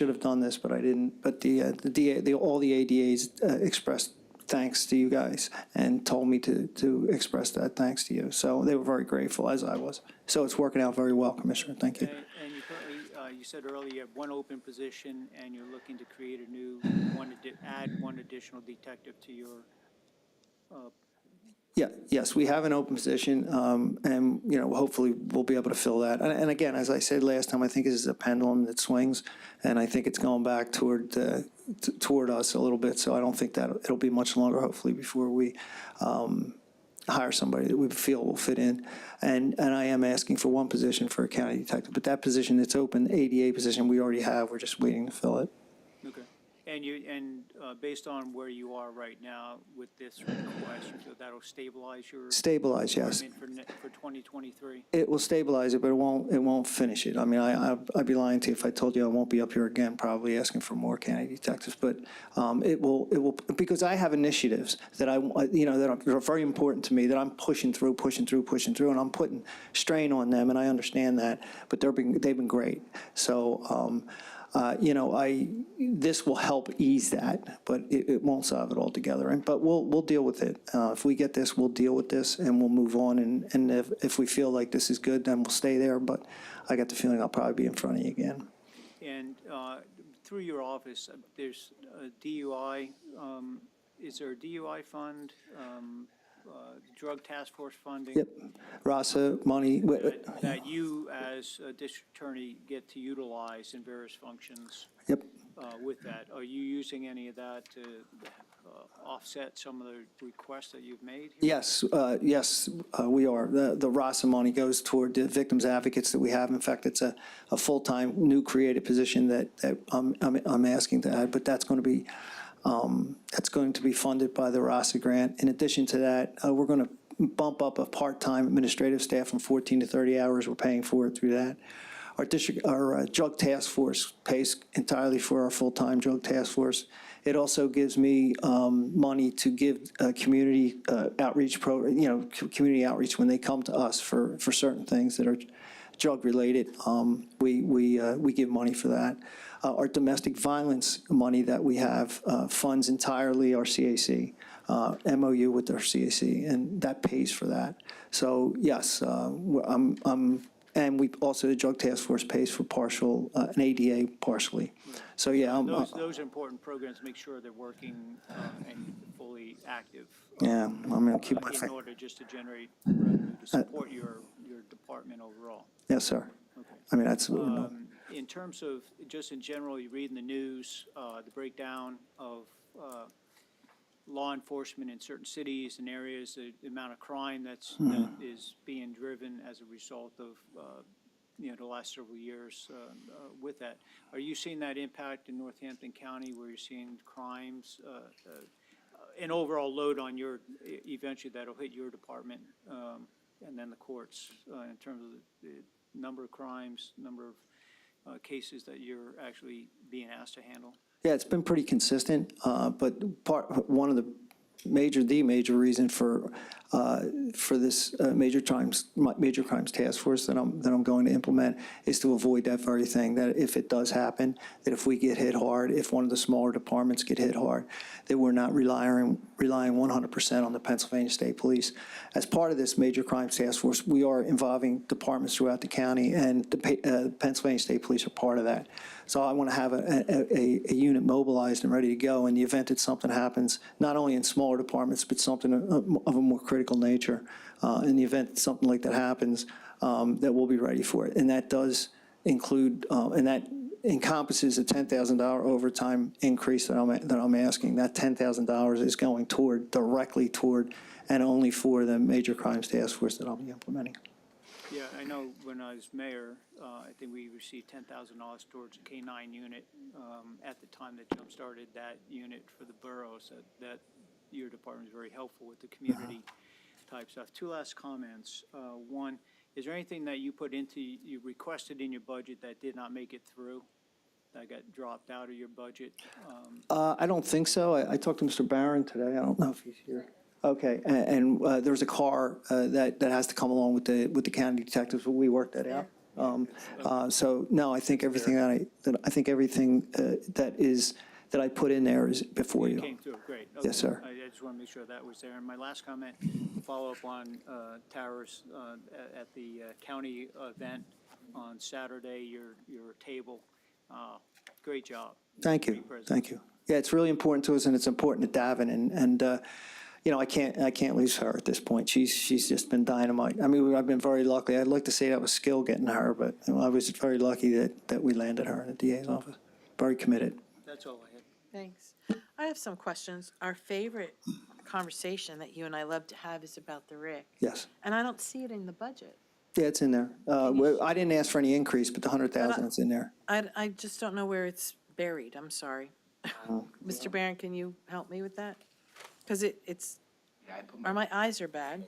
should have done this, but I didn't. But all the ADAs expressed thanks to you guys and told me to express that thanks to you. So they were very grateful, as I was. So it's working out very well, Commissioner. Thank you. And you currently, you said earlier you have one open position and you're looking to create a new add one additional detective to your. Yes, we have an open position, and hopefully we'll be able to fill that. And again, as I said last time, I think this is a pendulum that swings, and I think it's going back toward us a little bit. So I don't think that it'll be much longer, hopefully, before we hire somebody that we feel will fit in. And I am asking for one position for a county detective, but that position that's open, the ADA position, we already have. We're just waiting to fill it. Okay. And based on where you are right now with this request, you feel that'll stabilize your Stabilize, yes. for 2023? It will stabilize it, but it won't finish it. I mean, I'd be lying to you if I told you I won't be up here again, probably asking for more county detectives. But it will because I have initiatives that that are very important to me that I'm pushing through, and I'm putting strain on them, and I understand that. But they've been great. So. This will help ease that, but it won't solve it altogether. But we'll deal with it. If we get this, we'll deal with this, and we'll move on. And if we feel like this is good, then we'll stay there. But I got the feeling I'll probably be in front of you again. And through your office, there's a DUI. Is there a DUI fund? Drug task force funding? Yep. RASA money. That you, as a district attorney, get to utilize in various functions. Yep. With that. Are you using any of that to offset some of the requests that you've made here? Yes, we are. The RASA money goes toward the victims advocates that we have. In fact, it's a full-time, new created position that I'm asking to add, but that's going to be funded by the RASA grant. In addition to that, we're going to bump up a part-time administrative staff from 14 to 30 hours. We're paying for it through that. Our drug task force pays entirely for our full-time drug task force. It also gives me money to give community outreach community outreach when they come to us for certain things that are drug related. We give money for that. Our domestic violence money that we have funds entirely our CAC, MOU with our CAC, and that pays for that. So yes, and we also, the drug task force pays for partial, an ADA partially. So yeah. Those are important programs to make sure they're working and fully active. Yeah, I'm going to keep my in order just to generate revenue to support your department overall. Yes, sir. Okay. I mean, that's in terms of just in general, you read in the news the breakdown of law enforcement in certain cities and areas, the amount of crime that is being driven as a result of the last several years with that. Are you seeing that impact in Northampton County, where you're seeing crimes, an overall load on your eventually that'll hit your department and then the courts in terms of the number of crimes, number of cases that you're actually being asked to handle? Yeah, it's been pretty consistent, but one of the major reason for this major crimes task force that I'm going to implement is to avoid that very thing. That if it does happen, that if we get hit hard, if one of the smaller departments get hit hard, that we're not relying 100% on the Pennsylvania State Police. As part of this major crimes task force, we are involving departments throughout the county, and the Pennsylvania State Police are part of that. So I want to have a unit mobilized and ready to go in the event that something happens, not only in smaller departments, but something of a more critical nature. In the event that something like that happens, that we'll be ready for it. And that does include, and that encompasses a $10,000 overtime increase that I'm asking. That $10,000 is going directly toward and only for the major crimes task force that I'll be implementing. Yeah, I know when I was mayor, I think we received $10,000 towards a K-9 unit at the time that jump-started that unit for the boroughs. That your department is very helpful with the community type stuff. Two last comments. One, is there anything that you requested in your budget that did not make it through, that got dropped out of your budget? I don't think so. I talked to Mr. Barron today. I don't know if he's here. Okay, and there's a car that has to come along with the county detectives, but we worked that out. So, no, I think everything that I put in there is before you. Came through, great. Yes, Okay. sir. I just want to make sure that was there. And my last comment, follow up on Tara's, at the county event on Saturday, your table. Great job. Thank you, Great presentation. thank you. Yeah, it's really important to us, and it's important to Davin, and you know, I can't lose her at this point. She's just been dynamite. I mean, I've been very lucky. I'd like to say that was skill getting her, but you know, I was very lucky that we landed her in the DA's office. Very committed. That's all I had. Thanks. I have some questions. Our favorite conversation that you and I love to have is about the RIC. Yes. And I don't see it in the budget. Yeah, it's in there. I didn't ask for any increase, but the 100,000 is in there. I just don't know where it's buried. I'm sorry. Mr. Barron, can you help me with that? Because or my eyes are bad.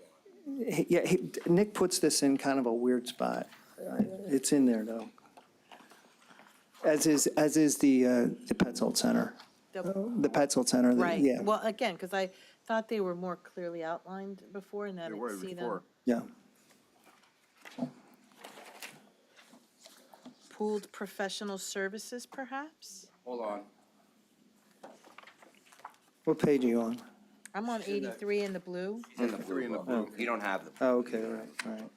Nick puts this in kind of a weird spot. It's in there though. As is the Petzold Center. The Petzold Center. Right. Yeah. Well, again, because I thought they were more clearly outlined before and I They were didn't see them. before. Yeah. Pooled professional services, perhaps? Hold on. What page are you on? I'm on 83 in the blue. He's in the blue. You don't have the. Oh, okay, all right, all right.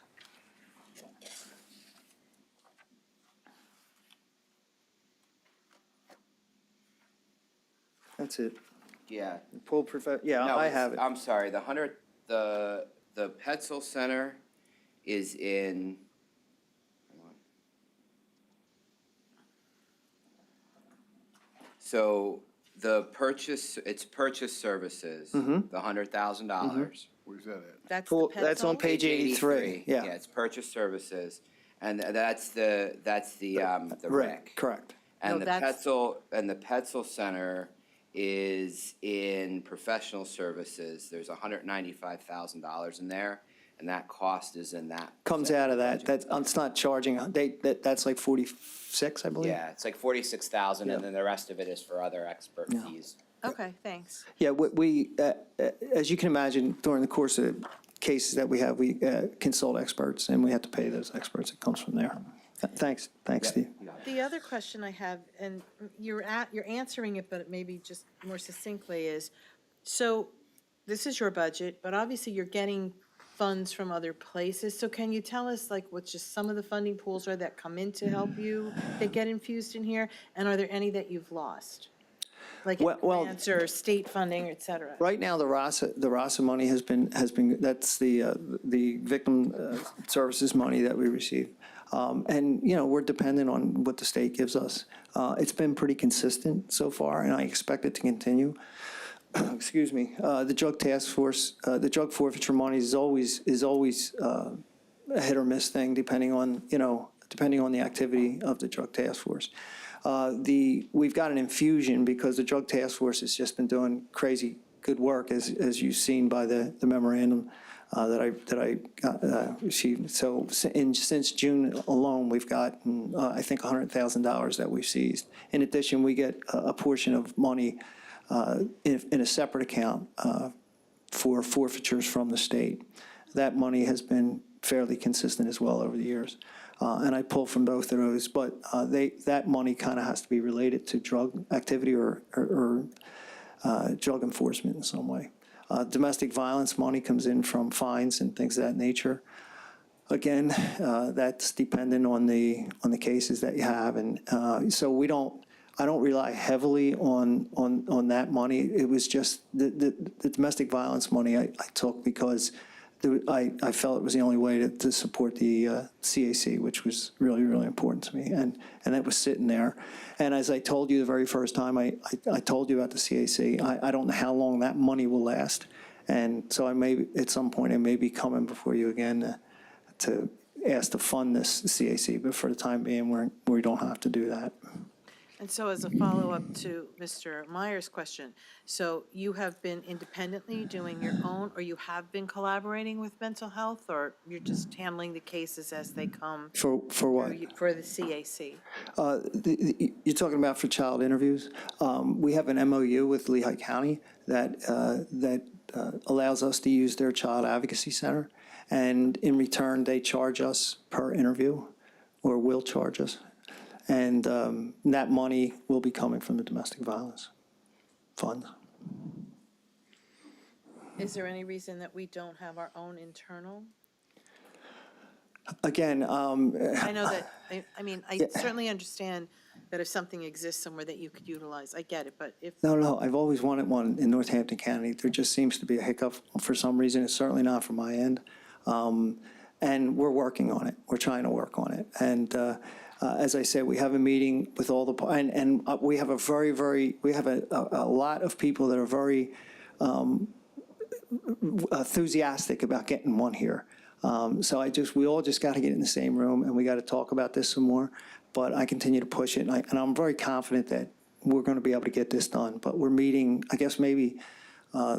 That's it. Yeah. Yeah, No, I have it. I'm sorry, the Petzel Center is in. Hang on. So it's purchase services, Mm-hmm. the $100,000. Where's that at? That's Pool- the that's on Petzold? page 83, yeah. Yeah, it's purchase services, and that's the Right, rec. correct. And No, the that's- Petzel Center is in professional services. There's $195,000 in there, and that cost is in that. Comes out of that. It's not charging, that's like 46, I believe. Yeah, it's like 46,000, and Yeah. then the rest of it is for other expert fees. Okay, thanks. Yeah, as you can imagine, during the course of cases that we have, we consult experts, and we have to pay those experts. It comes from there. Thanks, Steve. The other question I have, and you're answering it, but maybe just more succinctly is, so this is your budget, but obviously you're getting funds from other places. So can you tell us like what just some of the funding pools are that come in to help you, that get infused in here? And are there any that you've lost? Like Well- grants or state funding, et cetera? Right now, the RASA money has been, that's the victim services money that we receive. And, you know, we're dependent on what the state gives us. It's been pretty consistent so far, and I expect it to continue. Excuse me. The drug task force, the drug forfeiture money is always a hit or miss thing, depending on the activity of the drug task force. We've got an infusion because the drug task force has just been doing crazy good work, as you've seen by the memorandum that I received. So since June alone, we've gotten, I think, $100,000 that we've seized. In addition, we get a portion of money in a separate account for forfeitures from the state. That money has been fairly consistent as well over the years. And I pull from both of those, but that money kind of has to be related to drug activity or drug enforcement in some way. Domestic violence money comes in from fines and things of that nature. Again, that's dependent on the cases that you have, and so I don't rely heavily on that money. It was just the domestic violence money I took because I felt it was the only way to support the CAC, which was really, really important to me, and that was sitting there. And as I told you the very first time I told you about the CAC, I don't know how long that money will last, and so at some point I may be coming before you again to ask to fund this CAC, but for the time being, we don't have to do that. And so as a follow-up to Mr. Meyer's question, so you have been independently doing your own, or you have been collaborating with mental health, or you're just handling the cases as they come? For what? For the CAC? You're talking about for child interviews? We have an MOU with Lehigh County that allows us to use their child advocacy center, and in return, they charge us per interview, or will charge us. And that money will be coming from the domestic violence fund. Is there any reason that we don't have our own internal? Again, I know that, I mean, I certainly understand that if something exists somewhere that you could utilize, I get it, but if, no, I've always wanted one in Northampton County. There just seems to be a hiccup for some reason. It's certainly not from my end. And we're working on it. We're trying to work on it. And as I said, we have a meeting with all the, and we have we have a lot of people that are very enthusiastic about getting one here. So we all just got to get in the same room and we got to talk about this some more. But I continue to push it, and I'm very confident that we're going to be able to get this done. But we're meeting, I guess maybe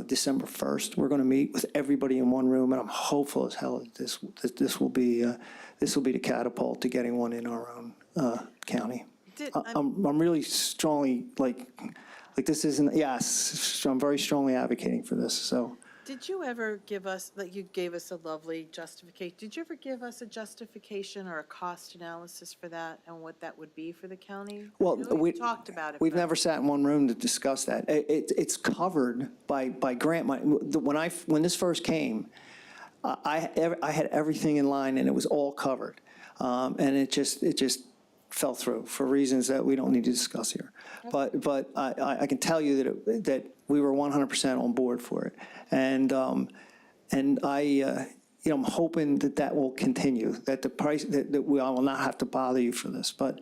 December 1st. We're going to meet with everybody in one room, and I'm hopeful as hell that this will be the catapult to getting one in our own county. I'm really strongly like this isn't. Yes, I'm very strongly advocating for this. So. did you ever give us, like you gave us a lovely justification, did you ever give us a justification or a cost analysis for that and what that would be for the county? Well, I know we talked about it. We've but- never sat in one room to discuss that. It's covered by grant money. When this first came, I had everything in line and it was all covered. And it just fell through for reasons that we don't need to discuss here. But I can tell you that we were 100% on board for it. And I'm hoping that will continue, that the price, that I will not have to bother you for this. But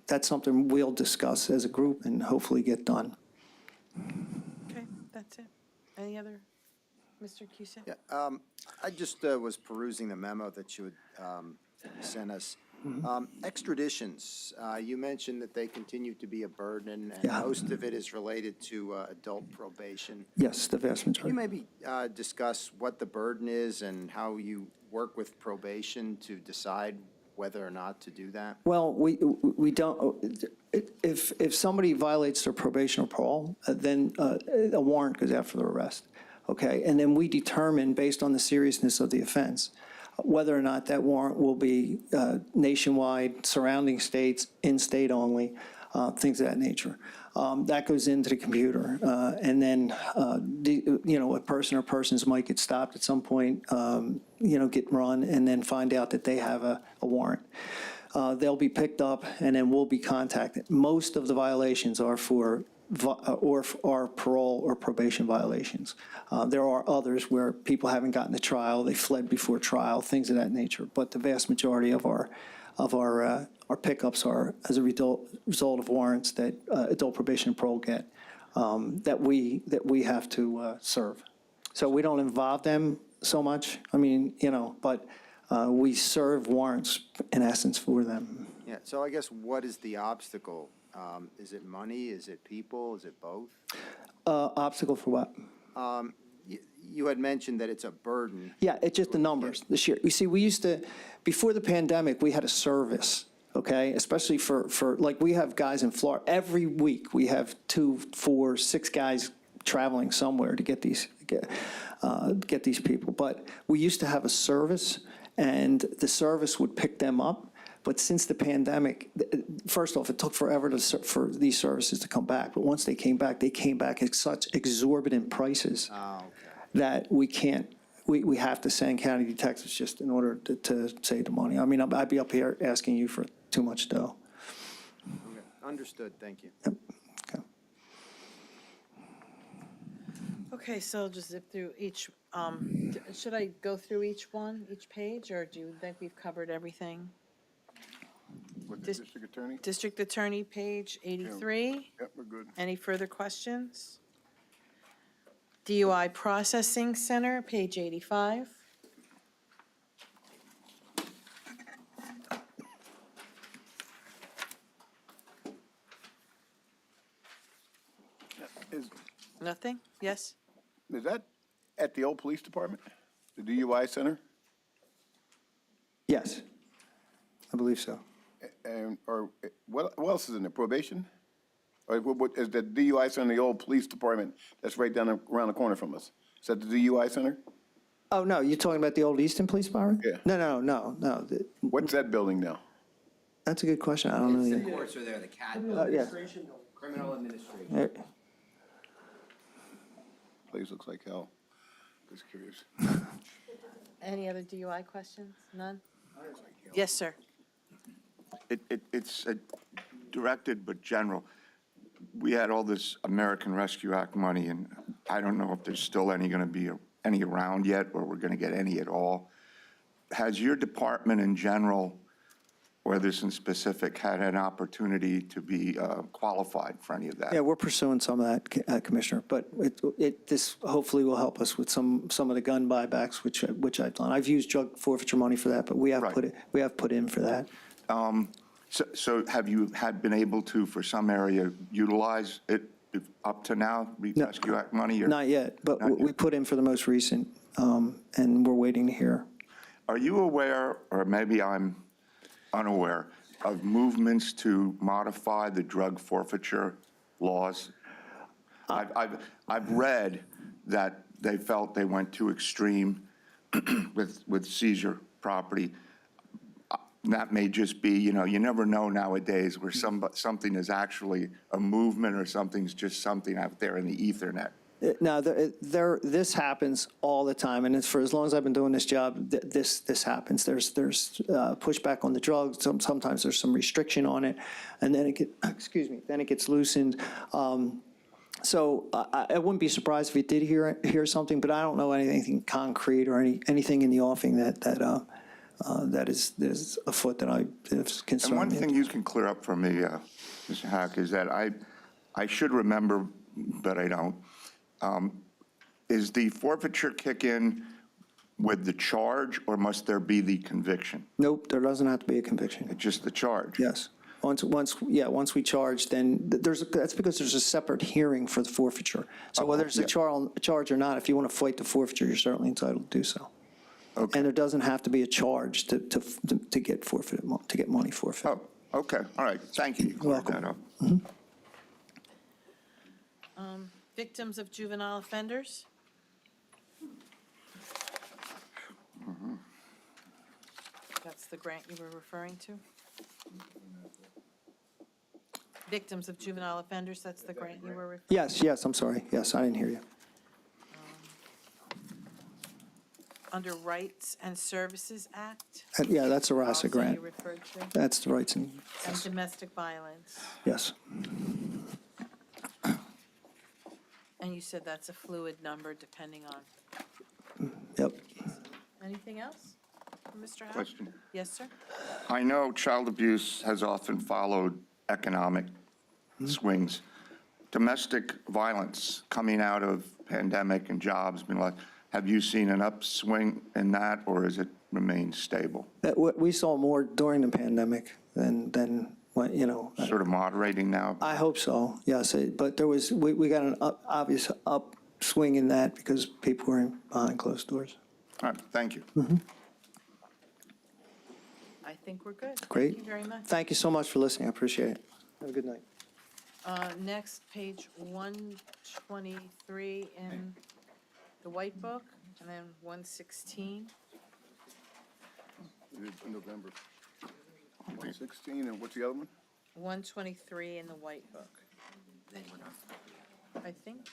that's something we'll discuss as a group and hopefully get done. Okay, that's it. Any other, Mr. Cusack? Yeah, I just was perusing the memo that you had sent us. Extraditions, you mentioned that they continue to be a burden, and Yeah. most of it is related to adult probation. Yes, the vast Can majority. you maybe discuss what the burden is and how you work with probation to decide whether or not to do that? Well, we don't, if somebody violates their probation or parole, then a warrant goes out for their arrest, okay? And then we determine, based on the seriousness of the offense, whether or not that warrant will be nationwide, surrounding states, in-state only, things of that nature. That goes into the computer. And then, a person or persons might get stopped at some point, get run, and then find out that they have a warrant. They'll be picked up, and then we'll be contacted. Most of the violations are for parole or probation violations. There are others where people haven't gotten to trial, they fled before trial, things of that nature. But the vast majority of our pickups are as a result of warrants that adult probation and parole get that we have to serve. So we don't involve them so much. I mean, but we serve warrants in essence for them. Yeah, so I guess what is the obstacle? Is it money? Is it people? Is it both? Obstacle for what? You had mentioned that it's a burden. Yeah, it's just the numbers this year. You see, we used to, before the pandemic, we had a service, okay? Especially for like, we have guys in Florida. Every week, we have 2, 4, 6 guys traveling somewhere to get these people. But we used to have a service, and the service would pick them up. But since the pandemic, first off, it took forever for these services to come back. But once they came back at such exorbitant prices that we can't, we have to send county detectives just in order to save the money. I mean, I'd be up here asking you for too much dough. Okay, understood, thank you. Yep. Okay. Okay, so I'll just zip through each, should I go through each one, each page, or do you think we've covered everything? With the Dis- district attorney? District Attorney, page 83. Yep, we're good. Any further questions? DUI Processing Center, page 85. Is Nothing? Yes? that at the old police department? The DUI center? Yes, I believe so. And, or what else is in there? Probation? Or what is the DUI center, the old police department that's right down around the corner from us? Is that the DUI center? Oh, no, you're talking about the old Easton Police Department? Yeah. No. What's that building now? That's a good question. I don't know. The yet. courts are there, the CAD Yeah. building, criminal administration. There- Place looks like hell. Just curious. Any other DUI questions? None? Yes, sir. It's directed but general. We had all this American Rescue Act money, and I don't know if there's still any going to be any around yet, or we're going to get any at all. Has your department in general, or this in specific, had an opportunity to be qualified for any of that? Yeah, we're pursuing some of that, Commissioner, but this hopefully will help us with some of the gun buybacks, which I've done. I've used drug forfeiture money for that, but we have Right. put in for that. So have you been able to, for some area, utilize it up to now, Rescue Act money? or- Not yet, but Not we yet. put in for the most recent, and we're waiting to hear. Are you aware, or maybe I'm unaware, of movements to modify the drug forfeiture laws? I've read that they felt they went too extreme with seizure property. That may just be, you never know nowadays where something is actually a movement or something's just something out there in the ethernet. Now, this happens all the time, and it's for as long as I've been doing this job, this happens. There's pushback on the drugs, sometimes there's some restriction on it, and then then it gets loosened. So I wouldn't be surprised if we did hear something, but I don't know anything concrete or anything in the offing that is afoot that is And concerned. one thing you can clear up for me, Mr. Hack, is that I should remember, but I don't. Is the forfeiture kick in with the charge, or must there be the conviction? Nope, there doesn't have to be a conviction. It's just the charge? Yes. Once we charge, then that's because there's a separate hearing for the forfeiture. So whether it's a charge or not, if you want to fight the forfeiture, you're certainly entitled to do so. Okay. And there doesn't have to be a charge to get forfeited, to get money forfeited. Oh, okay, all right, thank you. You cleared that up. Victims of juvenile offenders? That's the grant you were referring to? Victims of juvenile offenders, that's the grant you were referring? Yes, I'm sorry. Yes, I didn't hear you. Under Rights and Services Act? Yeah, that's a RASA Also grant. you referred to? That's the rights and, And domestic violence. yes. And you said that's a fluid number depending on, Yep. anything else? Mr. Howe? Question. Yes, sir? I know child abuse has often followed economic swings. Domestic violence coming out of pandemic and jobs, have you seen an upswing in that, or has it remained stable? We saw more during the pandemic than when, Sort of moderating now? I hope so, yes. But we got an obvious upswing in that because people were behind closed doors. All right, thank you. I think we're good. Great. Thank you very much. Thank you so much for listening. I appreciate it. Have a good night. Next, page 123 in the White Book, and then 116. It is in November. 116, and what's the other one? 123 in the White Book. I think.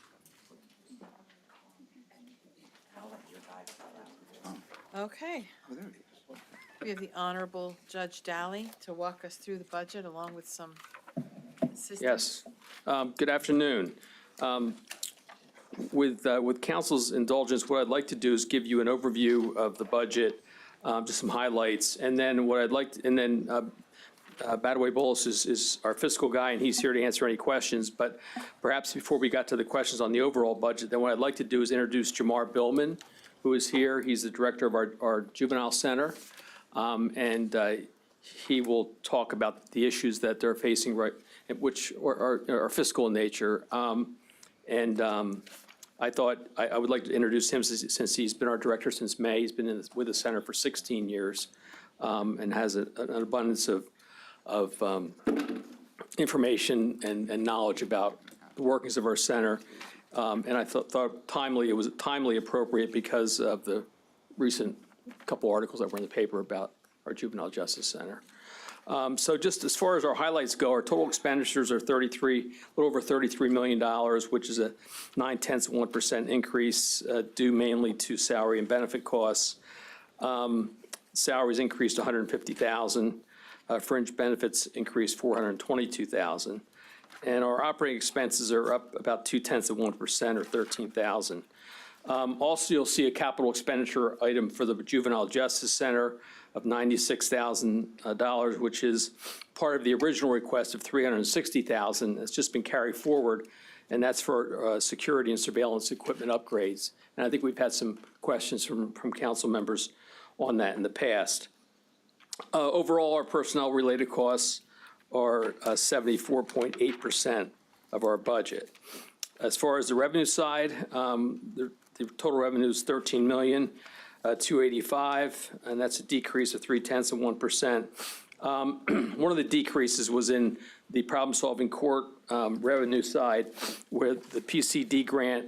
Okay. Oh, there it is. We have the Honorable Judge Daly to walk us through the budget along with some assistance. Yes. Good afternoon. With council's indulgence, what I'd like to do is give you an overview of the budget, just some highlights, and then what I'd like to, and then Badaway Bolus is our fiscal guy, and he's here to answer any questions. But perhaps before we got to the questions on the overall budget, then what I'd like to do is introduce Jamar Billman, who is here. He's the director of our juvenile center, and he will talk about the issues that they're facing, right, which are fiscal in nature. I thought I would like to introduce him since he's been our director since May. He's been with the center for 16 years and has an abundance of information and knowledge about the workings of our center. And I thought it was timely appropriate because of the recent couple articles that were in the paper about our juvenile justice center. So just as far as our highlights go, our total expenditures are a little over $33 million, which is a 0.9% increase, due mainly to salary and benefit costs. Salaries increased $150,000. Fringe benefits increased $422,000. And our operating expenses are up about 0.2% or $13,000. Also, you'll see a capital expenditure item for the Juvenile Justice Center of $96,000, which is part of the original request of $360,000. It's just been carried forward, and that's for security and surveillance equipment upgrades. And I think we've had some questions from council members on that in the past. Overall, our personnel-related costs are 74.8% of our budget. As far as the revenue side, the total revenue is $13,285,000, and that's a decrease of 0.3%. One of the decreases was in the problem-solving court revenue side, where the PCD grant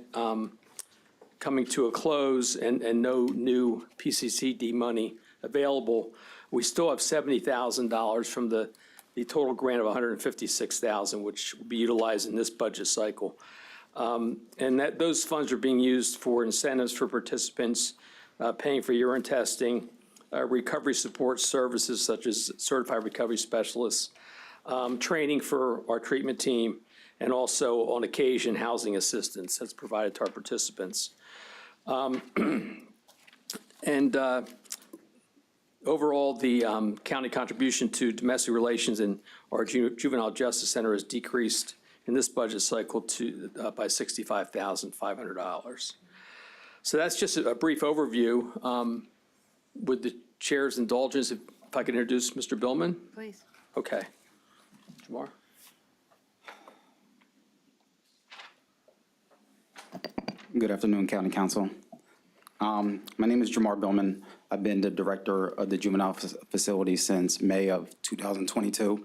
coming to a close and no new PCCD money available. We still have $70,000 from the total grant of $156,000, which will be utilized in this budget cycle. And those funds are being used for incentives for participants, paying for urine testing, recovery support services such as certified recovery specialists, training for our treatment team, and also on occasion housing assistance that's provided to our participants. Overall, the county contribution to domestic relations in our Juvenile Justice Center has decreased in this budget cycle by $65,500. So that's just a brief overview. With the chair's indulgence, if I could introduce Mr. Billman? Please. Okay. Jamar? Good afternoon, County Council. My name is Jamar Billman. I've been the director of the juvenile facility since May of 2022.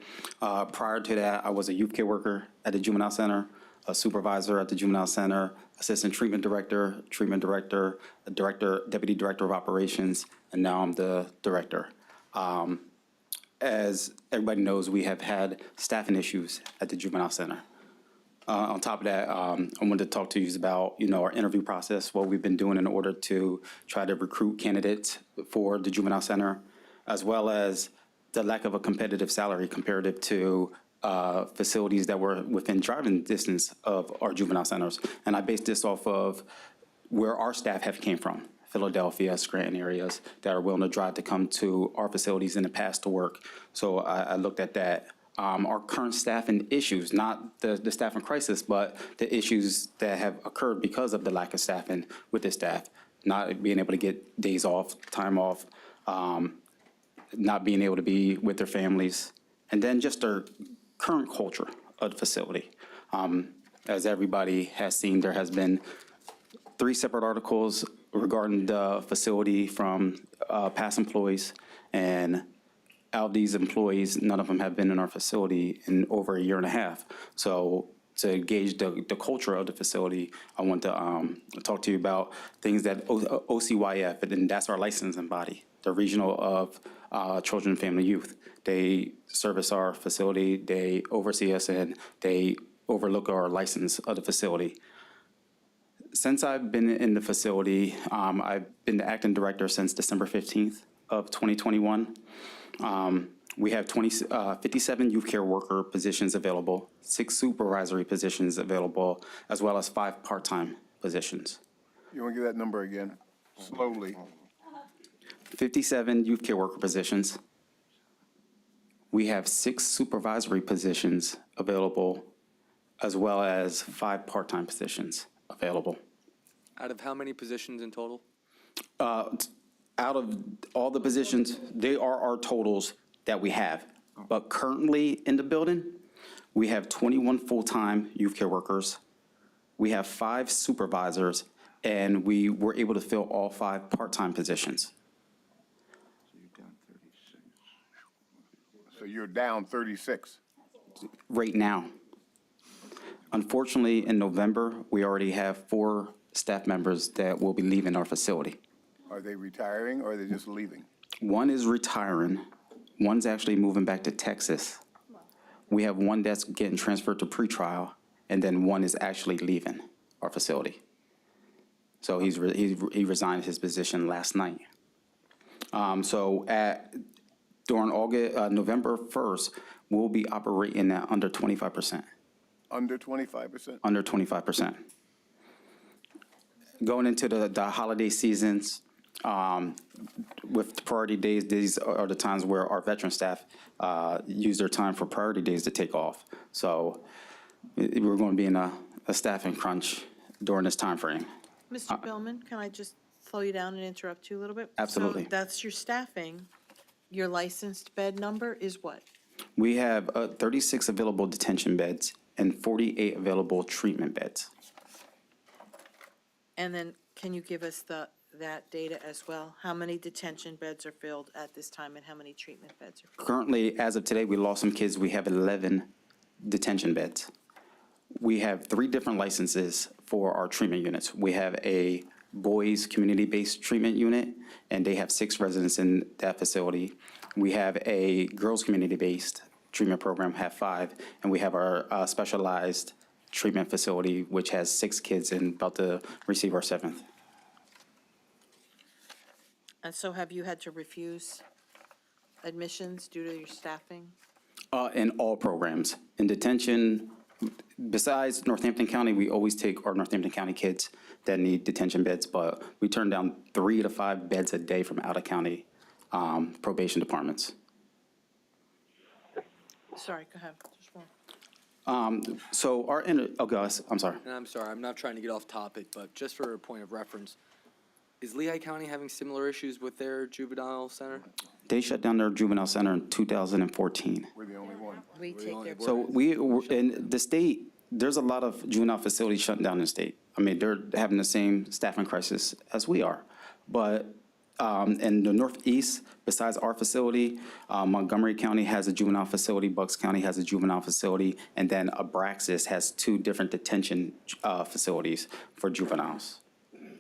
Prior to that, I was a youth care worker at the Juvenile Center, a supervisor at the Juvenile Center, assistant treatment director, deputy director of operations, and now I'm the director. As everybody knows, we have had staffing issues at the Juvenile Center. On top of that, I wanted to talk to you about, our interview process, what we've been doing in order to try to recruit candidates for the Juvenile Center, as well as the lack of a competitive salary comparative to facilities that were within driving distance of our juvenile centers. And I based this off of where our staff have came from, Philadelphia, Scranton areas that are willing to drive to come to our facilities in the past to work. So I looked at that. Our current staffing issues, not the staffing crisis, but the issues that have occurred because of the lack of staffing with the staff, not being able to get days off, time off, not being able to be with their families, and then just their current culture of the facility. As everybody has seen, there has been 3 separate articles regarding the facility from past employees, and out of these employees, none of them have been in our facility in over a year and a half. So to gauge the culture of the facility, I want to talk to you about things that OCYF, and that's our licensing body, the Regional of Children and Family Youth. They service our facility, they oversee us, and they overlook our license of the facility. Since I've been in the facility, I've been the acting director since December 15th of 2021. We have 57 youth care worker positions available, 6 supervisory positions available, as well as 5 part-time positions. You want to give that number again? Slowly. 57 youth care worker positions. We have 6 supervisory positions available, as well as 5 part-time positions available. Out of how many positions in total? Out of all the positions, they are our totals that we have. But currently in the building, we have 21 full-time youth care workers. We have 5 supervisors, and we were able to fill all 5 part-time positions. So you're down 36. Right now. Unfortunately, in November, we already have 4 staff members that will be leaving our facility. Are they retiring or are they just leaving? One is retiring, One's actually moving back to Texas. We have one that's getting transferred to pretrial, and then one is actually leaving our facility. So he resigned his position last night. During November 1st, we'll be operating at under 25%. Under 25%? Under 25%. Going into the holiday seasons, with priority days, these are the times where our veteran staff use their time for priority days to take off. So we're going to be in a staffing crunch during this time frame. Mr. Billman, can I just slow you down and interrupt you a little bit? Absolutely. So that's your staffing. Your licensed bed number is what? We have 36 available detention beds and 48 available treatment beds. And then can you give us that data as well? How many detention beds are filled at this time and how many treatment beds are filled? Currently, as of today, we lost some kids. We have 11 detention beds. We have 3 different licenses for our treatment units. We have a boys community-based treatment unit, and they have 6 residents in that facility. We have a girls community-based treatment program, have 5, and we have our specialized treatment facility, which has 6 kids and about to receive our 7th. And so have you had to refuse admissions due to your staffing? In all programs. In detention, besides Northampton County, we always take our Northampton County kids that need detention beds, but we turn down 3 to 5 beds a day from out-of-county probation departments. Sorry, go ahead. Just one. So our, oh, guys, I'm sorry. And I'm sorry, I'm not trying to get off topic, but just for a point of reference, is Lehigh County having similar issues with their juvenile center? They shut down their juvenile center in 2014. We're the only one. We take their. So in the state, there's a lot of juvenile facilities shutting down in the state. I mean, they're having the same staffing crisis as we are. But in the Northeast, besides our facility, Montgomery County has a juvenile facility, Bucks County has a juvenile facility, and then Abraxas has 2 different detention facilities for juveniles.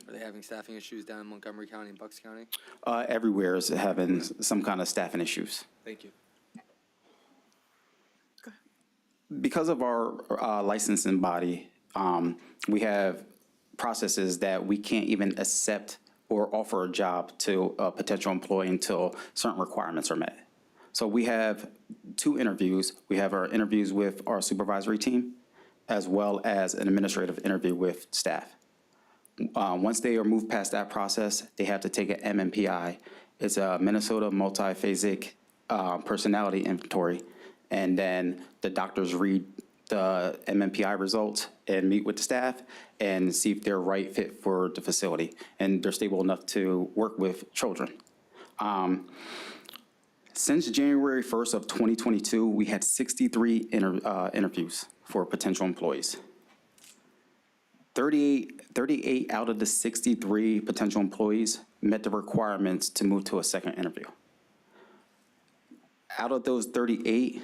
Are they having staffing issues down in Montgomery County and Bucks County? Everywhere is having some kind of staffing issues. Thank you. Because of our licensing body, we have processes that we can't even accept or offer a job to a potential employee until certain requirements are met. So we have 2 interviews. We have our interviews with our supervisory team, as well as an administrative interview with staff. Once they are moved past that process, they have to take an MMPI. It's a Minnesota multiphasic personality inventory. And then the doctors read the MMPI results and meet with the staff and see if they're right fit for the facility and they're stable enough to work with children. Since January 1st of 2022, we had 63 interviews for potential employees. 38 out of the 63 potential employees met the requirements to move to a second interview. Out of those 38,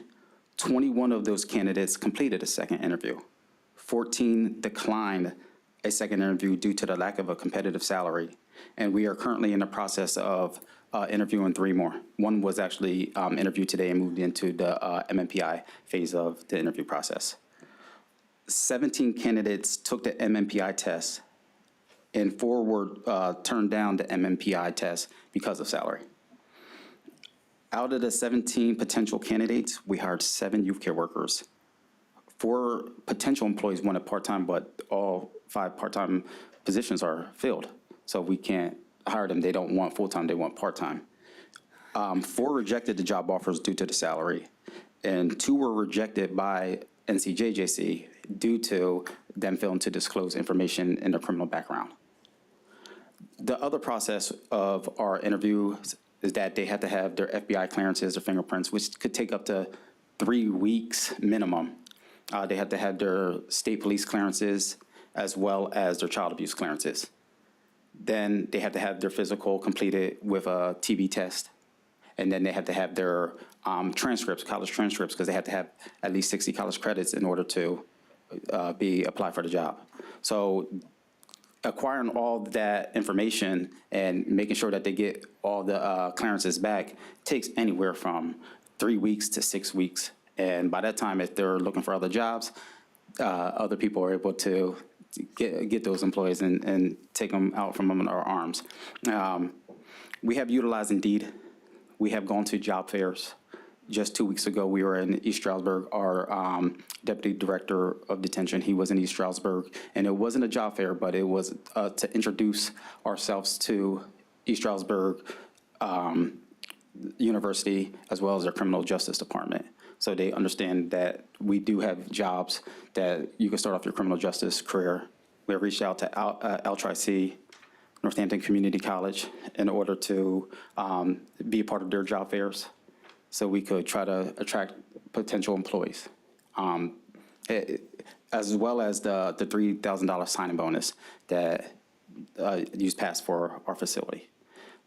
21 of those candidates completed a second interview. 14 declined a second interview due to the lack of a competitive salary. And we are currently in the process of interviewing 3 more. One was actually interviewed today and moved into the MMPI phase of the interview process. 17 candidates took the MMPI test and 4 were turned down the MMPI test because of salary. Out of the 17 potential candidates, we hired 7 youth care workers. 4 potential employees wanted part-time, but all 5 part-time positions are filled. So we can't hire them. They don't want full-time, they want part-time. 4 rejected the job offers due to the salary, and 2 were rejected by NCJJC due to them failing to disclose information in their criminal background. The other process of our interviews is that they had to have their FBI clearances, their fingerprints, which could take up to 3 weeks minimum. They had to have their state police clearances as well as their child abuse clearances. Then they had to have their physical completed with a TB test. And then they had to have their transcripts, college transcripts, because they had to have at least 60 college credits in order to apply for the job. So acquiring all that information and making sure that they get all the clearances back takes anywhere from 3 weeks to 6 weeks. And by that time, if they're looking for other jobs, other people are able to get those employees and take them out from under our arms. We have utilized Indeed. We have gone to job fairs. Just 2 weeks ago, we were in East Stroudsburg. Our deputy director of detention, he was in East Stroudsburg, and it wasn't a job fair, but it was to introduce ourselves to East Stroudsburg University as well as their criminal justice department. So they understand that we do have jobs that you can start off your criminal justice career. We have reached out to L-Tri-C, Northampton Community College, in order to be a part of their job fairs, so we could try to attract potential employees, as well as the $3,000 signing bonus that use passed for our facility.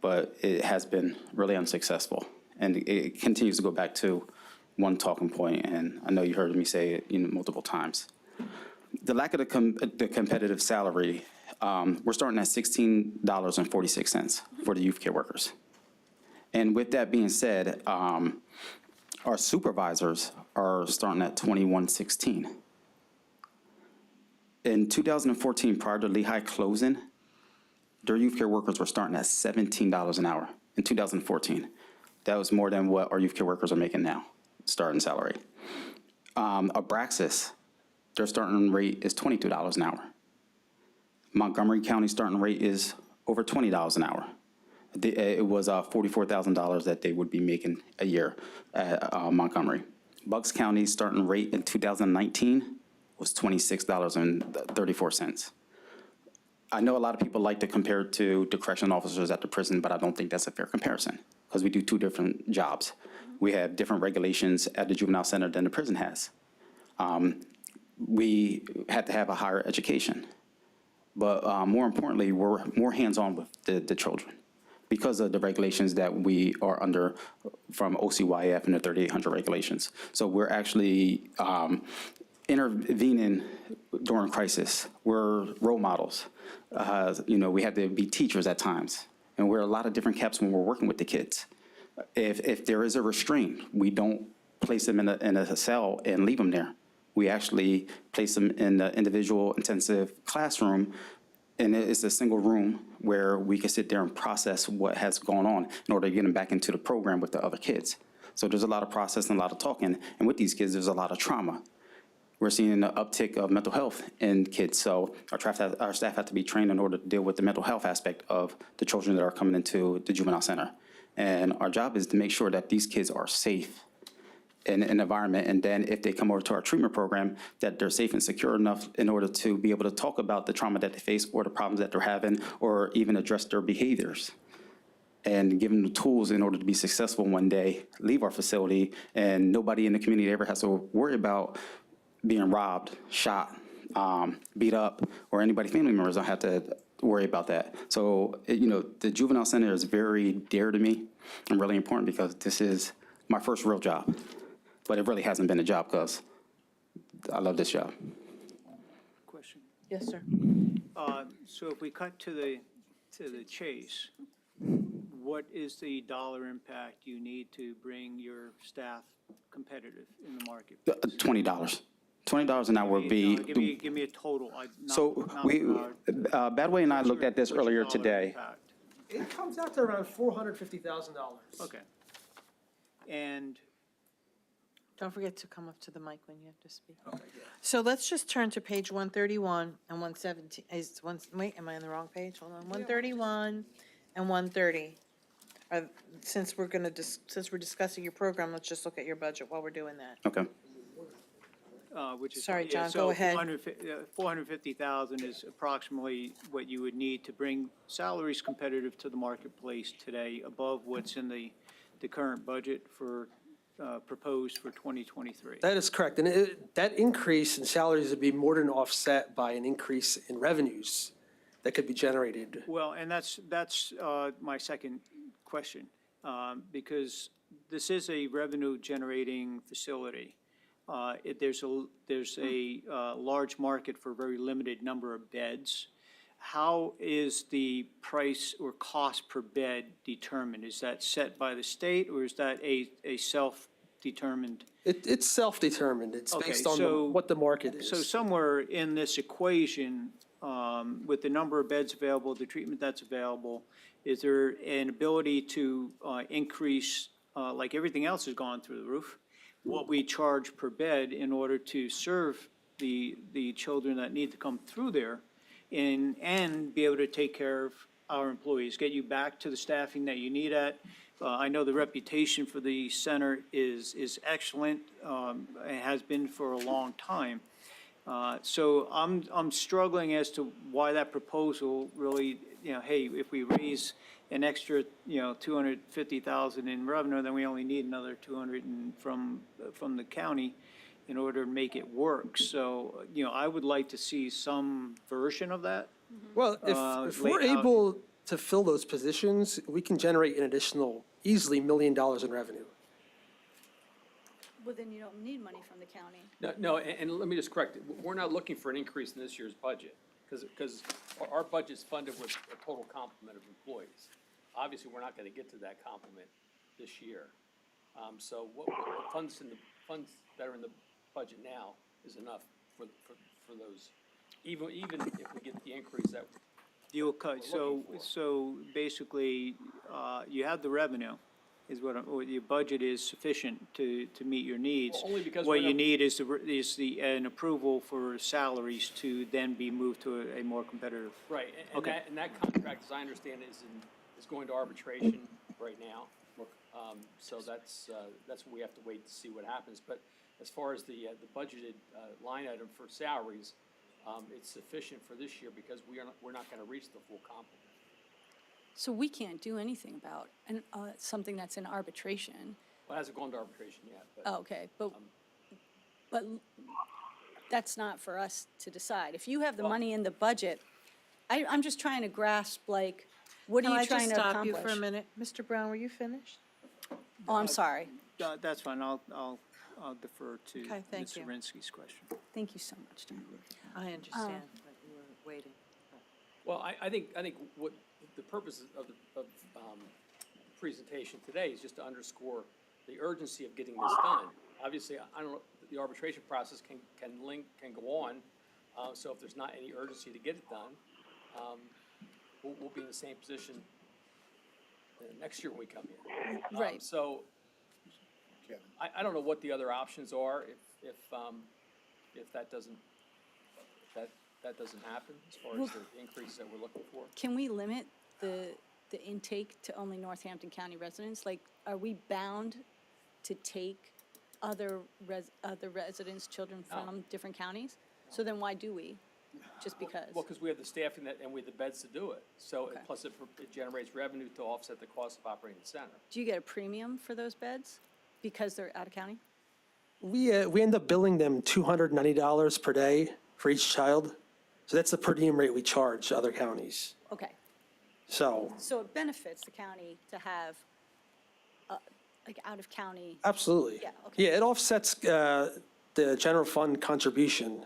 But it has been really unsuccessful, and it continues to go back to one talking point, and I know you heard me say it multiple times. The lack of the competitive salary, we're starting at $16.46 for the youth care workers. And with that being said, our supervisors are starting at $21.16. In 2014, prior to Lehigh closing, their youth care workers were starting at $17 an hour in 2014. That was more than what our youth care workers are making now, starting salary. Abraxas, their starting rate is $22 an hour. Montgomery County starting rate is over $20 an hour. It was $44,000 that they would be making a year at Montgomery. Bucks County starting rate in 2019 was $26.34. I know a lot of people like to compare it to the correctional officers at the prison, but I don't think that's a fair comparison because we do two different jobs. We have different regulations at the juvenile center than the prison has. We had to have a higher education, but more importantly, we're more hands-on with the children because of the regulations that we are under from OCYF and the 3800 regulations. So we're actually intervening during crisis. We're role models. We have to be teachers at times, and wear a lot of different caps when we're working with the kids. If there is a restraint, we don't place them in a cell and leave them there. We actually place them in the individual intensive classroom, and it's a single room where we can sit there and process what has gone on in order to get them back into the program with the other kids. So there's a lot of processing, a lot of talking, and with these kids, there's a lot of trauma. We're seeing an uptick of mental health in kids, so our staff have to be trained in order to deal with the mental health aspect of the children that are coming into the juvenile center. And our job is to make sure that these kids are safe in an environment, and then if they come over to our treatment program, that they're safe and secure enough in order to be able to talk about the trauma that they face or the problems that they're having, or even address their behaviors. And give them the tools in order to be successful one day, leave our facility, and nobody in the community ever has to worry about being robbed, shot, beat up, or anybody, family members don't have to worry about that. So, the juvenile center is very dear to me and really important because this is my first real job. But it really hasn't been a job because I love this job. Question. Yes, sir. So if we cut to the chase, what is the dollar impact you need to bring your staff competitive in the market? $20. $20 an hour would be. Give me a total. Badway and I looked at this What's your earlier dollar today. impact? It comes out to around $450,000. Okay. And Don't forget to come up to the mic when you have to speak. So let's just turn to page 131 and 117. Wait, am I on the wrong page? Hold on. 131 and 130. Since we're discussing your program, let's just look at your budget while we're doing that. Okay. which is. Sorry, yeah, John, go ahead. 450,000 is approximately what you would need to bring salaries competitive to the marketplace today, above what's in the current budget for, proposed for 2023. That is correct. And that increase in salaries would be more than offset by an increase in revenues that could be generated. Well, and that's my second question, because this is a revenue-generating facility. There's a large market for a very limited number of beds. how is the price or cost per bed determined? Is that set by the state, or is that a self-determined? It's self-determined. It's Okay, based on so- what the market is. So somewhere in this equation, with the number of beds available, the treatment that's available, is there an ability to increase, like everything else has gone through the roof, what we charge per bed in order to serve the children that need to come through there, and be able to take care of our employees, get you back to the staffing that you need at? I know the reputation for the center is excellent, and has been for a long time. So I'm struggling as to why that proposal really, hey, if we raise an extra, 250,000 in revenue, then we only need another 200 from the county in order to make it work. So, I would like to see some version of that. Well, if we're laid out. able to fill those positions, we can generate an additional easily $1 million in revenue. Well, then you don't need money from the county. No, and let me just correct, it. We're not looking for an increase in this year's budget, because our budget's funded with a total complement of employees. Obviously, we're not gonna get to that complement this year. So what funds that are in the budget now is enough for those, even if we get the increase that. You'll cut, so basically, you have the revenue, is what your budget is sufficient to meet your needs. Well, only because What we're you not- need is an approval for salaries to then be moved to a more competitive. Right, Okay. and that contract, as I understand it, is going to arbitration right now. So that's what we have to wait to see what happens. But as far as the budgeted line item for salaries, it's sufficient for this year because we're not gonna reach the full complement. So we can't do anything about something that's in arbitration. Well, it hasn't gone to arbitration yet, but. Oh, okay, but that's not for us to decide. If you have the money in the budget, I'm just trying to grasp, like, what are you trying to Can I just accomplish? stop you for a minute? Mr. Brown, were you finished? Oh, I'm sorry. That's fine, I'll defer to Okay, thank Ms. you. Zirinsky's question. Thank you so much, John. I understand, but you were waiting. Well, I think what the purpose of the presentation today is just to underscore the urgency of getting this done. Obviously, I don't know, the arbitration process can go on, so if there's not any urgency to get it done, we'll be in the same position next year when we come here. Right. So, I don't know what the other options are if that doesn't happen as far as the increase that we're looking for. Can we limit the intake to only Northampton County residents? Like, are we bound to take other residents, children from different counties? So then why do we? Just because? Well, because we have the staffing and we have the beds to do it. So, Okay. plus it generates revenue to offset the cost of operating the center. Do you get a premium for those beds because they're out of county? We end up billing them $290 per day for each child. So that's the per diem rate we charge other counties. Okay, So, so it benefits the county to have, like, out-of-county, absolutely. Yeah, okay. Yeah, it offsets the general fund contribution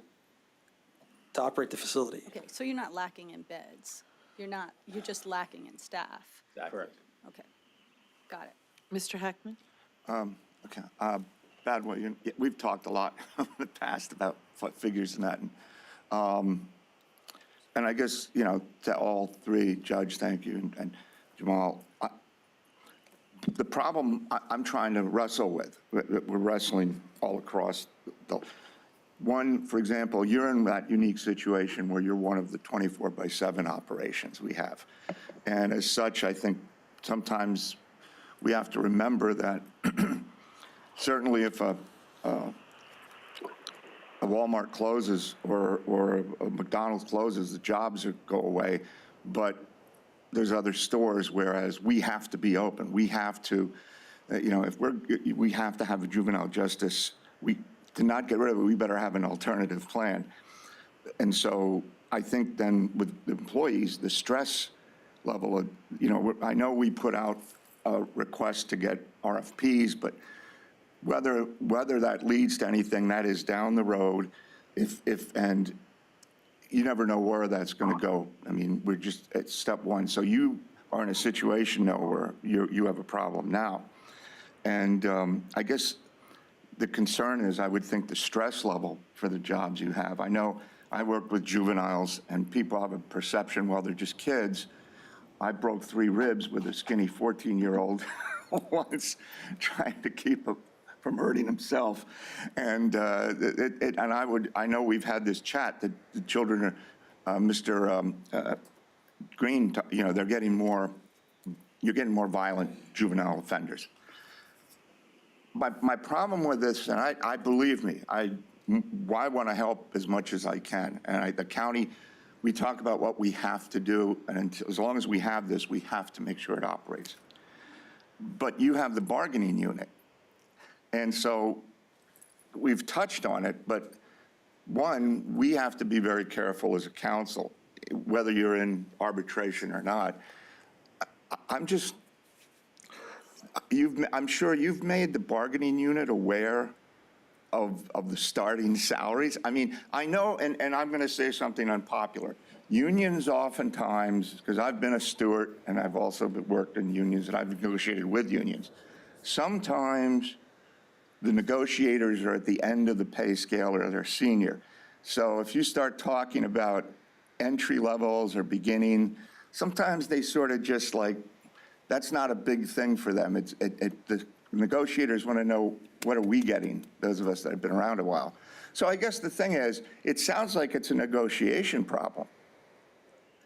to operate the facility. okay, so you're not lacking in beds. You're just lacking in staff. Correct. Okay, got it. Mr. Heckman? Okay, Badway, we've talked a lot in the past about figures and that. And I guess, to all three, Judge, thank you, and Jamal, the problem I'm trying to wrestle with, we're wrestling all across the, one, for example, you're in that unique situation where you're one of the 24/7 operations we have. And as such, I think sometimes we have to remember that certainly if a Walmart closes or a McDonald's closes, the jobs go away, but there's other stores, whereas we have to be open. We have to, we have to have a juvenile justice. To not get rid of it, we better have an alternative plan. And so I think then with the employees, the stress level of, I know we put out a request to get RFPs, but whether that leads to anything, that is down the road. And you never know where that's going to go. I mean, we're just at step one. So you are in a situation now where you have a problem now. And I guess the concern is, I would think, the stress level for the jobs you have. I know I work with juveniles, and people have a perception, well, they're just kids. I broke 3 ribs with a skinny 14-year-old once, trying to keep him from hurting himself. And I know we've had this chat that the children are, Mr. Green, they're getting more, you're getting more violent juvenile offenders. My problem with this, and I believe me, I want to help as much as I can. And the county, we talk about what we have to do, and as long as we have this, we have to make sure it operates. But you have the bargaining unit. And so we've touched on it, but one, we have to be very careful as a council, whether you're in arbitration or not. I'm sure you've made the bargaining unit aware of the starting salaries. I mean, I know, and I'm going to say something unpopular. Unions oftentimes, because I've been a steward and I've also worked in unions and I've negotiated with unions, sometimes the negotiators are at the end of the pay scale or they're senior. So if you start talking about entry levels or beginning, sometimes they sort of just like, that's not a big thing for them. The negotiators want to know, what are we getting, those of us that have been around a while. So I guess the thing is, it sounds like it's a negotiation problem.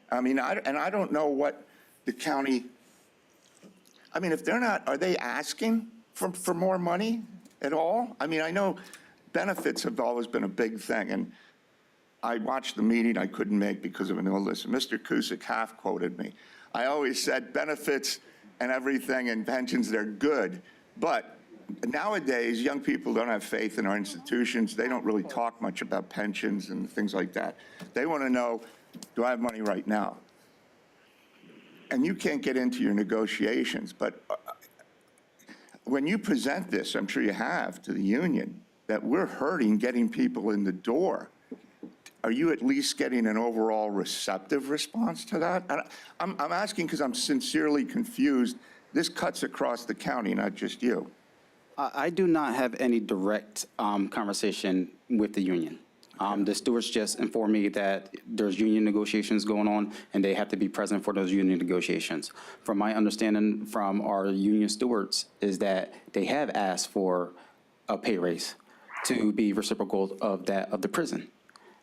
I mean, I don't know what the county, I mean, if they're not, are they asking for more money at all? I mean, I know benefits have always been a big thing, and I watched the meeting I couldn't make because of an illness. Mr. Cusick half quoted me. I always said benefits and everything and pensions, they're good, but nowadays, young people don't have faith in our institutions. They don't really talk much about pensions and things like that. They want to know, do I have money right now? And you can't get into your negotiations, but when you present this, I'm sure you have, to the union, that we're hurting getting people in the door, are you at least getting an overall receptive response to that? And I'm asking because I'm sincerely confused. This cuts across the county, not just you. I do not have any direct conversation with the union. The stewards just informed me that there's union negotiations going on, and they have to be present for those union negotiations. From my understanding from our union stewards is that they have asked for a pay raise to be reciprocal of that of the prison.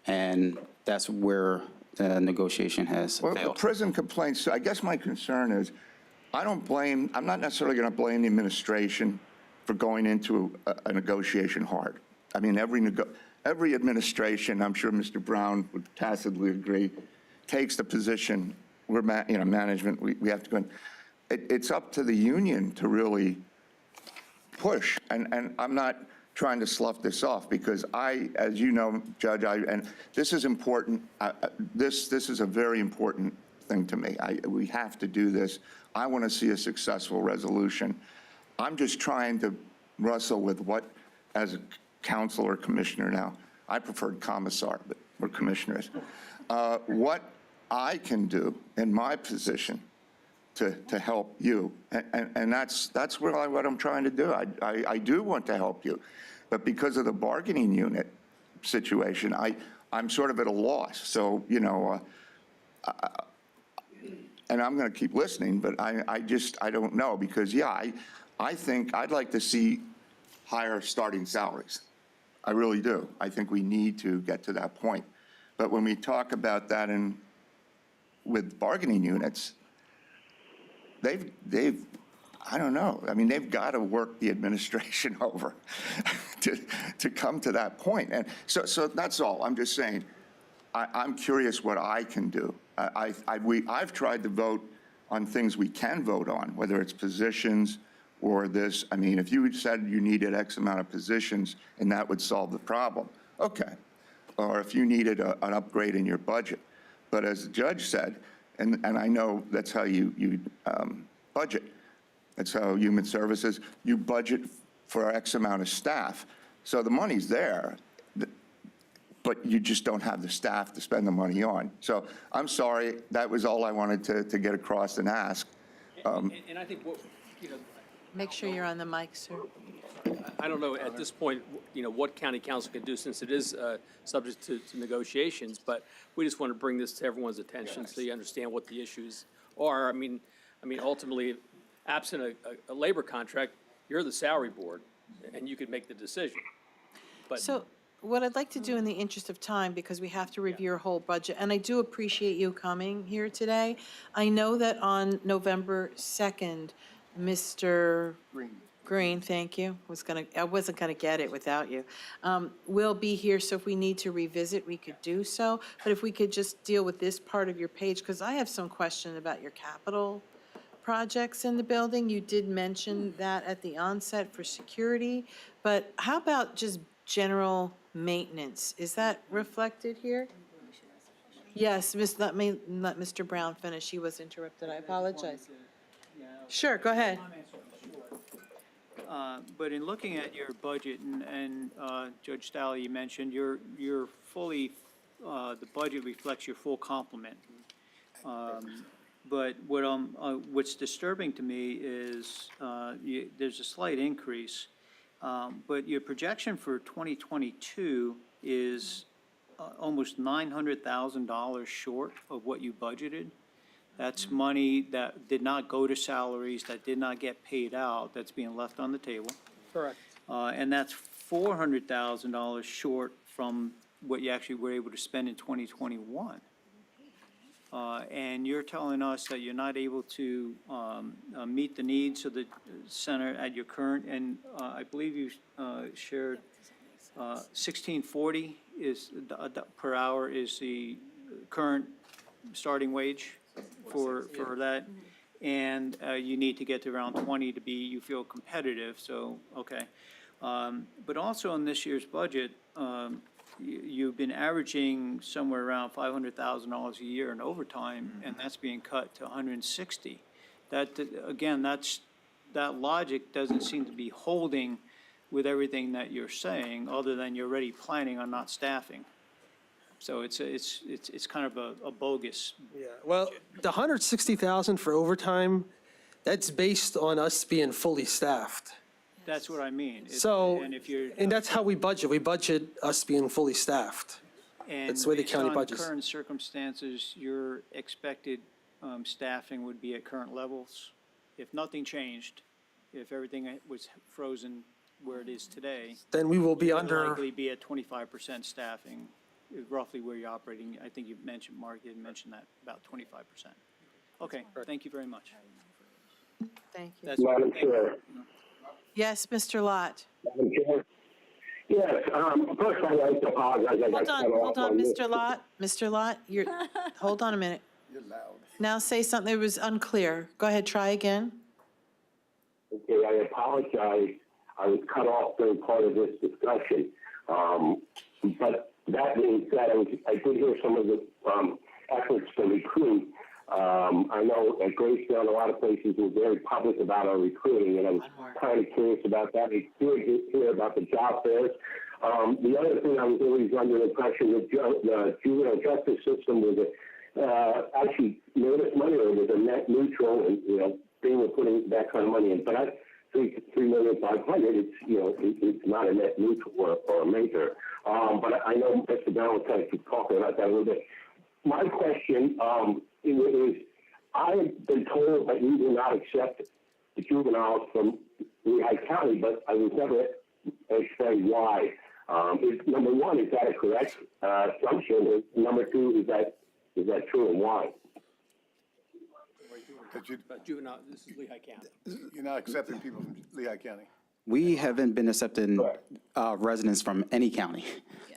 And that's where the negotiation has Well, the failed. prison complaints, I guess my concern is, I'm not necessarily going to blame the administration for going into a negotiation hard. I mean, every administration, I'm sure Mr. Brown would tacitly agree, takes the position, management, we have to go in. It's up to the union to really push, and I'm not trying to slough this off, because as you know, Judge, and this is important, this is a very important thing to me. We have to do this. I want to see a successful resolution. I'm just trying to wrestle with what, as a council or commissioner now, I preferred commissar, but we're commissioners, what I can do in my position to help you. And that's what I'm trying to do. I do want to help you. But because of the bargaining unit situation, I'm sort of at a loss. So, and I'm going to keep listening, but I don't know, because, yeah, I think I'd like to see higher starting salaries. I really do. I think we need to get to that point. But when we talk about that with bargaining units, they've I don't know. I mean, they've got to work the administration over to come to that point. And so that's all. I'm just saying, I'm curious what I can do. I've tried to vote on things we can vote on, whether it's positions or this. I mean, if you said you needed X amount of positions and that would solve the problem, okay. Or if you needed an upgrade in your budget. But as the judge said, and I know that's how you budget, that's how Human Services, you budget for X amount of staff. So the money's there. but you just don't have the staff to spend the money on. So I'm sorry, that was all I wanted to get across and ask. And I think what, Make sure you're on the mic, sir. I don't know at this point, what county council can do since it is subject to negotiations, but we just want to bring this to everyone's attention so you understand what the issues are. I mean, ultimately, absent a labor contract, you're the salary board, and you could make the decision. But So what I'd like to do in the interest of time, because we have to review your whole budget, and I do appreciate you coming here today. I know that on November 2nd, Mr. Green, thank you, I wasn't gonna get it without you, will be here, so if we need to revisit, we could do so. But if we could just deal with this part of your page, because I have some question about your capital projects in the building. You did mention that at the onset for security, but how about just general maintenance? Is that reflected here? Yes, let Mr. Brown finish. He was interrupted. I apologize. Sure, go ahead. But in looking at your budget, and Judge Staley, you mentioned, you're fully, the budget reflects your full complement. But what's disturbing to me is there's a slight increase, but your projection for 2022 is almost $900,000 short of what you budgeted. That's money that did not go to salaries, that did not get paid out, that's being left on the table. Correct. And that's $400,000 short from what you actually were able to spend in 2021. And you're telling us that you're not able to meet the needs of the center at your current, and I believe you shared $16.40 is per hour is the current starting wage for that, and you need to get to around 20 to be, you feel competitive, so, okay. But also in this year's budget, you've been averaging somewhere around $500,000 a year in overtime, and that's being cut to 160. That, again, that logic doesn't seem to be holding with everything that you're saying, other than you're already planning on not staffing. So it's kind of a bogus. Yeah, well, the 160,000 for overtime, that's based on us being fully staffed. That's what I mean. So, And if you're. and that's how we budget. We budget us being fully staffed. And That's the way the county based budgets. on current circumstances, your expected staffing would be at current levels? If nothing changed, if everything was frozen where it is today, Then we will be you'd under, likely be at 25% staffing, roughly where you're operating. I think you mentioned, Mark, you had mentioned that, about 25%. Okay, thank you very much. Thank you. That's Madam Chair. Yes, Mr. Lott. Madam Chair. Yes, first I'd like to apologize. I got cut Hold off on, this. Mr. Lott. Mr. Lott, hold on a minute. You're loud. Now say something that was unclear. Go ahead, try again. Okay, I apologize. I was cut off during part of this discussion. But that being said, I did hear some of the efforts to recruit. I know at Greystone, a lot of places were very public about our recruiting, and I was kind of curious about that. I did hear about the job fairs. The other thing, I was always under the impression that the juvenile justice system was actually made us money, or was a net neutral, and being we're putting that kind of money in. But $3,500,000, it's not a net neutral or a major. But I know Mr. Brown was kind of keep talking about that a little bit. My question is, I've been told that we do not accept the juveniles from Lehigh County, but I was never explained why. Number one, is that a correct assumption? And number two, is that true, and why? But juvenile, this is Lehigh County. You're not accepting people from Lehigh County. We haven't been accepting residents from any county.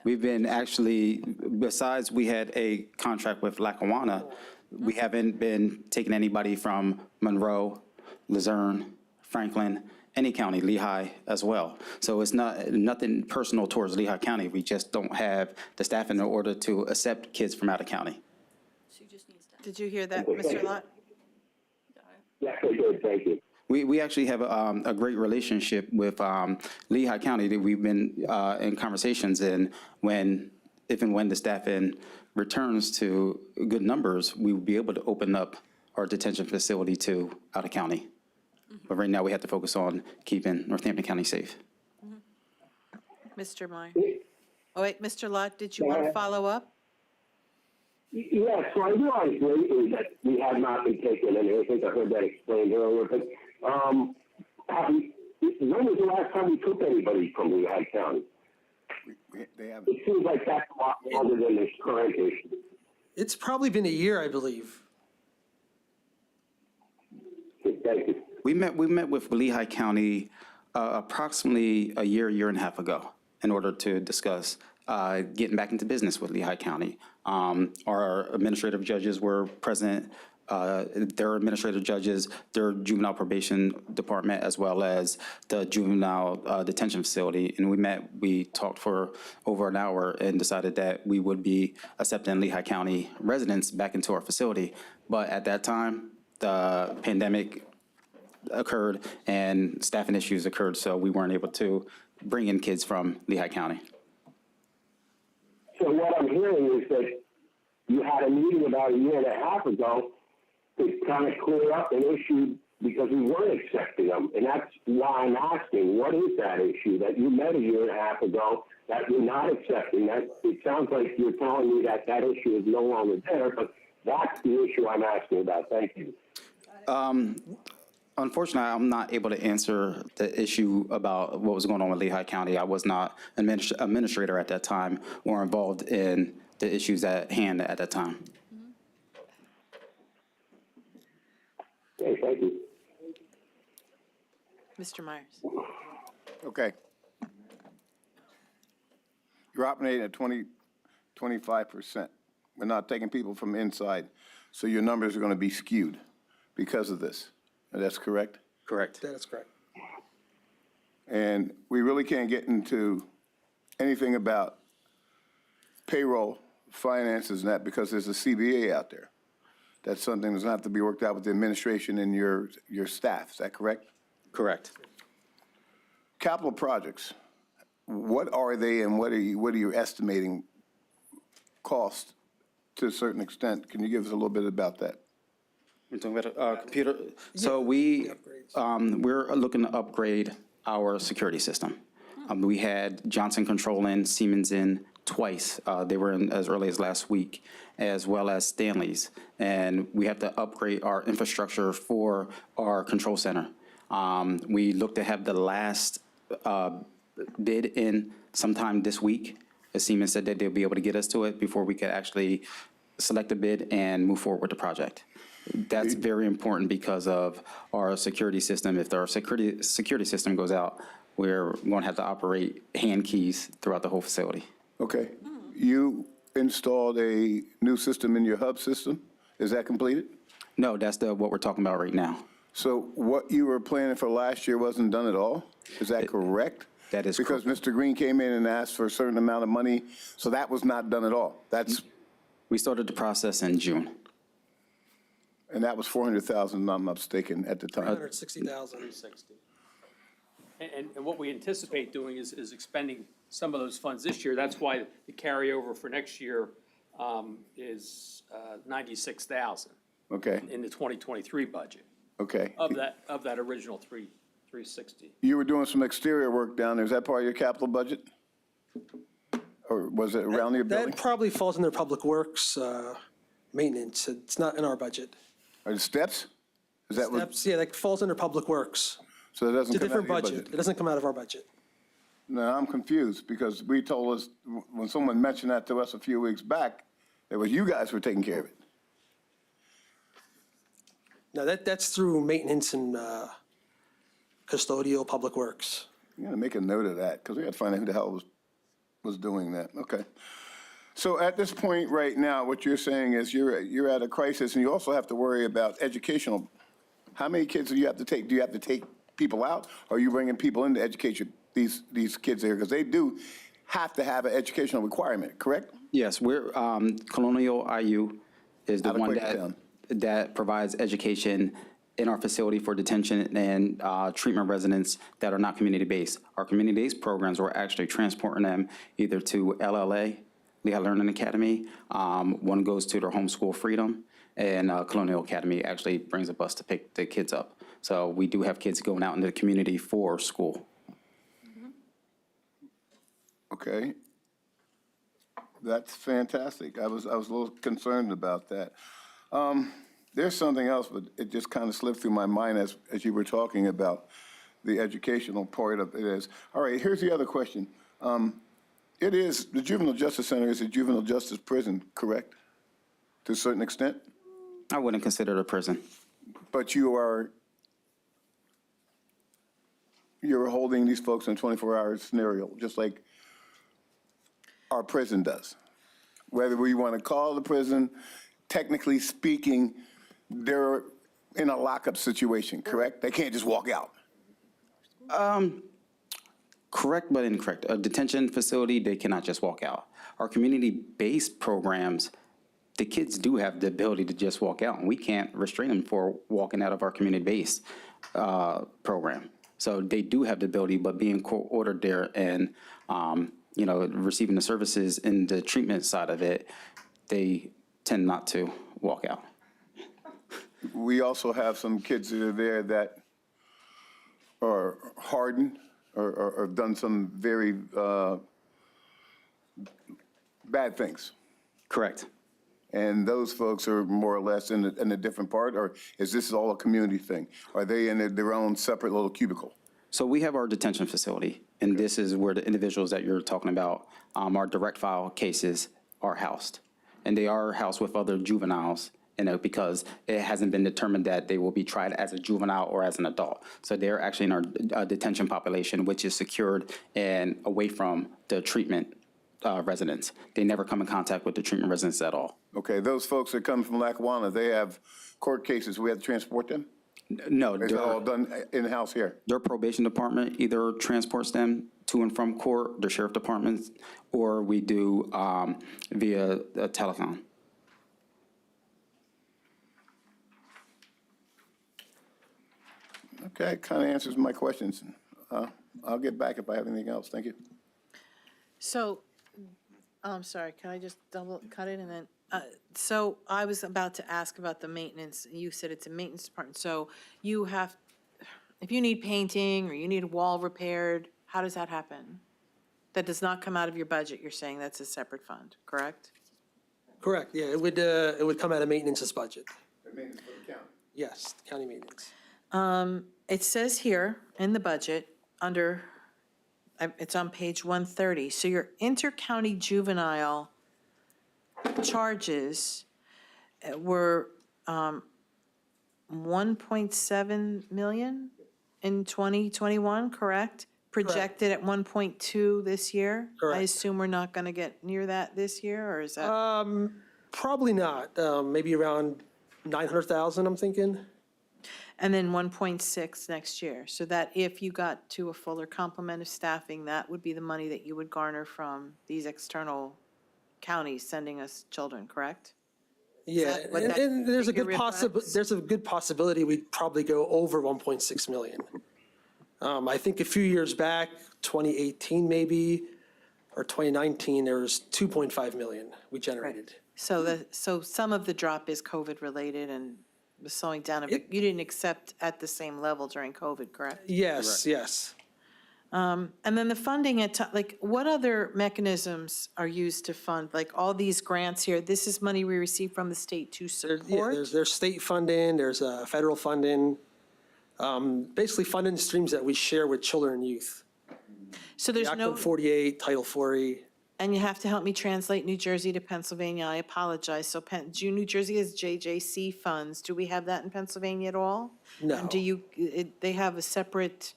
We've been actually, besides we had a contract with Lackawanna, we haven't been taking anybody from Monroe, Luzerne, Franklin, any county, Lehigh as well. So it's nothing personal towards Lehigh County. We just don't have the staff in order to accept kids from out of county. She just needs to. Did you hear that, Mr. Lott? Yes, I did. Thank you. We actually have a great relationship with Lehigh County that we've been in conversations, and when if and when the staffing returns to good numbers, we will be able to open up our detention facility to out of county. But right now, we have to focus on keeping Northampton County safe. Mr. Meyer? Oh, wait, Mr. Lott, did you want to follow up? Yes, so I realize lately that we have not been taken, and I think I heard that explained earlier, but when was the last time we took anybody from Lehigh County? They haven't. It seems like that's a lot longer than this current issue. It's probably been a year, I believe. Thank you. We met with Lehigh County approximately a year and a half ago in order to discuss getting back into business with Lehigh County. Our administrative judges were present, their administrative judges, their juvenile probation department, as well as the juvenile detention facility. And we talked for over an hour and decided that we would be accepting Lehigh County residents back into our facility. But at that time, the pandemic occurred and staffing issues occurred, so we weren't able to bring in kids from Lehigh County. So what I'm hearing is that you had a meeting about a year and a half ago to kind of clear up an issue because we weren't accepting them. And that's why I'm asking, what is that issue that you met a year and a half ago that you're not accepting? That it sounds like you're telling me that that issue is no longer there, but that's the issue I'm asking about. Thank you. Unfortunately, I'm not able to answer the issue about what was going on with Lehigh County. I was not an administrator at that time or involved in the issues at hand at that time. Okay, thank you. Mr. Myers? Okay. You're operating at 25%. We're not taking people from inside, so your numbers are going to be skewed because of this. That's correct? Correct. That is correct. And we really can't get into anything about payroll, finances, and that because there's a CBA out there. That's something that's going to have to be worked out with the administration and your staff. Is that correct? Correct. Capital projects, what are they and what are you estimating cost to a certain extent? Can you give us a little bit about that? You're talking about computer? So we're looking to upgrade our security system. We had Johnson Control in, Siemens in twice. They were in as early as last week, as well as Stanley's. And we have to upgrade our infrastructure for our control center. We look to have the last bid in sometime this week. As Siemens said that they'll be able to get us to it before we could actually select a bid and move forward with the project. That's very important because of our security system. If our security system goes out, we're going to have to operate hand keys throughout the whole facility. Okay. You installed a new system in your hub system. Is that completed? No, that's what we're talking about right now. So what you were planning for last year wasn't done at all? Is that correct? That is because correct. Mr. Green came in and asked for a certain amount of money, so that was not done at all. We started the process in June. And that was $400,000, if I'm not mistaken, at the time. 160,000. And what we anticipate doing is expending some of those funds this year. That's why the carryover for next year is 96,000 Okay, in the 2023 budget okay. of that original 360. You were doing some exterior work down there. Is that part of your capital budget? Or was it around your building? That probably falls under Public Works maintenance. It's not in our budget. Are the steps? Is that what? Steps, yeah, that falls under Public Works. So it doesn't It's a come out of different your budget. budget? It doesn't come out of our budget. No, I'm confused because we told us, when someone mentioned that to us a few weeks back, it was you guys were taking care of it. No, that's through maintenance and custodial Public Works. You gotta make a note of that because we gotta find out who the hell was doing that. Okay. So at this point right now, what you're saying is you're at a crisis and you also have to worry about educational. How many kids do you have to take? Do you have to take people out or are you bringing people in to educate these kids there? Because they do have to have an educational requirement, correct? Yes, we're, Colonial IU is the Out of one Quakertown. that provides education in our facility for detention and treatment residents that are not community-based. Our community-based programs, we're actually transporting them either to LLA Lehigh Learning Academy. One goes to their homeschool Freedom, and Colonial Academy actually brings a bus to pick the kids up. So we do have kids going out into the community for school. Okay. That's fantastic. I was a little concerned about that. There's something else, but it just kind of slipped through my mind as you were talking about the educational part of it is. All right, here's the other question. It is, the Juvenile Justice Center is a juvenile justice prison, correct? To a certain extent? I wouldn't consider it a prison. But you're holding these folks in a 24-hour scenario, just like our prison does. Whether we want to call the prison, technically speaking, they're in a lockup situation, correct? They can't just walk out. Correct, but incorrect. A detention facility, they cannot just walk out. Our community-based programs, the kids do have the ability to just walk out, and we can't restrain them for walking out of our community-based program. So they do have the ability, but being court-ordered there and, receiving the services in the treatment side of it, they tend not to walk out. We also have some kids that are there that are hardened or have done some very bad things. Correct. And those folks are more or less in a different part, or is this all a community thing? Are they in their own separate little cubicle? So we have our detention facility, and this is where the individuals that you're talking about, our direct file cases are housed. And they are housed with other juveniles, because it hasn't been determined that they will be tried as a juvenile or as an adult. So they're actually in our detention population, which is secured and away from the treatment residents. They never come in contact with the treatment residents at all. Okay, those folks that come from Lackawanna, they have court cases. We have to transport them? No, Is it all done in-house here? their probation department either transports them to and from court, the sheriff departments, or we do via a telephone. Okay, kind of answers my questions. I'll get back if I have anything else. Thank you. So, I'm sorry, can I just double cut it and then, so I was about to ask about the maintenance. You said it's a maintenance department, so you have, if you need painting or you need a wall repaired, how does that happen? That does not come out of your budget, you're saying that's a separate fund, correct? Correct, yeah, it would come out of maintenance's budget. Maintenance for the county. Yes, county maintenance. It says here in the budget, under, it's on page 130, so your inter-county juvenile charges were 1.7 million in 2021, correct? Projected at 1.2 this year? I Correct. assume we're not going to get near that this year, or is that? Probably not, maybe around 900,000, I'm thinking. And then 1.6 next year, so that if you got to a fuller complement of staffing, that would be the money that you would garner from these external counties sending us children, correct? Yeah, that what and that and there's a figure good possibility we'd probably go over 1.6 million. I think a few years back, 2018 maybe, or 2019, there was 2.5 million we generated. So some of the drop is COVID-related and was slowing down a bit. You didn't accept at the same level during COVID, correct? Yes, yes. And then the funding what other mechanisms are used to fund, like all these grants here? This is money we receive from the state to Yeah, support? there's state funding, there's federal funding, basically funding streams that we share with children and youth. So there's Act no, 48, Title 40. and you have to help me translate New Jersey to Pennsylvania, I apologize. So New Jersey has JJC funds. Do we have that in Pennsylvania at all? No. And they have a separate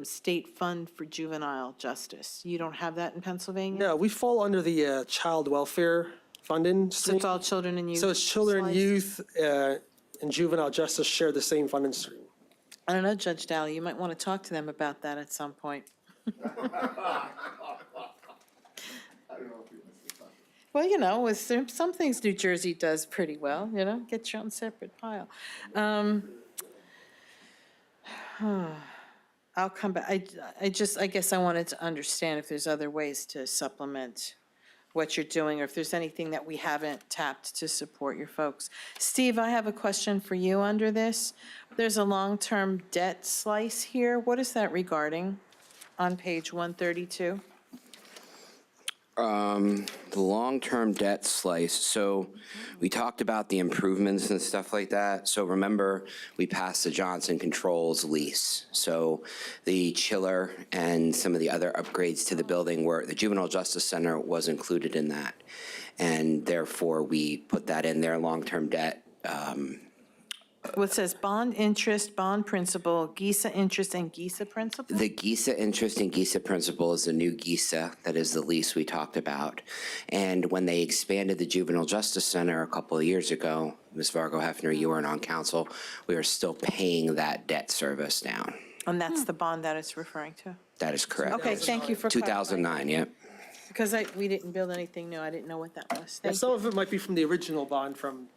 state fund for juvenile justice. You don't have that in Pennsylvania? No, we fall under the child welfare funding So stream. it's all children and youth? So it's children, sliced? youth, and juvenile justice share the same funding stream. I don't know, Judge Dowell, you might want to talk to them about that at some point. Well, with some things New Jersey does pretty well, get your own separate pile. I'll come back. I guess I wanted to understand if there's other ways to supplement what you're doing, or if there's anything that we haven't tapped to support your folks. Steve, I have a question for you under this. There's a long-term debt slice here. What is that regarding on page 132? The long-term debt slice, so we talked about the improvements and stuff like that. So remember, we passed the Johnson Controls lease. So the chiller and some of the other upgrades to the building were, the Juvenile Justice Center was included in that. And therefore, we put that in their long-term debt. Well, it says bond interest, bond principal, GISA interest, and GISA principal? The GISA interest and GISA principal is the new GISA, that is the lease we talked about. And when they expanded the Juvenile Justice Center a couple of years ago, Ms. Vargo Hefner, you weren't on council, we are still paying that debt service down. And that's the bond that it's referring to? That is correct. Okay, thank you for clarifying. 2009, yep. Because we didn't build anything new, I didn't know what that was. Yeah, Thank some you. of it might be from the original bond from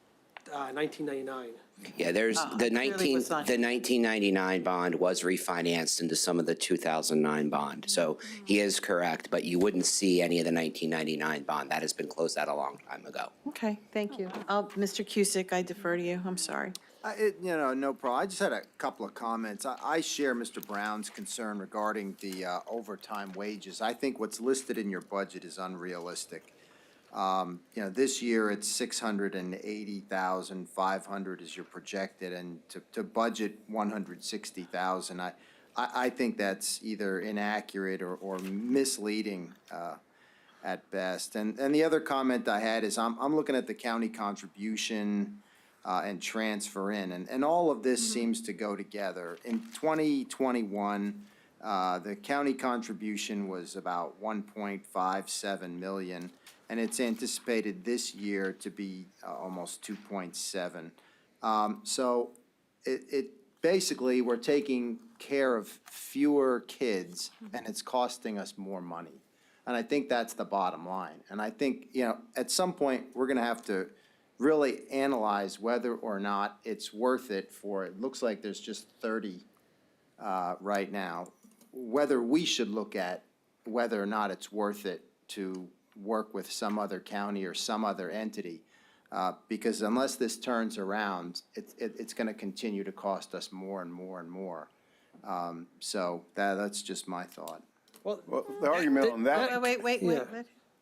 1999. Yeah, there's the clearly was not the here. 1999 bond was refinanced into some of the 2009 bond. So he is correct, but you wouldn't see any of the 1999 bond. That has been closed out a long time ago. Okay, thank you. Mr. Cusick, I defer to you, I'm sorry. No problem. I just had a couple of comments. I share Mr. Brown's concern regarding the overtime wages. I think what's listed in your budget is unrealistic. This year it's 680,500 is your projected, and to budget 160,000. I think that's either inaccurate or misleading at best. And the other comment I had is I'm looking at the county contribution and transfer in, and all of this seems to go together. In 2021, the county contribution was about 1.57 million. And it's anticipated this year to be almost 2.7. So it basically, we're taking care of fewer kids, and it's costing us more money. And I think that's the bottom line. And I think, at some point, we're gonna have to really analyze whether or not it's worth it for, it looks like there's just 30 right now, whether we should look at whether or not it's worth it to work with some other county or some other entity, because unless this turns around, it's going to continue to cost us more and more and more. So that's just my thought. Well, the argument on that, Wait. Yeah.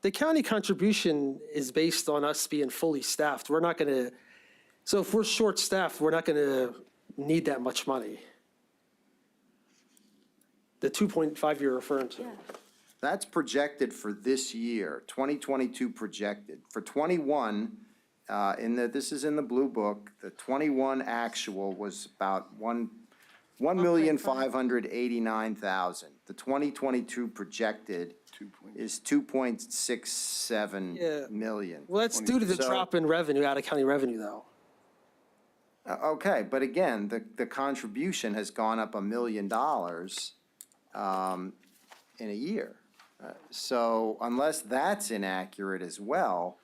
The county contribution is based on us being fully staffed. We're not going to, so if we're short-staffed, we're not going to need that much money. The 2.5 you're referring to. That's projected for this year, 2022 projected. For 21, this is in the blue book, the 21 actual was about 1,589,000. The 2022 projected is 2.67 million. Well, that's due to the So- drop in revenue, out-of-county revenue, though. Okay, but again, the contribution has gone up $1 million in a year. So unless that's inaccurate as well,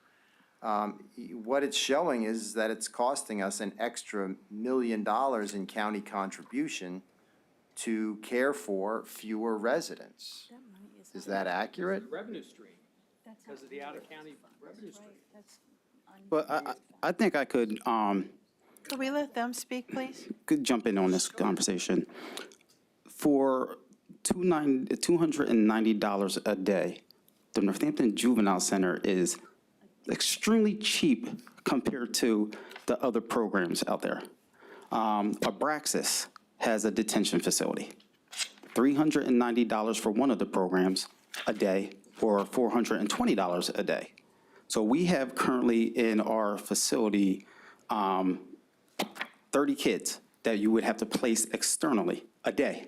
what it's showing is that it's costing us an extra $1 million in county contribution to care for fewer residents. Is that accurate? Revenue stream, because of the out-of-county revenue stream. But I think I could Could we let them speak, please? jump in on this conversation. For $290 a day, the Northampton Juvenile Center is extremely cheap compared to the other programs out there. Abraxas has a detention facility. $390 for one of the programs a day, or $420 a day. So we have currently in our facility 30 kids that you would have to place externally a day.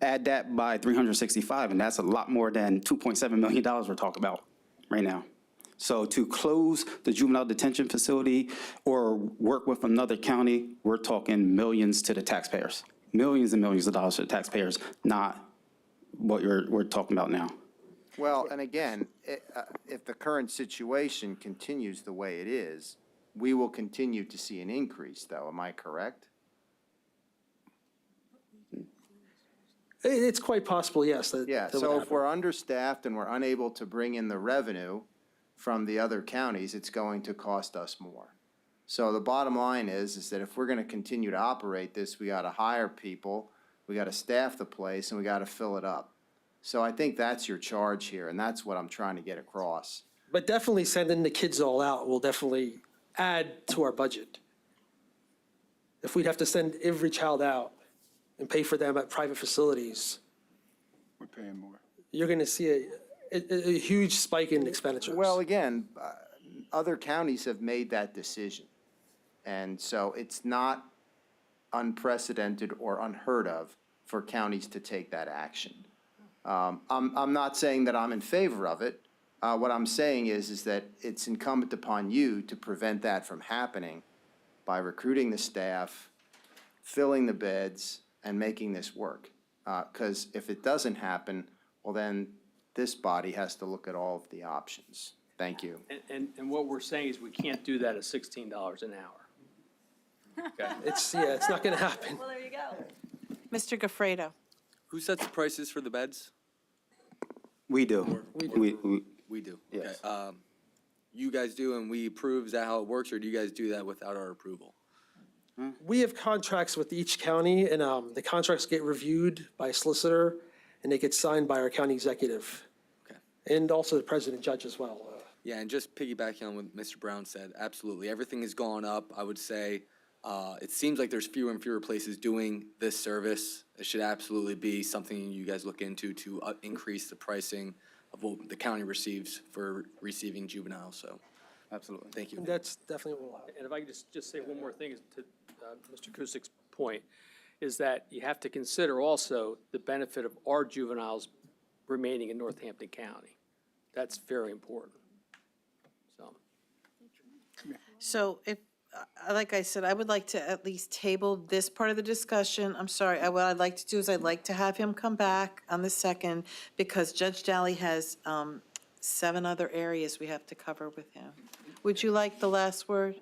Add that by 365, and that's a lot more than $2.7 million we're talking about right now. So to close the juvenile detention facility or work with another county, we're talking millions to the taxpayers. Millions and millions of dollars to the taxpayers, not what we're talking about now. Well, and again, if the current situation continues the way it is, we will continue to see an increase, though. Am I correct? It's quite possible, yes. Yeah, that would so if happen. we're understaffed and we're unable to bring in the revenue from the other counties, it's going to cost us more. So the bottom line is that if we're gonna continue to operate this, we gotta hire people, we gotta staff the place, and we gotta fill it up. So I think that's your charge here, and that's what I'm trying to get across. But definitely sending the kids all out will definitely add to our budget. If we'd have to send every child out and pay for them at private facilities, We're paying more. you're going to see a huge spike in expenditures. Well, again, other counties have made that decision. And so it's not unprecedented or unheard of for counties to take that action. I'm not saying that I'm in favor of it. What I'm saying is that it's incumbent upon you to prevent that from happening by recruiting the staff, filling the beds, and making this work. Because if it doesn't happen, well, then this body has to look at all of the options. Thank you. And what we're saying is we can't do that at $16 an hour. Okay. It's not going to happen. Well, there you go. Mr. Gafredo. Who sets the prices for the beds? We do. We do. Yes. Okay. You guys do and we approve, is that how it works, or do you guys do that without our approval? We have contracts with each county, and the contracts get reviewed by a solicitor, and they get signed by our county executive, Okay. and also the president judge as well. Yeah, and just piggybacking on what Mr. Brown said, absolutely. Everything has gone up. I would say it seems like there's fewer and fewer places doing this service. It should absolutely be something you guys look into to increase the pricing of what the county receives for receiving juveniles, so. Absolutely. Thank you. That's definitely what will happen. And if I could just say one more thing to Mr. Kusik's point, is that you have to consider also the benefit of our juveniles remaining in Northampton County. That's very important. So if, like I said, I would like to at least table this part of the discussion. I'm sorry, what I'd like to do is I'd like to have him come back on the second, because Judge Daly has 7 other areas we have to cover with him. Would you like the last word?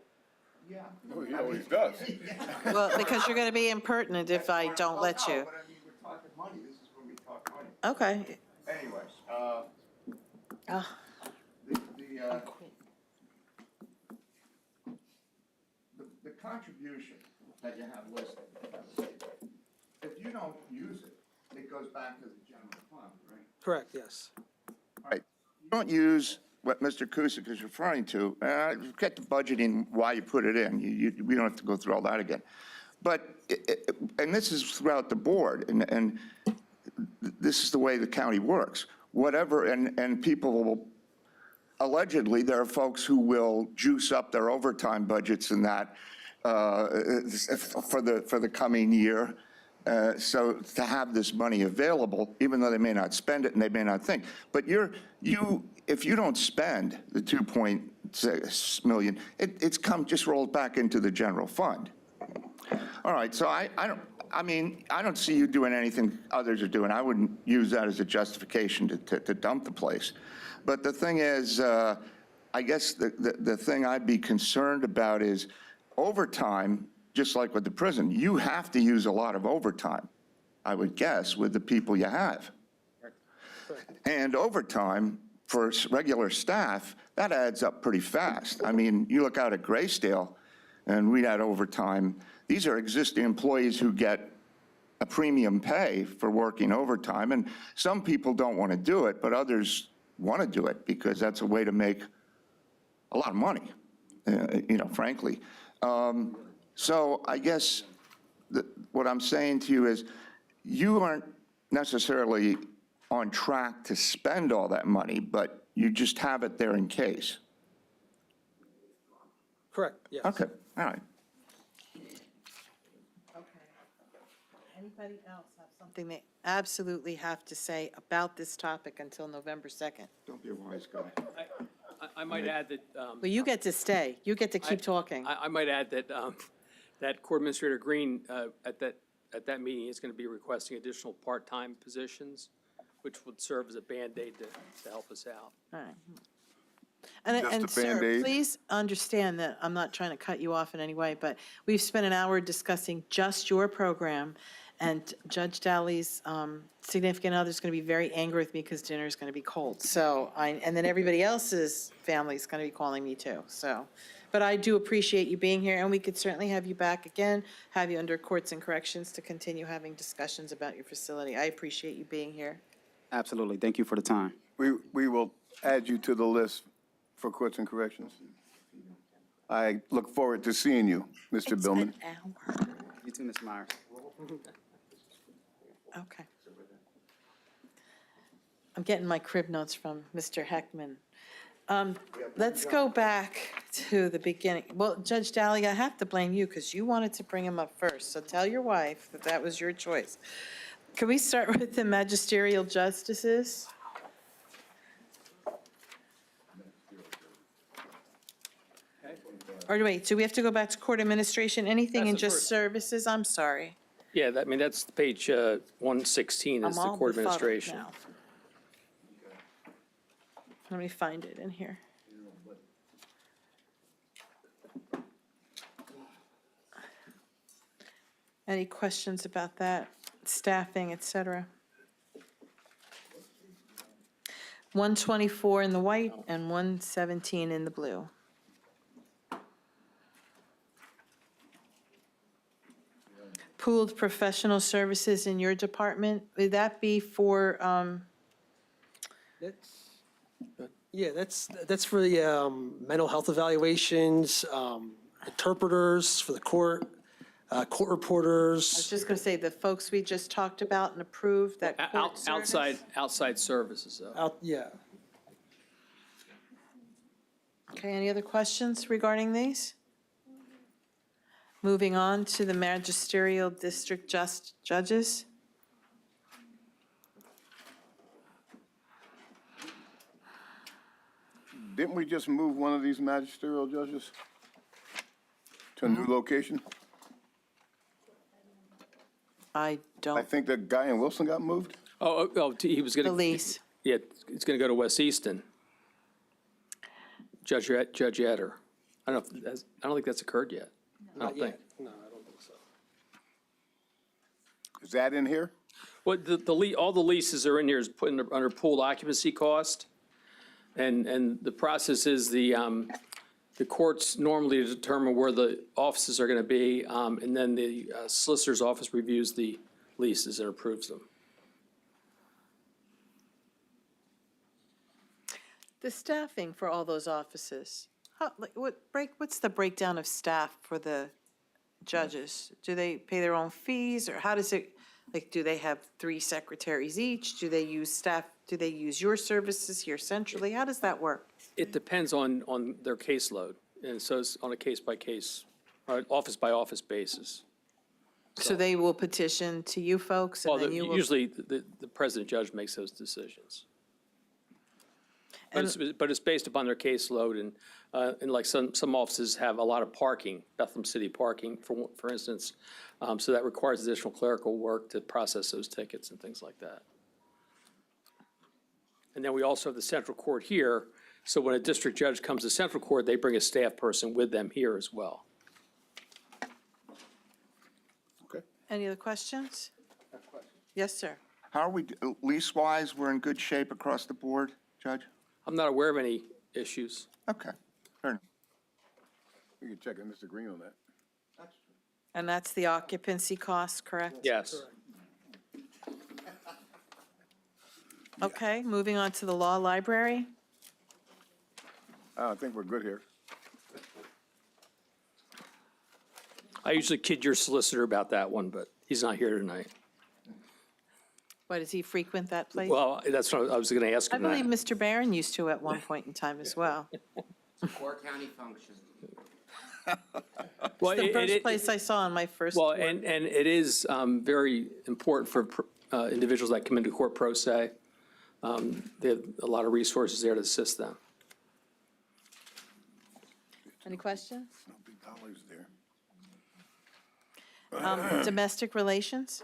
Oh, he always does. Well, because you're going to be impertinent if I don't let you. But I mean, we're talking money, this is when we talk money. Okay. Anyways, the contribution that you have listed, if you don't use it, it goes back to the general fund, right? Correct, yes. Right. You don't use what Mr. Kusik is referring to, get the budgeting why you put it in. We don't have to go through all that again. But, and this is throughout the board, and this is the way the county works. Whatever, and people will, allegedly, there are folks who will juice up their overtime budgets and that for the coming year. So to have this money available, even though they may not spend it and they may not think. But if you don't spend the 2.6 million, it's just rolled back into the general fund. All right, so I don't see you doing anything others are doing. I wouldn't use that as a justification to dump the place. But the thing is, I guess the thing I'd be concerned about is overtime, just like with the prison, you have to use a lot of overtime, I would guess, with the people you have. And overtime for regular staff, that adds up pretty fast. I mean, you look out at Graysdale, and we had overtime. These are existing employees who get a premium pay for working overtime, and some people don't want to do it, but others want to do it because that's a way to make a lot of money, frankly. So I guess what I'm saying to you is you aren't necessarily on track to spend all that money, but you just have it there in case. Correct, yes. Okay, all right. Okay. Anybody else have something they absolutely have to say about this topic until November 2nd? Don't be a wise guy. I might add that. Well, you get to stay. You get to keep talking. I might add that, that Court Administrator Green, at that meeting, is going to be requesting additional part-time positions, which would serve as a Band-Aid to help us out. All right. And Just a sir, Band-Aid? please understand that I'm not trying to cut you off in any way, but we've spent an hour discussing just your program, And Judge Dowley's significant other is going to be very angry with me because dinner is going to be cold. So and then everybody else's family is going to be calling me too, so. But I do appreciate you being here, and we could certainly have you back again, have you under courts and corrections to continue having discussions about your facility. I appreciate you being here. Absolutely. Thank you for the time. We will add you to the list for courts and corrections. I look forward to seeing you, Mr. It's Billman. an hour. You too, Ms. Myers. Okay. I'm getting my crib notes from Mr. Heckman. Let's go back to the beginning. Well, Judge Dowley, I have to blame you because you wanted to bring him up first. So tell your wife that that was your choice. Can we start with the magisterial justices? Or wait, do we have to go back to court administration? Anything in That's the just first. services? I'm sorry. Yeah, I mean, that's page 116 is I'm the all court befuddled administration. now. Let me find it in here. Any questions about that? Staffing, et cetera? 124 in the white and 117 in the blue. Pooled professional services in your department, would that be for, That's for the mental health evaluations, interpreters for the court, court I was reporters. just going to say, the folks we just talked about and approved, that court service? Outside services, though. Yeah. Okay, any other questions regarding these? Moving on to the magisterial district judges. Didn't we just move one of these magisterial judges to a new location? I I don't, think the guy in Wilson got moved. He was going to. the lease. Yeah, it's going to go to West Easton. Judge Etter. I don't think that's occurred yet. I don't think. No, I don't think so. Is that in here? Well, all the leases are in here is put under pooled occupancy cost. And the process is the courts normally determine where the offices are going to be, and then the solicitor's office reviews the leases and approves them. The staffing for all those offices, what's the breakdown of staff for the judges? Do they pay their own fees, or how does it, like, do they have 3 secretaries each? Do they use staff, do they use your services here centrally? How does that work? It depends on their caseload, and so it's on a case-by-case, or office-by-office basis. So they will petition to you folks, and Well, then you will. usually, the president judge makes those decisions. But it's based upon their caseload, and like some offices have a lot of parking, Bethlehem City parking, for instance, so that requires additional clerical work to process those tickets and things like that. And then we also have the central court here, so when a district judge comes to central court, they bring a staff person with them here as well. Okay. Any other questions? Yes, sir. How are we, lease-wise, we're in good shape across the board, Judge? I'm not aware of any issues. Okay, fair enough. We can check with Mr. Green on that. And that's the occupancy cost, correct? Yes. Okay, moving on to the law library. I think we're good here. I usually kid your solicitor about that one, but he's not here tonight. Why, does he frequent that place? Well, that's what I was going to ask I him believe that. Mr. Barron used to at one point in time as well. Core county function. Well, The first place I saw on my first Well, tour. and it is very important for individuals that come into court pro se. They have a lot of resources there to assist them. Any questions? No big dollars there. Domestic relations?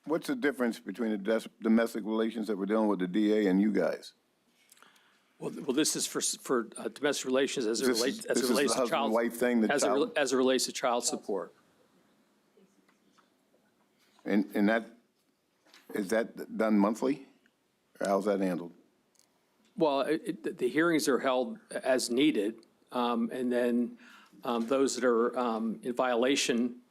What's the difference between the domestic relations that we're dealing with the DA and you guys? Well, this is for domestic relations as it This is- relates, this is the husband-wife thing, the child- as it relates to child support. And that, is that done monthly? Or how's that handled? Well, the hearings are held as needed, and then those that are in violation,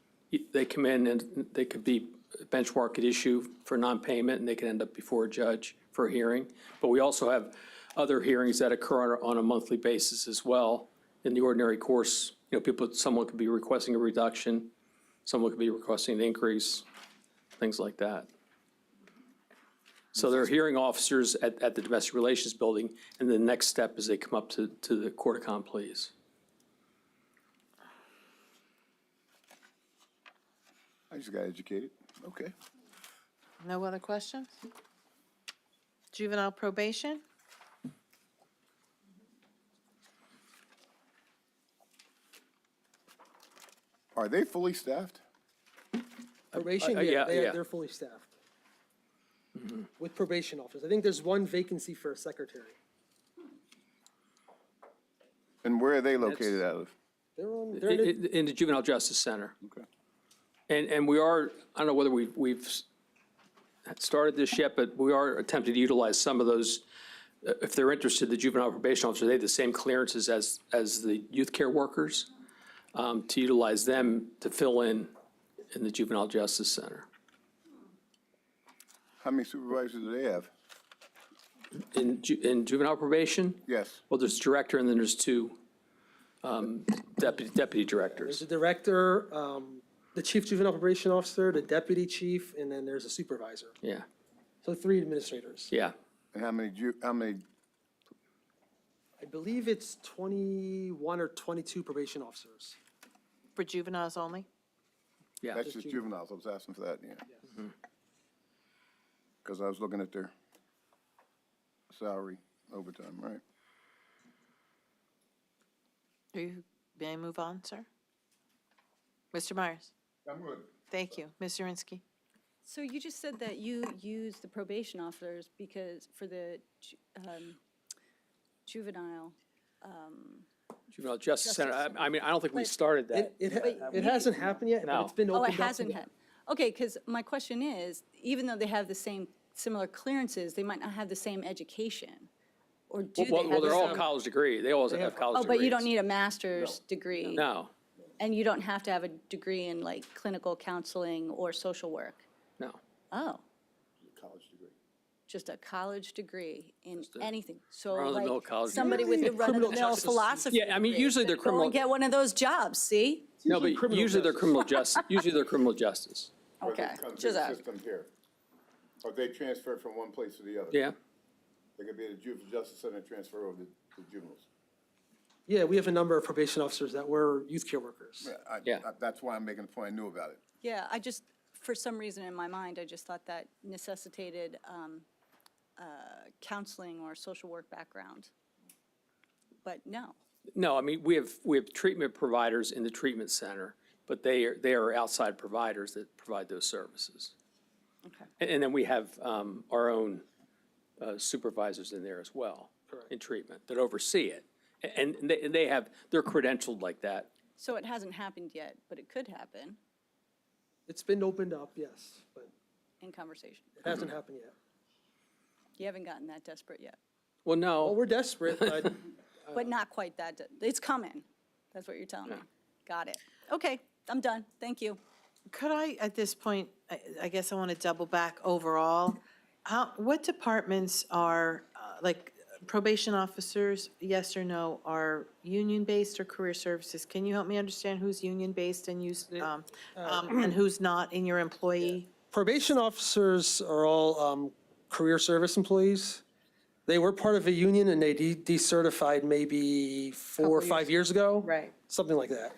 they come in and they could be benchmark at issue for non-payment, and they can end up before a judge for a hearing. But we also have other hearings that occur on a monthly basis as well. In the ordinary course, someone could be requesting a reduction, someone could be requesting an increase, things like that. So there are hearing officers at the domestic relations building, and the next step is they come up to the court of common pleas. I just got educated. Okay. No other questions? Juvenile probation? Are they fully staffed? Probation, yeah, yeah. they're fully staffed. With probation officers. I think there's one vacancy for a secretary. And where are they located out of? They're in In the Juvenile Justice Center. Okay. And we are, I don't know whether we've started this yet, but we are attempting to utilize some of those. If they're interested, the juvenile probation officer, they have the same clearances as the youth care workers, to utilize them to fill in the Juvenile Justice Center. How many supervisors do they have? In juvenile probation? Yes. Well, there's director and then there's two deputy There's directors. a director, the chief juvenile probation officer, the deputy chief, and then there's a supervisor. Yeah, So 3 administrators. yeah. And how many, I believe it's 21 or 22 probation officers. For juveniles only? Yeah. that's just juveniles, I was asking for that, yeah. Because I was looking at their salary overtime, right? May I move on, sir? Mr. Myers? I'm good. Thank you. Ms. Zirinsky? So you just said that you use the probation officers because for the juvenile, Juvenile Justice Center, I mean, I don't think we started that. It hasn't happened yet, but No. it's been oh, opened it up. hasn't had. Okay, because my question is, even though they have the same similar clearances, they might not have the same education. Or do they Well, have they're the all same? college degree. They all have college Oh, degrees. but you don't need a master's degree? No, And you don't have to have a degree in like clinical counseling or social work? no. Oh, College degree. just a college degree in anything. So run-of-the-mill like college somebody degree. with a Criminal run-of-the-mill justice. philosophy Yeah, I mean, degree. usually they're Go criminal. and get one of those jobs, see? No, usually but criminal usually they're justice. criminal justice. Usually they're criminal justice. Okay, Come through just the a, system here. Or they transfer from one place to the other. Yeah. They could be at the juvenile justice center and transfer over to juveniles. Yeah, we have a number of probation officers that were youth care workers. Yeah. That's why I'm making the point, I knew about it. yeah, I just, for some reason in my mind, I just thought that necessitated counseling or social work background. But no. No, I mean, we have treatment providers in the treatment center, but they are outside providers that provide those services. Okay. And then we have our own supervisors in there as well. Correct. In treatment that oversee it. And they're credentialed like that. So it hasn't happened yet, but it could happen It's been opened up, yes, but in conversation. it hasn't happened yet. You haven't gotten that desperate yet, Well, Well, no, we're desperate, but but not quite that, it's coming. That's what you're telling me. Got it. Okay, I'm done. Thank you. Could I, at this point, I guess I want to double back overall. What departments are, like probation officers, yes or no, are union-based or career services? Can you help me understand who's union-based and and who's not in your employee? probation officers are all career service employees. They were part of a union and they decertified maybe 4 or 5 years ago. Right. Something like that.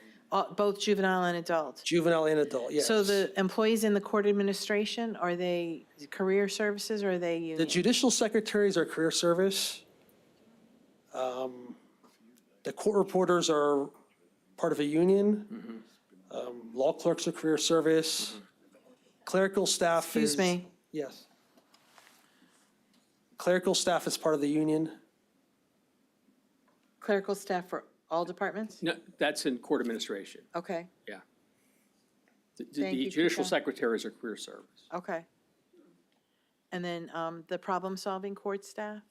Both juvenile and adult? Juvenile and adult, yes. So the employees in the court administration, are they career services or are they The union? judicial secretaries are career service. The court reporters are part of a union. Law clerks are career service. Clerical staff is. Excuse me. Yes. Clerical staff is part of the union. clerical staff for all departments? No, that's in court administration, Okay, yeah. Thank The you, judicial Kika. secretaries are career service. okay. And then the problem-solving court staff?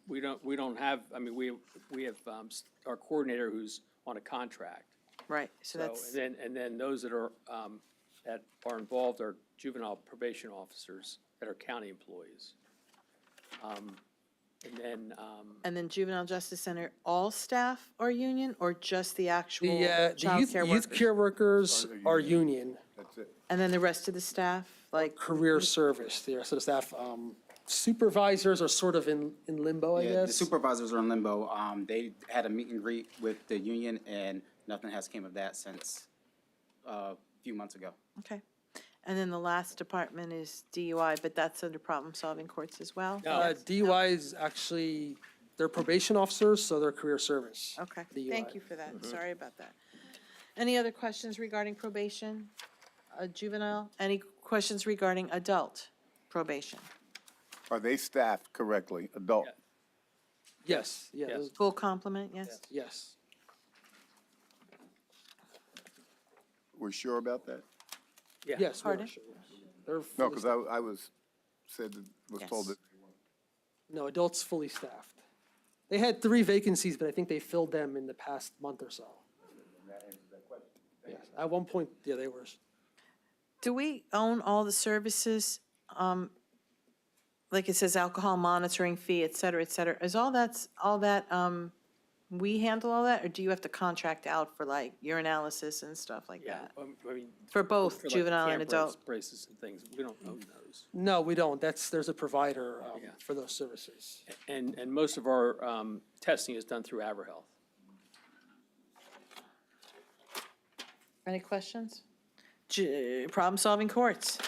We don't have, I mean, we have our coordinator who's on a contract. Right, so that's, And then those that are involved are juvenile probation officers that are county employees. and then juvenile justice center, all staff are union or just the actual The child youth, care youth workers? care workers are union, That's it. And then the rest of the staff, like, career service, the rest of the staff, supervisors are sort of in limbo, I Yeah, the guess. supervisors are in limbo. They had a meet and greet with the union, and nothing has came of that since a few months ago. okay. And then the last department is DUI, but that's under problem-solving courts as well? DUI is actually, they're probation officers, so they're career service. Okay, DUI. thank you for that. Sorry about that. Any other questions regarding probation? Juvenile? Any questions regarding adult probation? Are they staffed correctly, adult? Yes, yeah, Yes. those- Full complement, yes? yes. We're sure about that? Yeah. Yes, we are Pardon? sure. They're No, fully because staffed. I was, was told Yes. that. No, adults fully staffed. They had 3 vacancies, but I think they filled them in the past month or so. Yes, at one point, yeah, they were. Do we own all the services? Like it says alcohol monitoring fee, et cetera, is all that, we handle all that? Or do you have to contract out for like urinalysis and stuff like Yeah, that? I mean. For both like juvenile and camp adult? braces and things, we don't own those. No, we don't. There's a provider Yeah. for those services. And most of our testing is done through AverHealth. Any questions? Problem-solving courts?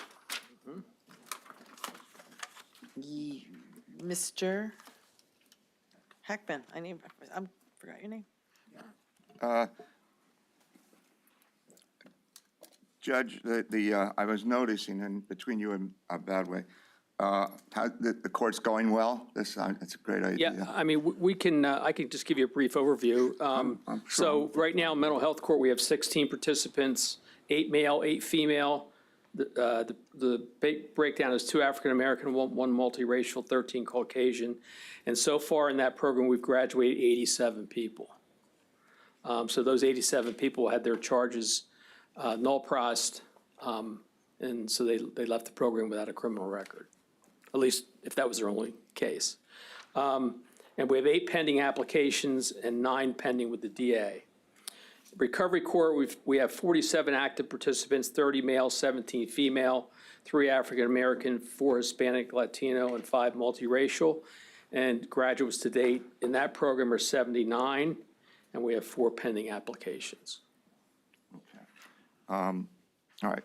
Mr. Heckman, I forgot your name. Judge, I was noticing, and between you and Badway, how the court's going well? It's a great idea. Yeah, I mean, we can, I can just give you a brief overview. I'm So sure. right now, in mental health court, we have 16 participants, 8 male, 8 female. The breakdown is 2 African-American, 1 multiracial, 13 Caucasian. And so far in that program, we've graduated 87 people. So those 87 people had their charges null prossed, and so they left the program without a criminal record, at least if that was their only case. And we have 8 pending applications and 9 pending with the DA. Recovery Court, we have 47 active participants, 30 male, 17 female, 3 African-American, 4 Hispanic, Latino, and 5 multiracial. And graduates to date in that program are 79, and we have 4 pending applications. All right.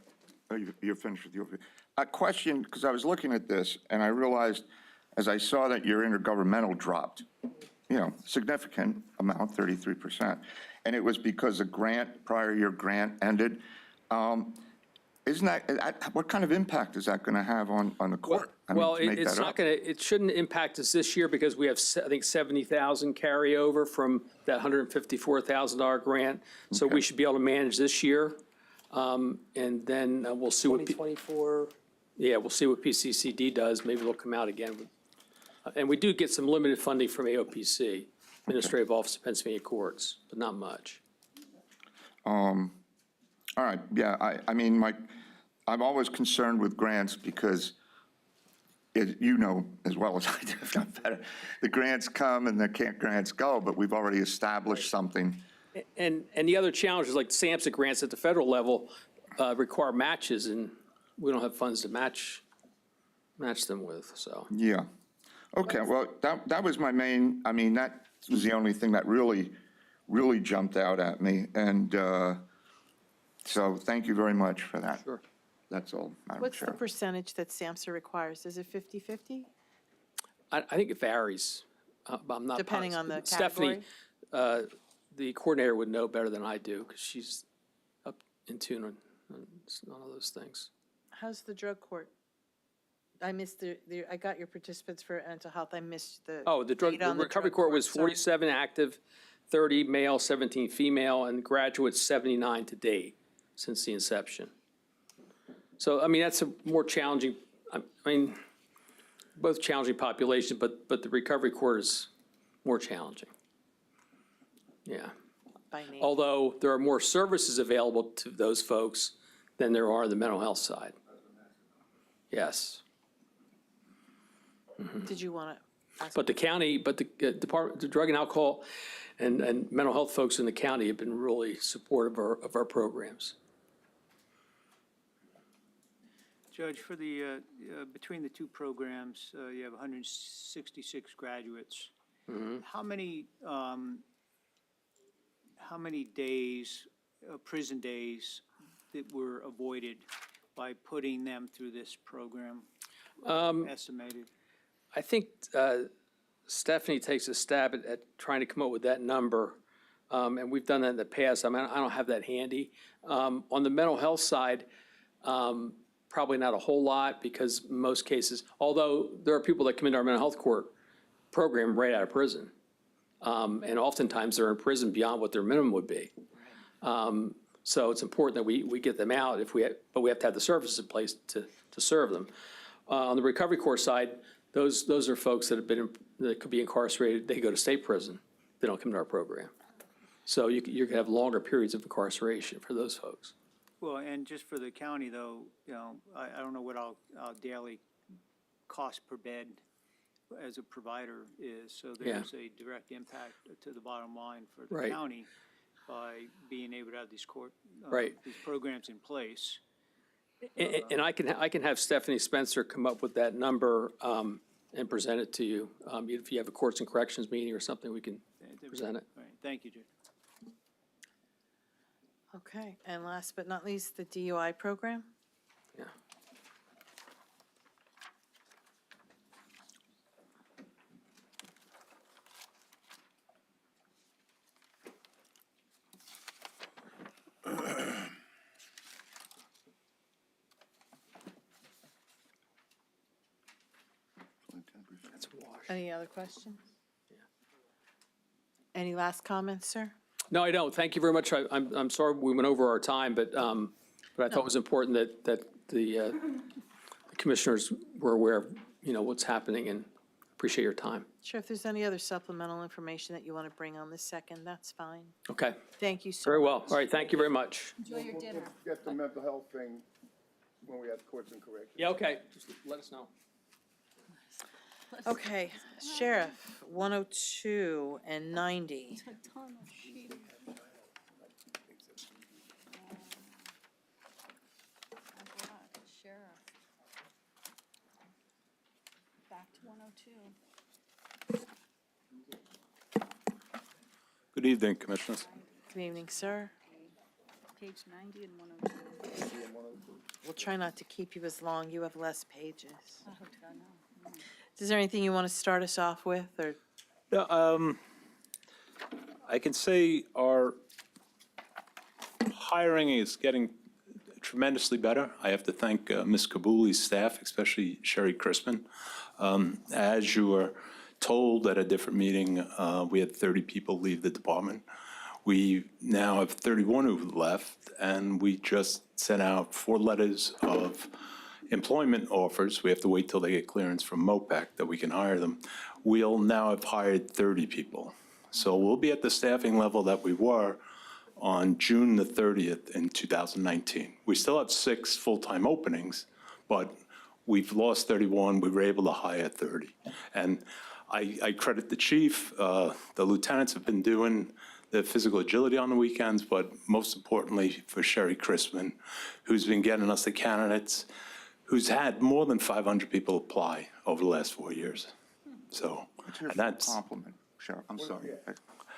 Oh, you're finished with your, a question, because I was looking at this, and I realized, as I saw that your intergovernmental dropped, significant amount, 33%, and it was because a prior year grant ended. Isn't that, what kind of impact is that going to have on the court? I mean, Well, to make it's that not up? going to, it shouldn't impact us this year because we have, I think, 70,000 carryover from that $154,000 grant. So we should be able to manage this year. And then we'll see what, 2024, we'll see what PCCD does. Maybe they'll come out again. And we do get some limited funding from AOPC, Administrative Office of Pennsylvania Courts, but not much. All right, yeah, I mean, I'm always concerned with grants because, you know as well as I do, if not better, the grants come and the grants go, but we've already established something. And the other challenge is like the SAMHSA grants at the federal level require matches, and we don't have funds to match them with, so. Yeah. Okay, well, that was my main, I mean, that was the only thing that really jumped out at me. And so thank you very much for that. Sure. That's all, Madam What's the Chair. percentage that SAMHSA requires? Is it 50/50? I think it varies, but I'm not. Depending on the Stephanie, the coordinator would know better than I do, because she's up in tune on all of those things. How's the drug court I got your participants for mental health, I missed the. Oh, the date on the recovery drug court was sorry. 47 active, 30 male, 17 female, and graduates 79 to date since the inception. So, I mean, that's a more challenging, I mean, both challenging populations, but the recovery court is more challenging. Yeah. By name. Although there are more services available to those folks than there are on the mental health side. Yes. Did you want to ask? But the county, but the Department, the drug and alcohol and mental health folks in the county have been really supportive of our programs. Judge, for the, between the two programs, you have 166 graduates. How many days, prison days that were avoided by putting them through this program, estimated? I think Stephanie takes a stab at trying to come up with that number, and we've done that in the past. I mean, I don't have that handy. On the mental health side, probably not a whole lot, because in most cases, although there are people that come into our mental health court program right out of prison, and oftentimes they're in prison beyond what their minimum would be. So it's important that we get them out but we have to have the services in place to serve them. On the recovery court side, those are folks that could be incarcerated. They go to state prison. They don't come to our program. So you could have longer periods of incarceration for those folks. Well, and just for the county, though, I don't know what our daily cost per bed as a provider is. So there's a direct impact to the bottom line for the Right. county by being able to have these Right. these programs in place. And I can have Stephanie Spencer come up with that number and present it to you. If you have a courts and corrections meeting or something, we can present it. All right, thank you, Judge. Okay, and last but not least, the DUI program? Yeah. That's a wash. Any other questions? Any last comments, sir? No, I don't. Thank you very much. I'm sorry we went over our time, but I thought it was important that the commissioners were aware of, what's happening, and appreciate your time. Sure, if there's any other supplemental information that you want to bring on the second, that's fine. Okay, Thank you so very much. well. All right, thank you very much. Enjoy your dinner. Get the mental health thing when we have courts and corrections. Yeah, okay. Just let us know. Okay, Sheriff, 102 and 90. A ton of sheet. Sheriff. Back to 102. Good evening, Commissioners. Good evening, sir. Page 90 and 102. We'll try not to keep you as long. You have less pages. I hope to God, no. Is there anything you want to start us off with, or? Yeah, I can say our hiring is getting tremendously better. I have to thank Ms. Kabuli's staff, especially Sherry Crispin. As you were told at a different meeting, we had 30 people leave the department. We now have 31 who've left, and we just sent out 4 letters of employment offers. We have to wait till they get clearance from MOPAC that we can hire them. We'll now have hired 30 people. So we'll be at the staffing level that we were on June the 30th in 2019. We still have 6 full-time openings, but we've lost 31. We were able to hire 30. And I credit the chief. The lieutenants have been doing the physical agility on the weekends, but most importantly for Sherry Crispin, who's been getting us the candidates, who's had more than 500 people apply over the last 4 years. So, and that's. Compliment, Sheriff, I'm sorry.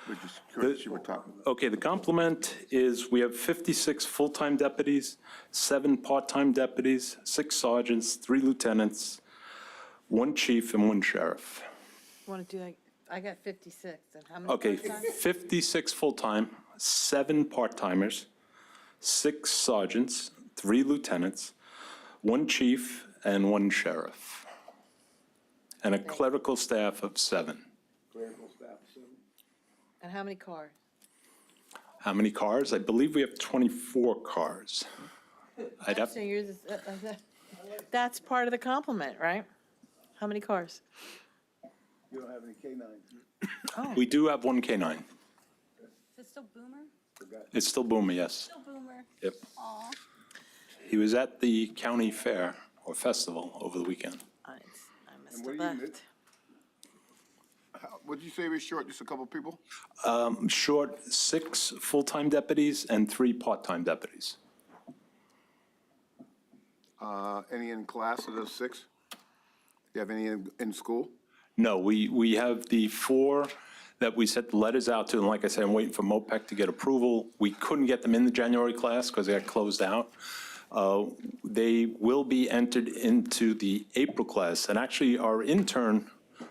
We're just curious, you were talking. Okay, the complement is we have 56 full-time deputies, 7 part-time deputies, 6 sergeants, 3 lieutenants, 1 chief, and 1 sheriff. Want to do like, I got 56, and how many? Okay, part-time? 56 full-time, 7 part-timers, 6 sergeants, 3 lieutenants, 1 chief, and 1 sheriff, and a clerical staff of 7. And how many cars? How many cars? I believe we have 24 cars. I'd have, So you're, that's part of the compliment, right? How many cars? You don't have any K-9s? we do have 1 K-9. Is it still Boomer? It's still Boomer, yes. Still Boomer. Yep. Aw. He was at the county fair or festival over the weekend. I must what have do you left. What'd you say was short, just a couple people? Short 6 full-time deputies and 3 part-time deputies. Any in class of those 6? You have any in school? No, we have the 4 that we sent the letters out to, and like I said, I'm waiting for MOPEC to get approval. We couldn't get them in the January class because they got closed out. They will be entered into the April class, and actually our intern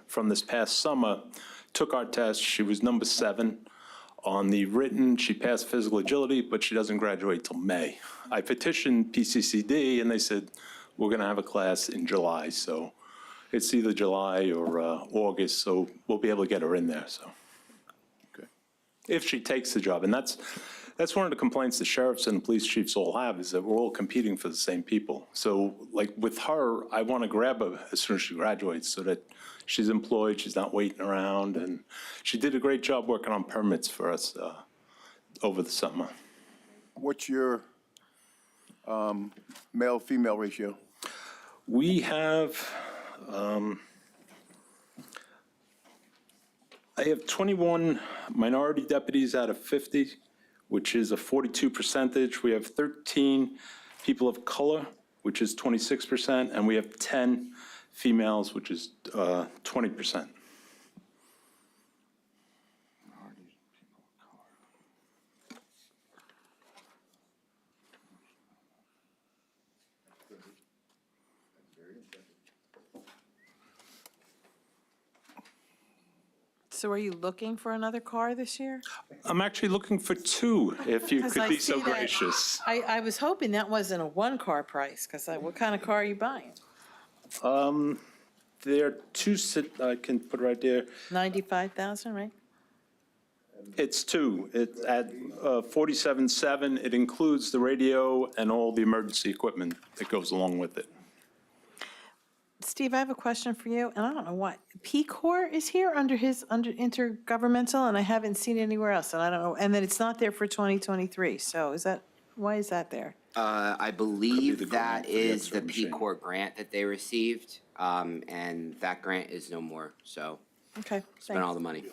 from this past summer took our test. She was number 7. On the written, she passed physical agility, but she doesn't graduate till May. I petitioned PCCD, and they said, we're going to have a class in July, so it's either July or August, so we'll be able to get her in there, so. Okay. If she takes the job, and that's one of the complaints the sheriffs and police chiefs all have, is that we're all competing for the same people. So, like, with her, I want to grab her as soon as she graduates, so that she's employed, she's not waiting around, and she did a great job working on permits for us over the summer. What's your male-female ratio? We have, I have 21 minority deputies out of 50, which is a 42%. We have 13 people of color, which is 26%, and we have 10 females, which is 20%. So are you looking for another car this year? I'm actually looking for 2, if you 'Cause could I be so see that- gracious. I was hoping that wasn't a one-car price, because what kind of car are you buying? There are 2, I can put right there. 95,000, right? It's 2. It's at 47.7. It includes the radio and all the emergency equipment that goes along with it. Steve, I have a question for you, and I don't know why. P-Corps is here under intergovernmental, and I haven't seen it anywhere else, and I don't know, and then it's not there for 2023, so why is that there? I the believe grant that for the is X-ray the machine. P Corps grant that they received, and that grant is no more, so Okay, spent all thanks. the money.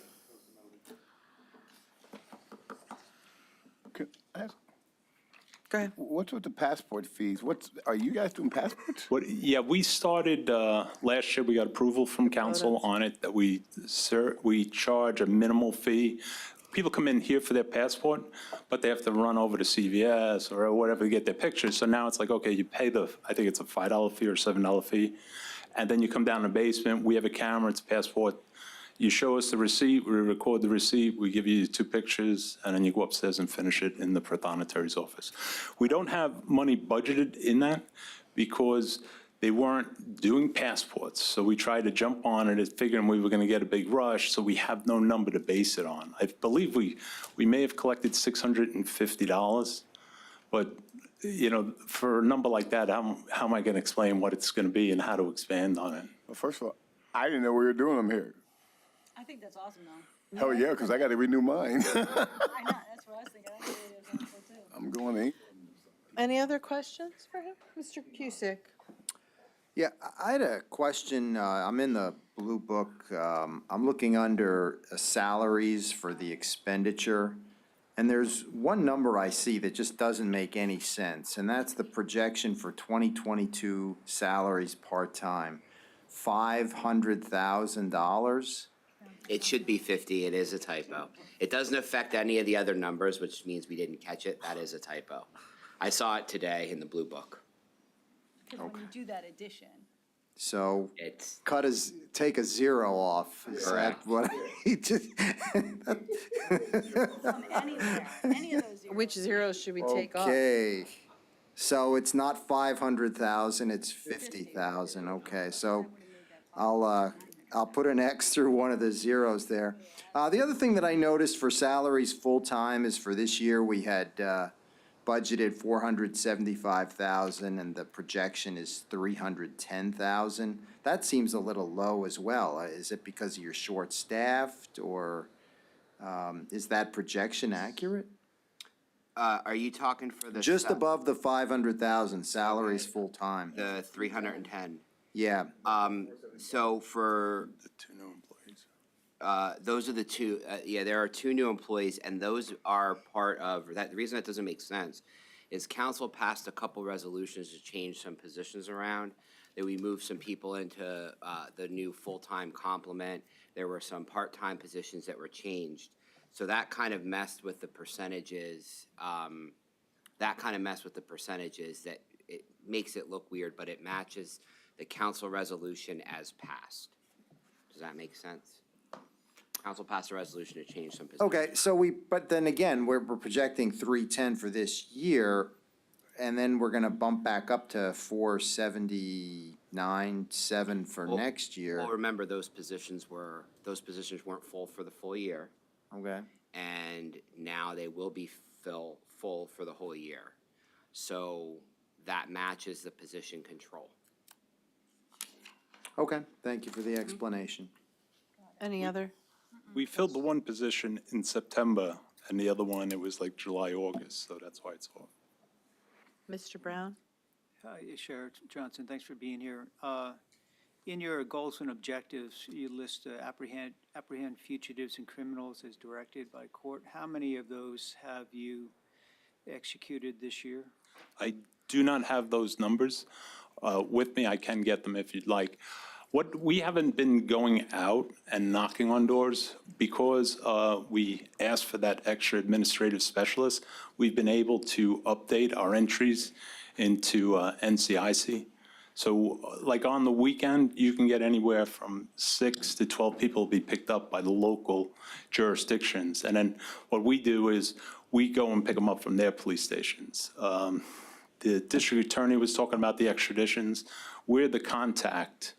Go ahead. What's with the passport fees? Are you guys doing passports? Yeah, we started, last year, we got approval from council on it, that we charge a minimal fee. People come in here for their passport, but they have to run over to CVS or whatever to get their pictures. So now it's like, okay, you pay I think it's a $5 fee or $7 fee, and then you come down in the basement, we have a camera, it's a passport. You show us the receipt, we record the receipt, we give you 2 pictures, and then you go upstairs and finish it in the prothonotary's office. We don't have money budgeted in that because they weren't doing passports. So we tried to jump on it, figuring we were going to get a big rush, so we have no number to base it on. I believe we may have collected $650, but, you know, for a number like that, how am I going to explain what it's going to be and how to expand on it? Well, first of all, I didn't know we were doing them here. I think that's awesome, though. Hell yeah, because I got to renew mine. I know, that's what I was thinking. I think it was awesome, too. I'm going to. Any other questions for him? Mr. Cusick? Yeah, I had a question. I'm in the Blue Book. I'm looking under salaries for the expenditure. And there's one number I see that just doesn't make any sense, and that's the projection for 2022 salaries part-time, $500,000. It should be 50, it is a typo. It doesn't affect any of the other numbers, which means we didn't catch it, that is a typo. I saw it today in the Blue Book. Because when you do that addition, So It's, take a 0 off. Is that Correct. what I just? from anywhere, any of those zeros. Which zeros should we take off? Okay, So it's not 500,000, it's 50,000, okay, so I'll put an X through one of the zeros there. The other thing that I noticed for salaries full-time is for this year, we had budgeted 475,000 and the projection is 310,000. That seems a little low as well. Is it because you're short-staffed or is that projection accurate? Are you talking for the? Just above the 500,000 salaries full-time. The 310. Yeah, So for, The two new employees. those are the two, yeah, there are two new employees, and those are part of, that, the reason that doesn't make sense is council passed a couple resolutions to change some positions around, that we moved some people into the new full-time complement. There were some part-time positions that were changed. So that kind of messed with the percentages, that it makes it look weird, but it matches the council resolution as passed. Does that make sense? Council passed a resolution to change some positions. okay, so but then again, we're projecting 310 for this year, and then we're gonna bump back up to 479.7 for Well- next year. Well, remember, those positions weren't full for the full year, Okay, and now they will be full for the whole year. So that matches the position control. okay, thank you for the explanation. Any other? We filled the one position in September, and the other one, it was like July, August, so that's why it's off. Mr. Brown? Sheriff Johnson, thanks for being here. In your goals and objectives, you list apprehend fugitives and criminals as directed by court. How many of those have you executed this year? I do not have those numbers with me. I can get them if you'd like. We haven't been going out and knocking on doors because we asked for that extra administrative specialist. We've been able to update our entries into NCIC. So like on the weekend, you can get anywhere from 6 to 12 people be picked up by the local jurisdictions. And then what we do is we go and pick them up from their police stations. The district attorney was talking about the extraditions. We're the contact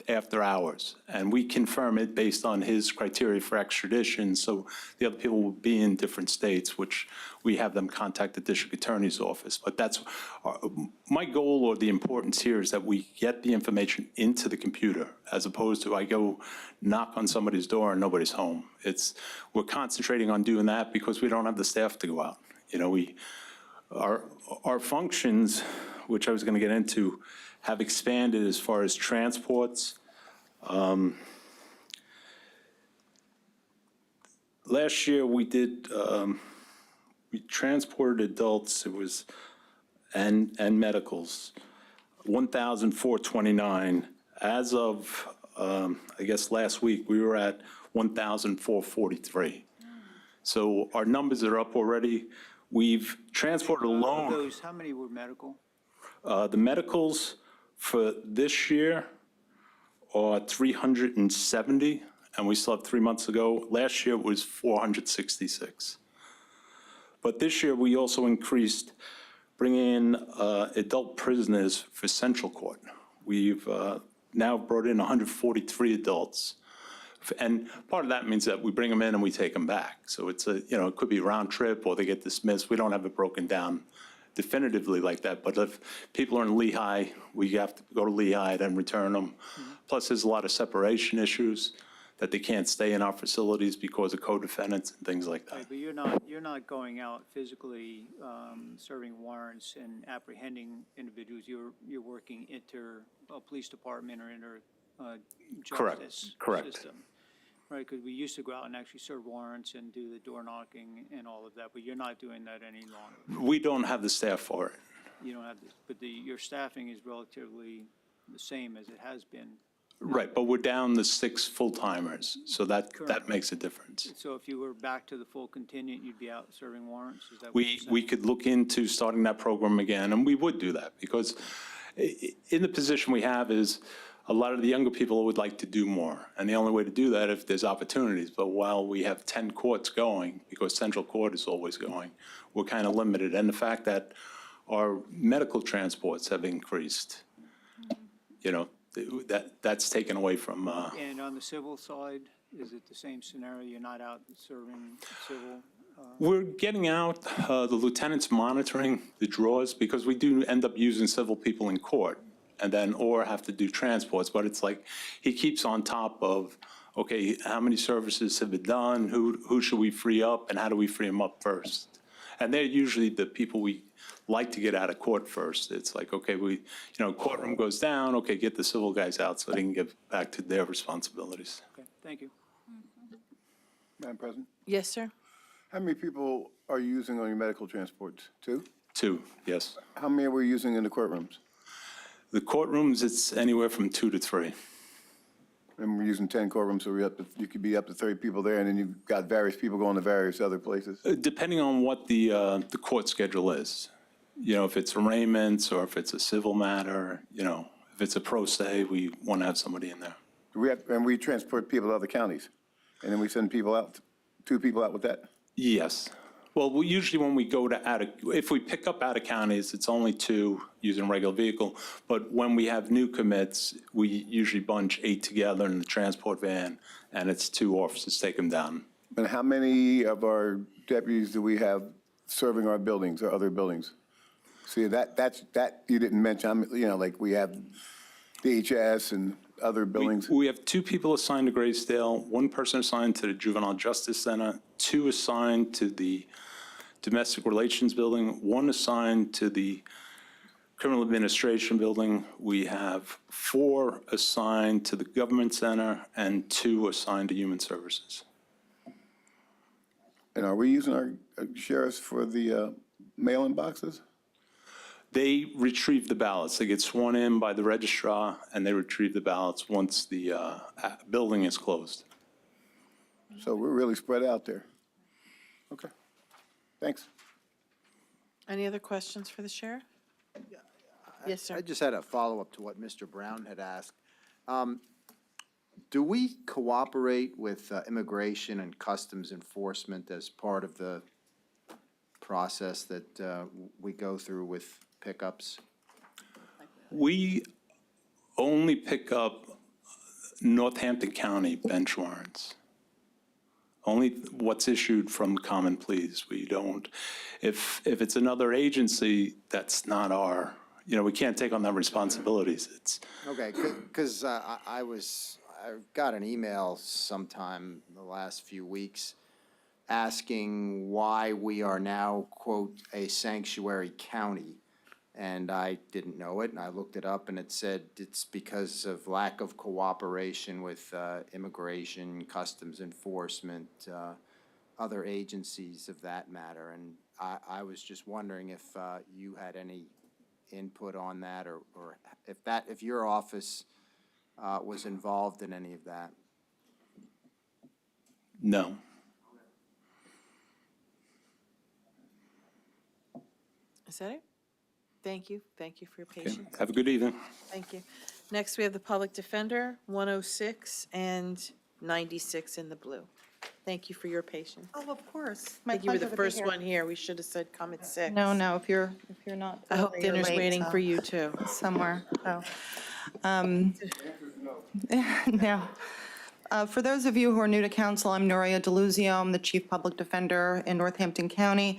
after hours, and we confirm it based on his criteria for extradition. So the other people will be in different states, which we have them contact the district attorney's office. But that's my goal, or the importance here, is that we get the information into the computer, as opposed to I go knock on somebody's door and nobody's home. We're concentrating on doing that because we don't have the staff to go out. You know, our functions, which I was going to get into, have expanded as far as transports. Last year, we transported adults, and medicals, 1,429. As of, I guess, last week, we were at 1,443. So our numbers are up already. We've transported alone. Of those, how many were medical? The medicals for this year are 370, and we still have 3 months ago. Last year it was 466. But this year we also increased bringing in adult prisoners for Central Court. We've now brought in 143 adults. And part of that means that we bring them in and we take them back. So it's it could be a round trip or they get dismissed. We don't have it broken down definitively like that. But if people are in Lehigh, we have to go to Lehigh and return them. Plus, there's a lot of separation issues that they can't stay in our facilities because of co-defendants and things like that. Right, but you're not going out physically serving warrants and apprehending individuals. You're working police department or justice Correct. system. Right, because we used to go out and actually serve warrants and do the door knocking and all of that, but you're not doing that any longer. We don't have the staff for it. You don't have this, but your staffing is relatively the same as it has been. Right, but we're down to 6 full-timers, so that Correct. makes a difference. So if you were back to the full contingent, you'd be out serving warrants? Is that what you're saying? We could look into starting that program again, and we would do that, because in the position we have is a lot of the younger people would like to do more, and the only way to do that if there's opportunities. But while we have 10 courts going, because Central Court is always going, we're kind of limited. And the fact that our medical transports have increased. You know, that's taken away from, And on the civil side, is it the same scenario? You're not out serving civil? we're getting out, the lieutenant's monitoring the draws because we do end up using civil people in court and then, or have to do transports, but it's like, he keeps on top of, okay, how many services have been done? Who should we free up and how do we free them up first? And they're usually the people we like to get out of court first. It's like, okay, courtroom goes down, okay, get the civil guys out so they can get back to their responsibilities. Okay, thank you. Madam President, Yes, sir? how many people are you using on your medical transports? 2? 2, yes. How many are we using in the courtrooms? The courtrooms, it's anywhere from 2 to 3. And we're using 10 courtrooms, so you could be up to 30 people there, and then you've got various people going to various other places. Depending on what the court schedule is. You know, if it's arraignments or if it's a civil matter, if it's a pro se, we want to have somebody in there. And we transport people to other counties, and then we send people out, 2 people out with that? Yes. Well, usually when we go to if we pick up out of counties, it's only 2 using a regular vehicle. But when we have new commits, we usually bunch 8 together in the transport van, and it's 2 officers take them down. And how many of our deputies do we have serving our buildings or other buildings? See, that you didn't mention, like we have DHS and other buildings. We have 2 people assigned to Graysdale, 1 person assigned to the Juvenile Justice Center, 2 assigned to the Domestic Relations Building, 1 assigned to the Criminal Administration Building. We have 4 assigned to the Government Center and 2 assigned to Human Services. And are we using our sheriffs for the mail-in boxes? They retrieve the ballots. They get sworn in by the registrar, and they retrieve the ballots once the building is closed. So we're really spread out there. Okay, thanks. Any other questions for the sheriff? Yes, sir. I just had a follow-up to what Mr. Brown had asked. Do we cooperate with Immigration and Customs Enforcement as part of the process that we go through with pickups? We only pick up Northampton County bench warrants. Only what's issued from common pleas. We don't, if it's another agency, that's not our, we can't take on that responsibilities. It's. Okay, because I got an email sometime in the last few weeks asking why we are now, quote, a sanctuary county. And I didn't know it, and I looked it up, and it said it's because of lack of cooperation with Immigration, Customs Enforcement, other agencies of that matter. And I was just wondering if you had any input on that, or if your office was involved in any of that. No. Is that it? Thank you. Thank you for your Okay. patience. Have a good evening. Thank you. Next, we have the public defender, 106 and 96 in the blue. Thank you for your patience. Oh, of course. I think you were the first one here. We should have said come at 6. No, if you're not. I hope early or dinner's late, waiting so for you, too. Somewhere, so. No. For those of you who are new to council, I'm Nuria DeLuzio. I'm the Chief Public Defender in Northampton County.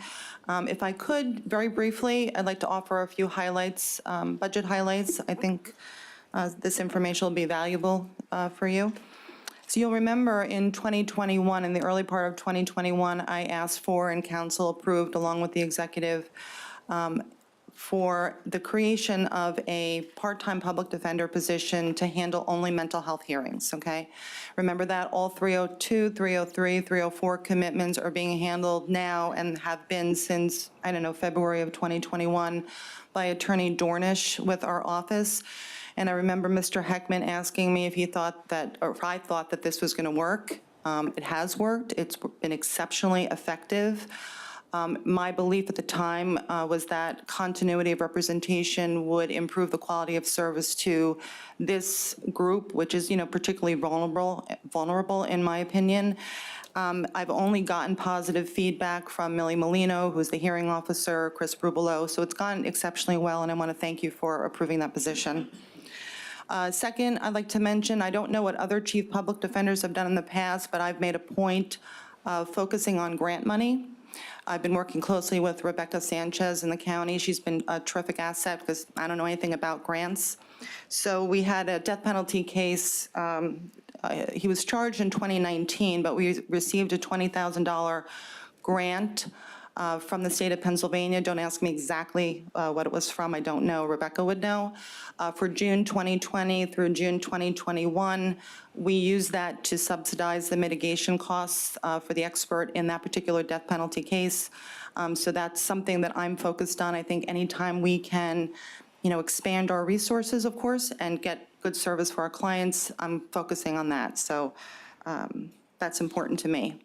If I could, very briefly, I'd like to offer a few highlights, budget highlights. I think this information will be valuable for you. So you'll remember in 2021, in the early part of 2021, I asked for and council approved, along with the executive, for the creation of a part-time public defender position to handle only mental health hearings, okay? Remember that all 302, 303, 304 commitments are being handled now and have been since, February of 2021 by Attorney Dornish with our office. And I remember Mr. Heckman asking me if he thought that, or if I thought that this was going to work. It has worked. It's been exceptionally effective. My belief at the time was that continuity of representation would improve the quality of service to this group, which is, particularly vulnerable in my opinion. I've only gotten positive feedback from Millie Molino, who's the hearing officer, Chris Brubelo, so it's gone exceptionally well, and I want to thank you for approving that position. Second, I'd like to mention, I don't know what other chief public defenders have done in the past, but I've made a point of focusing on grant money. I've been working closely with Rebecca Sanchez in the county. She's been a terrific asset because I don't know anything about grants. So we had a death penalty case. He was charged in 2019, but we received a $20,000 grant from the state of Pennsylvania. Don't ask me exactly what it was from. I don't know. Rebecca would know. For June 2020 through June 2021, we used that to subsidize the mitigation costs for the expert in that particular death penalty case. So that's something that I'm focused on. I think anytime we can, expand our resources, of course, and get good service for our clients, I'm focusing on that. So that's important to me.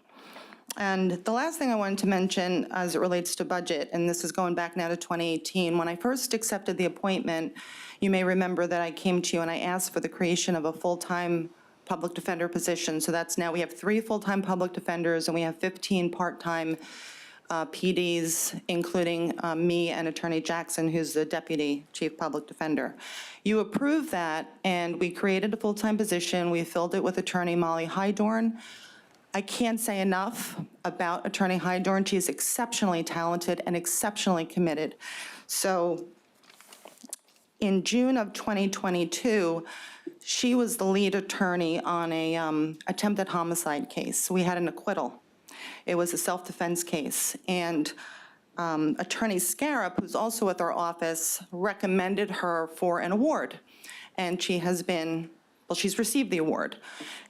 And the last thing I wanted to mention as it relates to budget, and this is going back now to 2018, when I first accepted the appointment, you may remember that I came to you and I asked for the creation of a full-time public defender position. So that's now, we have 3 full-time public defenders and we have 15 part-time PDs, including me and Attorney Jackson, who's the Deputy Chief Public Defender. You approved that and we created a full-time position. We filled it with Attorney Molly Hydorn. I can't say enough about Attorney Hydorn. She is exceptionally talented and exceptionally committed. So in June of 2022, she was the lead attorney on a attempted homicide case. We had an acquittal. It was a self-defense case. And Attorney Scarab, who's also with our office, recommended her for an award. And she has been, well, she's received the award.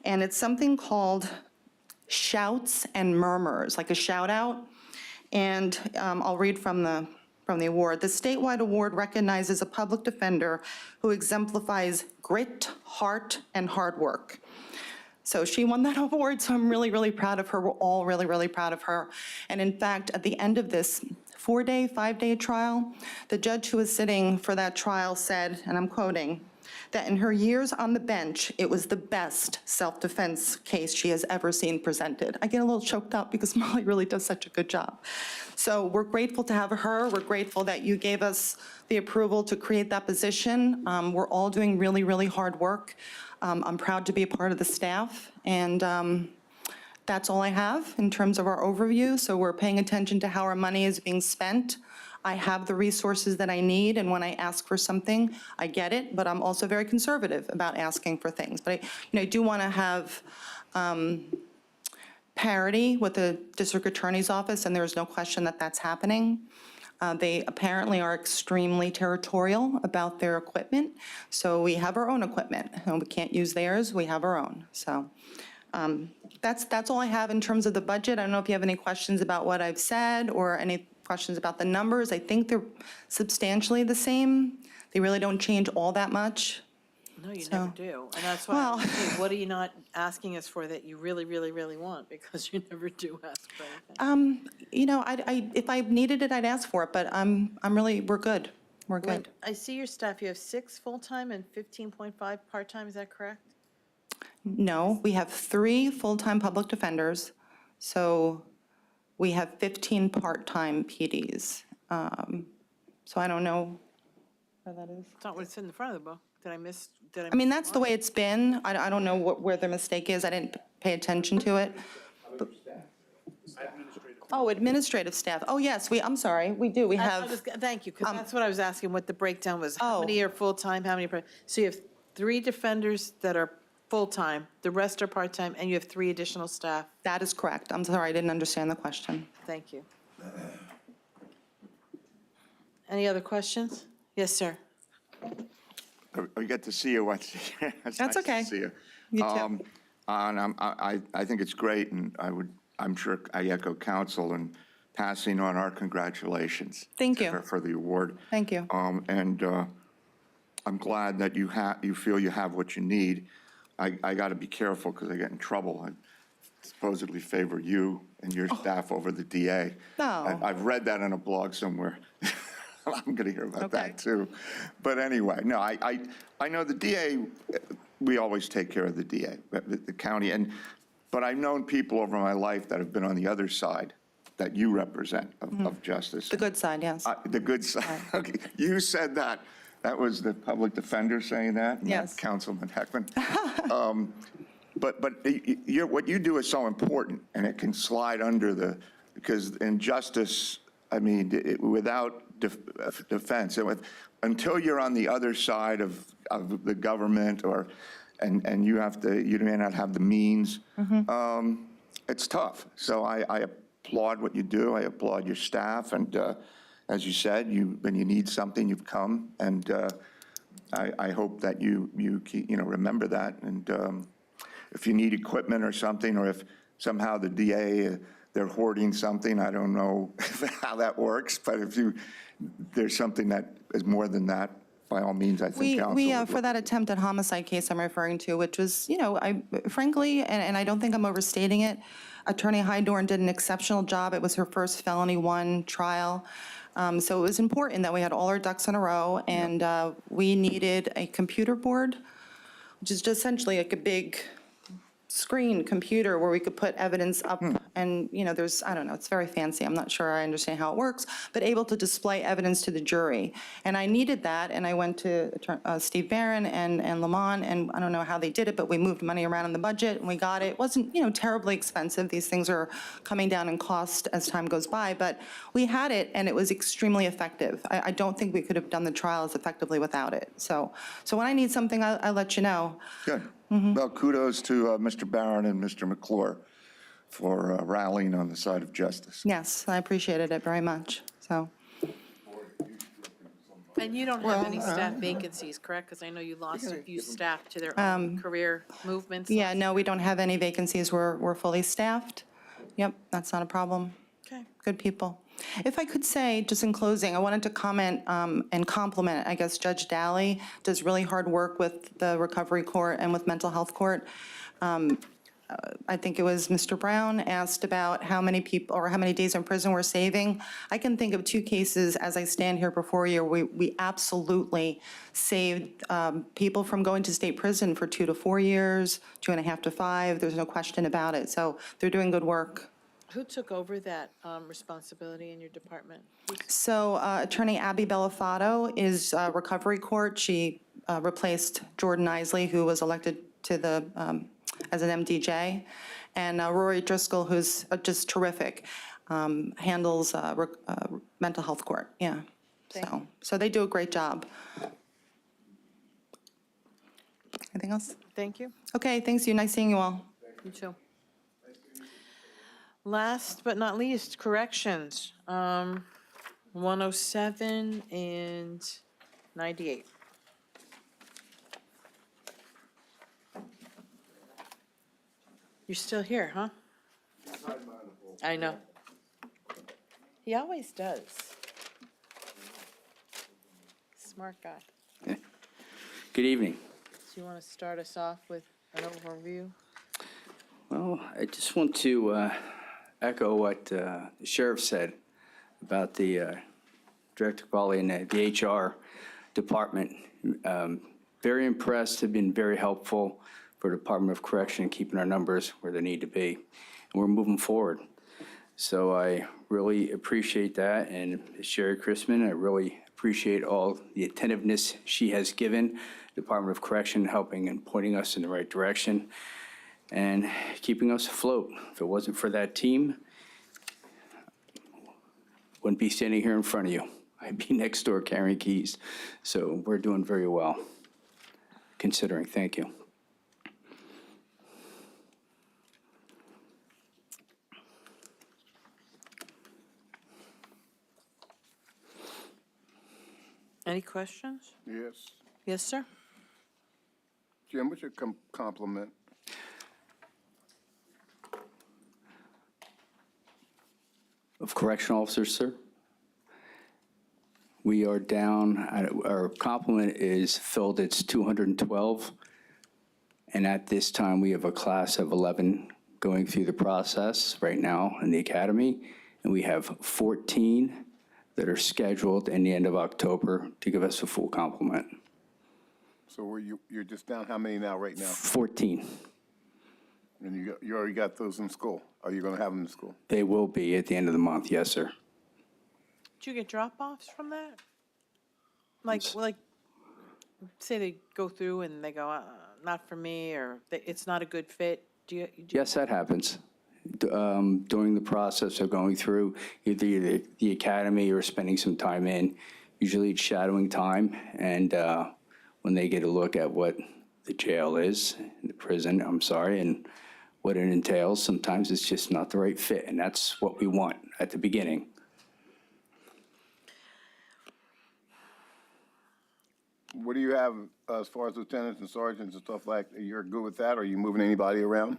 And it's something called Shouts and Murmurs, like a shout out. And I'll read from the award. The statewide award recognizes a public defender who exemplifies grit, heart, and hard work. So she won that award, so I'm really, really proud of her. We're all really, really proud of her. And in fact, at the end of this 4-day, 5-day trial, the judge who was sitting for that trial said, and I'm quoting, that in her years on the bench, it was the best self-defense case she has ever seen presented. I get a little choked up because Molly really does such a good job. So we're grateful to have her. We're grateful that you gave us the approval to create that position. We're all doing really, really hard work. I'm proud to be a part of the staff, and that's all I have in terms of our overview. So we're paying attention to how our money is being spent. I have the resources that I need, and when I ask for something, I get it, but I'm also very conservative about asking for things. But I do want to have parity with the district attorney's office, and there's no question that that's happening. They apparently are extremely territorial about their equipment, so we have our own equipment, and we can't use theirs, we have our own. So that's all I have in terms of the budget. I don't know if you have any questions about what I've said or any questions about the numbers. I think they're substantially the same. They really don't change all that much. No, you So- never do. And that's why, Well- hey, what are you not asking us for that you really, really, really want? Because you never do ask for anything. If I needed it, I'd ask for it, but we're good. We're When- good. I see your staff, you have 6 full-time and 15.5 part-time, is that correct? No, we have 3 full-time public defenders, so we have 15 part-time PDs. So I don't know where that is. It's not what's in the front of the book. Did I miss? I mean, that's the way it's been. I don't know where the mistake is. I didn't pay attention to it. Oh, administrative staff. Oh, yes, I'm sorry, we do. We have, Thank you, because that's what I was asking, what the breakdown was. How Oh. many are full-time, how many? So you have 3 defenders that are full-time, the rest are part-time, and you have 3 additional staff. that is correct. I'm sorry, I didn't understand the question. Thank you. Any other questions? Yes, sir. I get to see you once a year. It's That's nice to okay. see you. You too. And I think it's great, and I'm sure I echo counsel in passing on our congratulations. Thank you. For the award. Thank you. And I'm glad that you feel you have what you need. I got to be careful because I get in trouble. supposedly favor you and your staff over the DA. No. I've read that in a blog somewhere. I'm going to hear about Okay. that, too. But anyway, no, I know the DA, we always take care of the DA, the county, but I've known people over my life that have been on the other side that you represent of justice. The good side, yes. The good side, okay, you said that. That was the public defender saying that? not Yes. Councilman Heckman. But what you do is so important, and it can slide under because in justice, I mean, without defense, until you're on the other side of the government and you may not have the means, it's tough. So I applaud what you do. I applaud your staff, and as you said, when you need something, you've come, and I hope that you remember that. And if you need equipment or something, or if somehow the DA, they're hoarding something, I don't know how that works, but if there's something that is more than that, by all means, I think council We would for look that attempted homicide case I'm referring to, which was, frankly, and I don't think I'm overstating it, Attorney Hydorn did an exceptional job. It was her first felony 1 trial. So it was important that we had all our ducks in a row, and we needed a computer board, which is just essentially like a big screen computer where we could put evidence up, and, there's, I don't know, it's very fancy. I'm not sure I understand how it works, but able to display evidence to the jury. And I needed that, and I went to Steve Barron and Lamont, and I don't know how they did it, but we moved money around in the budget, and we got it. It wasn't, terribly expensive. These things are coming down in cost as time goes by, but we had it, and it was extremely effective. I don't think we could have done the trials effectively without it. So when I need something, I'll let you know. Good. Well, kudos to Mr. Barron and Mr. McClure for rallying on the side of justice. Yes, I appreciated it very much, so. And you don't have any staff vacancies, correct? Because I know you lost a few staff to their own career movements. Yeah, no, we don't have any vacancies. We're fully staffed. Yep, that's not a problem. Okay. Good people. If I could say, just in closing, I wanted to comment and compliment, I guess, Judge Daly does really hard work with the Recovery Court and with Mental Health Court. I think it was Mr. Brown asked about how many people or how many days in prison we're saving. I can think of 2 cases as I stand here before you. We absolutely saved people from going to state prison for 2 to 4 years, 2.5 to 5. There's no question about it. So they're doing good work. Who took over that responsibility in your department? So Attorney Abby Bellafato is Recovery Court. She replaced Jordan Isley, who was elected to the as an MDJ, and Rory Driscoll, who's just terrific, handles Mental Health Court. Yeah. So they do a great job. Anything else? Thank you. Okay, thanks you. Nice seeing you all. You too. Last but not least, corrections. 107 and 98. You're still here, huh? I know. He always does. Smart guy. Good evening. Do you want to start us off with an overview? Well, I just want to echo what the sheriff said about the Director Qualley and the HR department. Very impressed, have been very helpful for the Department of Correction in keeping our numbers where they need to be. And we're moving forward. So I really appreciate that. And Sherry Chrisman, I really appreciate all the attentiveness she has given Department of Correction, helping and pointing us in the right direction and keeping us afloat. If it wasn't for that team, wouldn't be standing here in front of you. I'd be next door carrying keys. So we're doing very well, considering. Thank you. Any questions? Yes. Yes, sir? Jim, what's your compliment? Of correctional officers, sir? We are down, our complement is filled, it's 212. And at this time, we have a class of 11 going through the process right now in the academy, and we have 14 that are scheduled in the end of October to give us a full complement. So you're just down how many now, right now? 14. And you already got those in school? Are you going to have them in school? They will be at the end of the month, yes, sir. Do you get drop-offs from that? Like, say they go through and they go, not for me, or it's not a good fit? Do you? Yes, that happens. During the process of going through either the academy or spending some time in, usually it's shadowing time, and when they get a look at what the jail is, the prison, and what it entails, sometimes it's just not the right fit, and that's what we want at the beginning. What do you have as far as lieutenants and sergeants and stuff like that? You're good with that? Are you moving anybody around?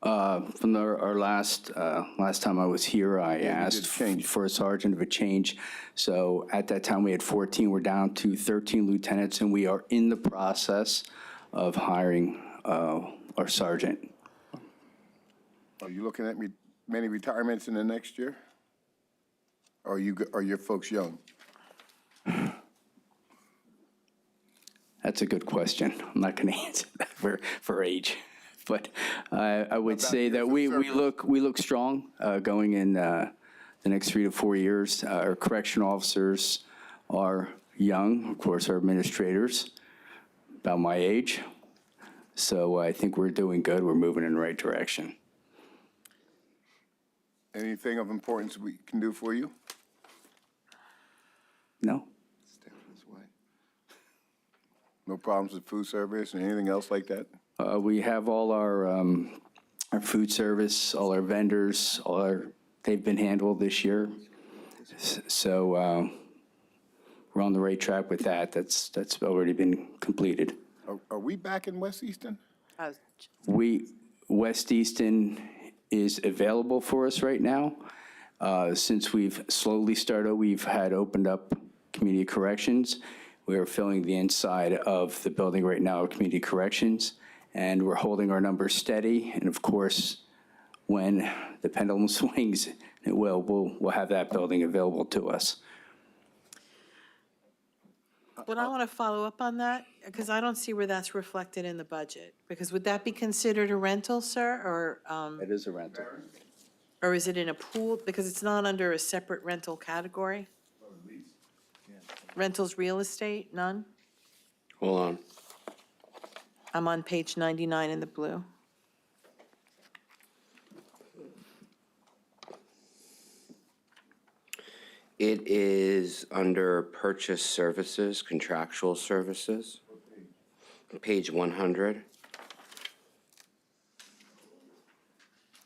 From our last time I was here, I you asked did change. for a sergeant of a change. So at that time, we had 14. We're down to 13 lieutenants, and we are in the process of hiring our sergeant. Are you looking at many retirements in the next year? Or are your folks young? That's a good question. I'm not going to answer that for age. But I would say that we look strong going in the next 3 to 4 years. Our correctional officers are young, of course, our administrators, about my age. So I think we're doing good. We're moving in the right direction. Anything of importance we can do for you? No? No problems with food service and anything else like that? We have all our food service, all our vendors, they've been handled this year. So we're on the right track with that. That's already been completed. Are we back in West Easton? West Easton is available for us right now. Since we've slowly started, we've had opened up community corrections. We are filling the inside of the building right now, community corrections, and we're holding our numbers steady. And of course, when the pendulum swings, we'll have that building available to us. But I want to follow up on that, because I don't see where that's reflected in the budget. Because would that be considered a rental, sir, or? It is a rental. Or is it in a pool? Because it's not under a separate rental category? Rentals real estate, none? Hold on. I'm on page 99 in the blue. It is under purchase services, contractual services, page 100.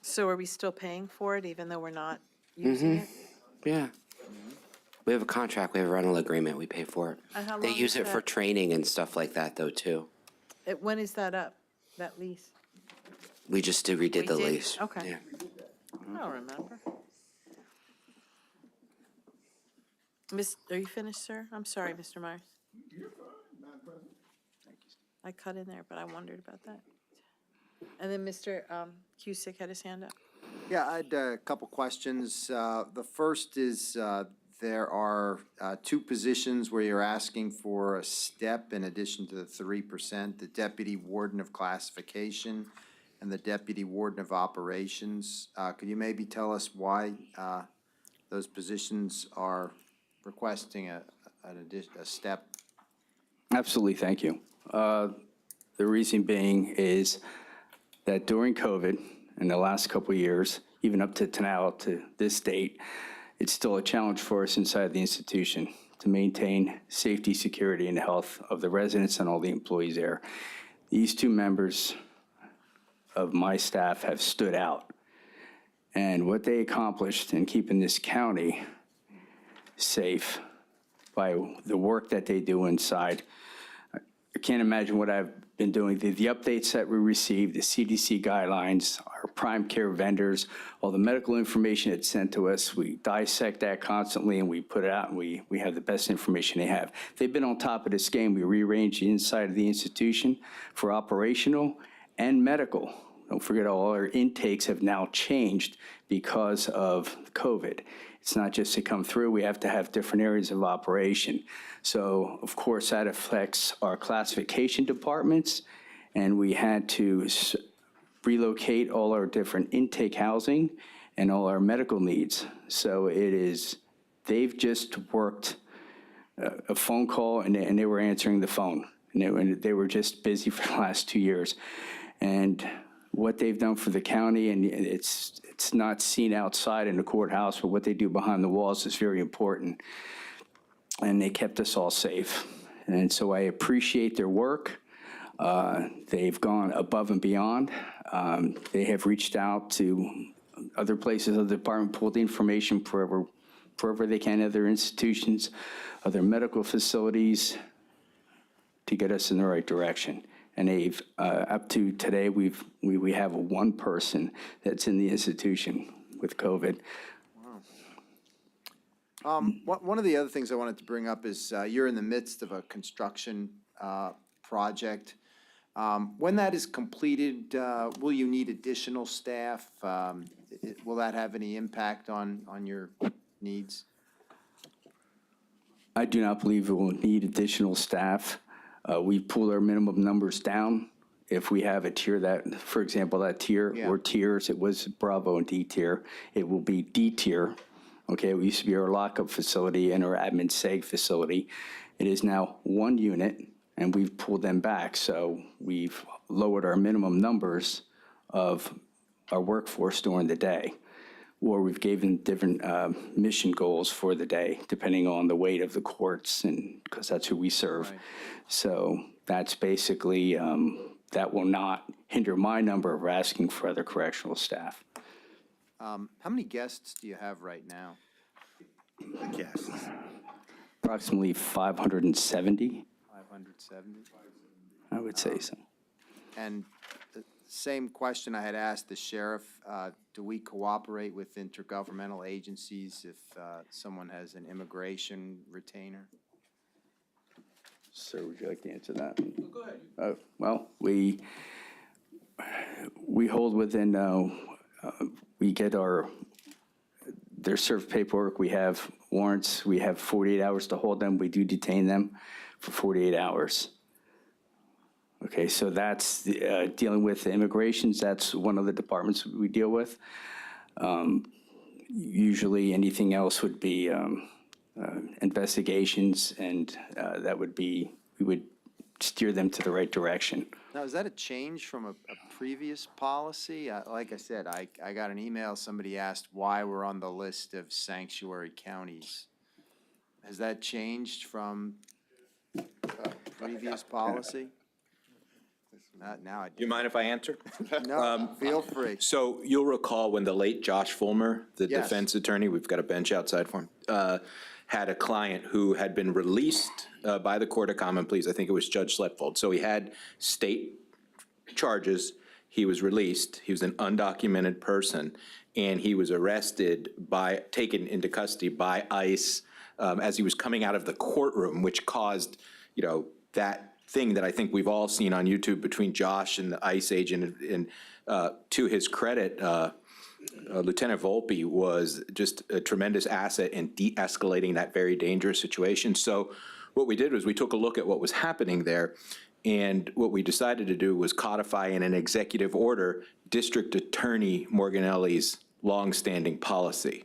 So are we still paying for it, even though we're not using it? Yeah. We have a contract, we have a rental agreement, we pay for it. And how They long use is it for that? training and stuff like that, though, too. When is that up, that lease? We just redid the We did? lease. Okay. Yeah. I don't remember. Are you finished, sir? I'm sorry, Mr. Myers. I cut in there, but I wondered about that. And then Mr. Cusick had his hand up. Yeah, I had a couple questions. The first is, there are 2 positions where you're asking for a step in addition to the 3%, the Deputy Warden of Classification and the Deputy Warden of Operations. Could you maybe tell us why those positions are requesting a step? Absolutely, thank you. The reason being is that during COVID, in the last couple of years, even up to now, to this date, it's still a challenge for us inside the institution to maintain safety, security, and health of the residents and all the employees there. These 2 members of my staff have stood out. And what they accomplished in keeping this county safe by the work that they do inside, I can't imagine what I've been doing. The updates that we receive, the CDC guidelines, our prime care vendors, all the medical information that's sent to us, we dissect that constantly and we put it out and we have the best information they have. They've been on top of this game. We rearranged the inside of the institution for operational and medical. don't forget, all our intakes have now changed because of COVID. It's not just to come through, we have to have different areas of operation. So, of course, that affects our classification departments, and we had to relocate all our different intake housing and all our medical needs. So they've just worked a phone call, and they were answering the phone. And they were just busy for the last 2 years. And what they've done for the county, and it's not seen outside in the courthouse, but what they do behind the walls is very important. And they kept us all safe. And so I appreciate their work. They've gone above and beyond. They have reached out to other places of the department, pulled the information wherever they can, other institutions, other medical facilities, to get us in the right direction. And they've, up to today, we have one person that's in the institution with COVID. One of the other things I wanted to bring up is you're in the midst of a construction project. When that is completed, will you need additional staff? Will that have any impact on your needs? I do not believe it will need additional staff. We pulled our minimum numbers down. If we have a tier that, for example, that tier or tiers, it was Bravo and D tier, it will be D tier. Okay, it used to be our lockup facility and our admin seg facility. It is now one unit, and we've pulled them back. So we've lowered our minimum numbers of our workforce during the day, or we've given different mission goals for the day, depending on the weight of the courts, and because that's who we serve. Right. So that's basically, that will not hinder my number of asking for other correctional staff. How many guests do you have right now? Yes. Approximately 570, 570? I would say so. And the same question I had asked the sheriff, do we cooperate with intergovernmental agencies if someone has an immigration retainer? Sir, would you like to answer that? Go ahead. Well, we hold within, we get their served paperwork, we have warrants, we have 48 hours to hold them, we do detain them for 48 hours. Okay, so that's dealing with the immigrations, that's one of the departments we deal with. Usually anything else would be investigations, and that would be, we would steer them to the right direction. Now, is that a change from a previous policy? Like I said, I got an email, somebody asked why we're on the list of sanctuary counties. Has that changed from a previous policy? Now I do. You mind if I answer? No, feel free. So you'll recall when the late Josh Fulmer, the Yes. defense attorney, we've got a bench outside for him, had a client who had been released by the Court of Common Pleas. I think it was Judge Sletfold. So he had state charges. He was released. He was an undocumented person, and he was arrested taken into custody by ICE as he was coming out of the courtroom, which caused, that thing that I think we've all seen on YouTube between Josh and the ICE agent. And to his credit, Lieutenant Volpe was just a tremendous asset in de-escalating that very dangerous situation. So what we did was we took a look at what was happening there, and what we decided to do was codify in an executive order District Attorney Morganelli's longstanding policy,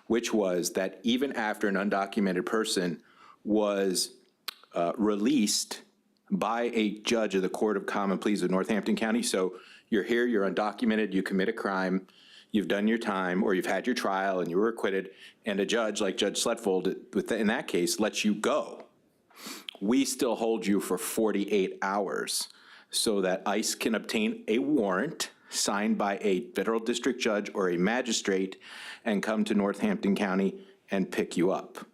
which was that even after an undocumented person was released by a judge of the Court of Common Pleas of Northampton County. So you're here, you're undocumented, you commit a crime, you've done your time, or you've had your trial and you were acquitted, and a judge like Judge Sletfold, in that case, lets you go. We still hold you for 48 hours so that ICE can obtain a warrant signed by a federal district judge or a magistrate and come to Northampton County and pick you up.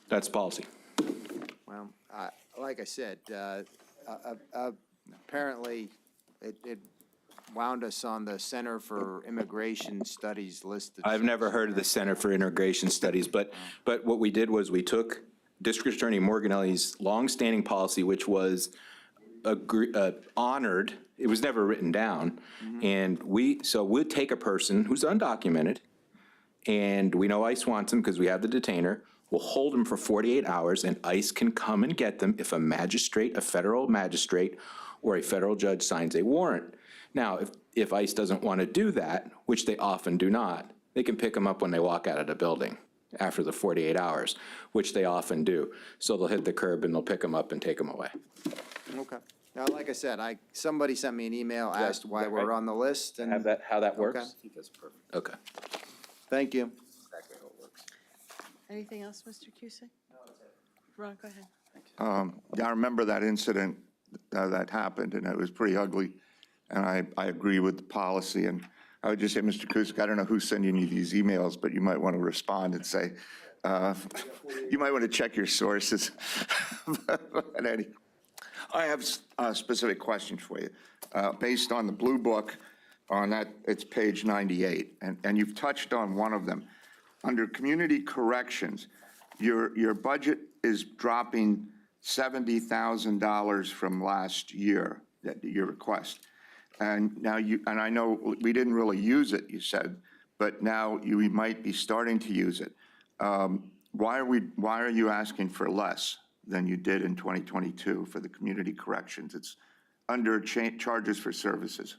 That's policy. Well, like I said, apparently it wound us on the Center for Immigration Studies list. I've never heard of the Center for Immigration Studies, but what we did was we took District Attorney Morganelli's longstanding policy, which was honored, it was never written down. And so we'd take a person who's undocumented, and we know ICE wants them because we have the detainer. We'll hold them for 48 hours, and ICE can come and get them if a magistrate, a federal magistrate, or a federal judge signs a warrant. Now, if ICE doesn't want to do that, which they often do not, they can pick them up when they walk out of the building after the 48 hours, which they often do. So they'll hit the curb and they'll pick them up and take them away. Okay. Now, like I said, somebody sent me an email, asked why we're on the list, and. How that works? Okay. I think that's perfect. Okay. Thank you. Exactly how it works. Anything else, Mr. Cusick? No, that's it. Ron, go ahead. Yeah, I remember that incident that happened, and it was pretty ugly. And I agree with the policy. And I would just say, Mr. Kusick, I don't know who's sending you these emails, but you might want to respond and say, you might want to check your sources. But anyway, I have a specific question for you. Based on the Blue Book, on that, it's page 98, and you've touched on one of them. Under community corrections, your budget is dropping $70,000 from last year, your request. And now and I know we didn't really use it, you said, but now we might be starting to use it. Why are you asking for less than you did in 2022 for the community corrections? It's under charges for services.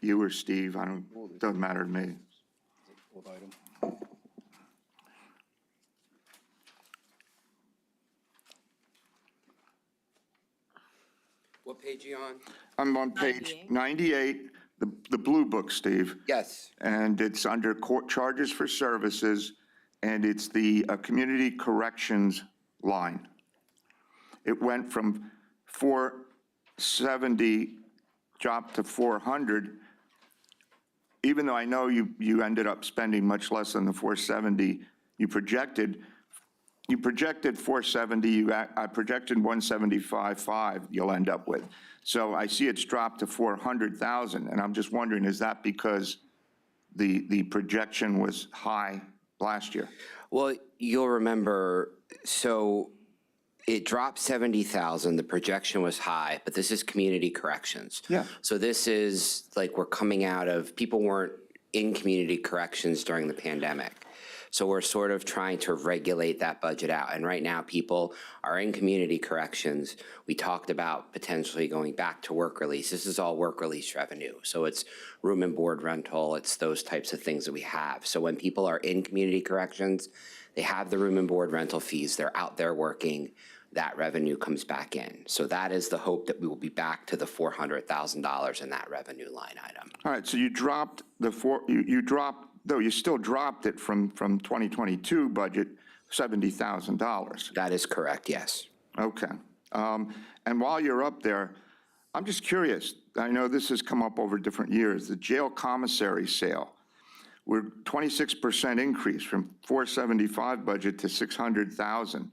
You or Steve, doesn't matter to me. What page are you on? I'm on page 98, the Blue Book, Steve. Yes. And it's under court charges for services, and it's the community corrections line. It went from 470, dropped to 400, even though I know you ended up spending much less than the 470 you projected. You projected 470, I projected 175.5 you'll end up with. So I see it's dropped to 400,000, and I'm just wondering, is that because the projection was high last year? Well, you'll remember, so it dropped 70,000, the projection was high, but this is community corrections. Yeah. So this is like we're coming out of, people weren't in community corrections during the pandemic. So we're sort of trying to regulate that budget out. And right now, people are in community corrections. We talked about potentially going back to work release. This is all work release revenue. So it's room and board rental. It's those types of things that we have. So when people are in community corrections, they have the room and board rental fees. They're out there working. That revenue comes back in. So that is the hope that we will be back to the $400,000 in that revenue line item. All right, so you dropped though you still dropped it from 2022 budget, $70,000. That is correct, yes. Okay. And while you're up there, I'm just curious. I know this has come up over different years. The jail commissary sale, we're 26% increase from 475 budget to 600,000.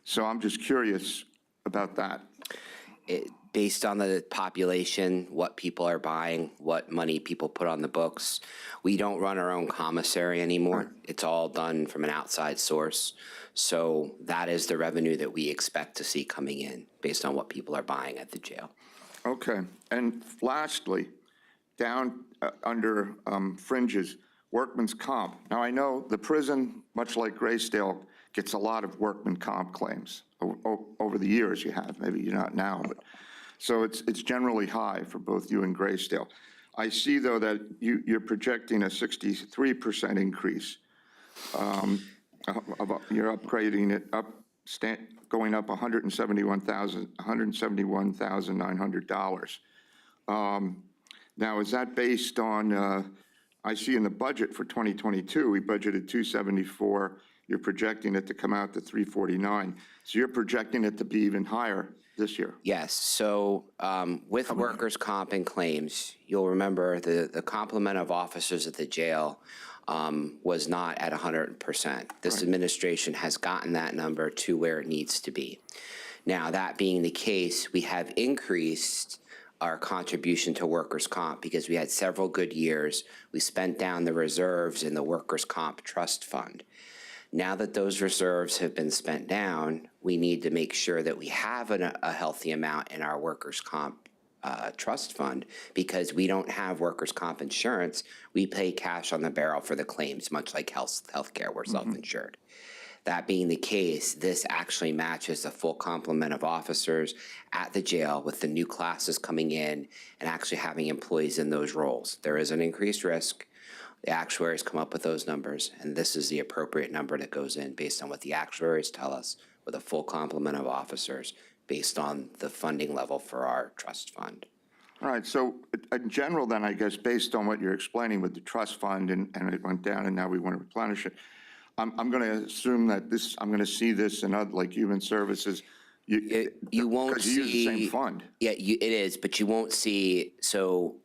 So I'm just curious about that. Based on the population, what people are buying, what money people put on the books. We don't run our own commissary anymore. It's all done from an outside source. So that is the revenue that we expect to see coming in based on what people are buying at the jail. Okay. And lastly, down under fringes, workman's comp. Now, I know the prison, much like Graysdale, gets a lot of workman comp claims over the years you have. Maybe you're not now, but so it's generally high for both you and Graysdale. I see, though, that you're projecting a 63% increase. You're upgrading it going up $171,900. Now, is that based on? I see in the budget for 2022, we budgeted 274. You're projecting it to come out to 349. So you're projecting it to be even higher this year. Yes, so with workers' comp and claims, you'll remember the complement of officers at the jail was not at 100%. This administration has gotten that number to where it needs to be. Now, that being the case, we have increased our contribution to workers' comp because we had several good years. We spent down the reserves in the workers' comp trust fund. Now that those reserves have been spent down, we need to make sure that we have a healthy amount in our workers' comp trust fund, because we don't have workers' comp insurance. We pay cash on the barrel for the claims, much like healthcare, we're self-insured. That being the case, this actually matches the full complement of officers at the jail with the new classes coming in and actually having employees in those roles. There is an increased risk. The actuaries come up with those numbers, and this is the appropriate number that goes in based on what the actuaries tell us, with a full complement of officers based on the funding level for our trust fund. All right, so in general then, I guess, based on what you're explaining with the trust fund and it went down and now we want to replenish it, I'm going to assume that I'm going to see this in other, like human services. You won't see. Because you use the same fund. Yeah, it is, but you won't see, so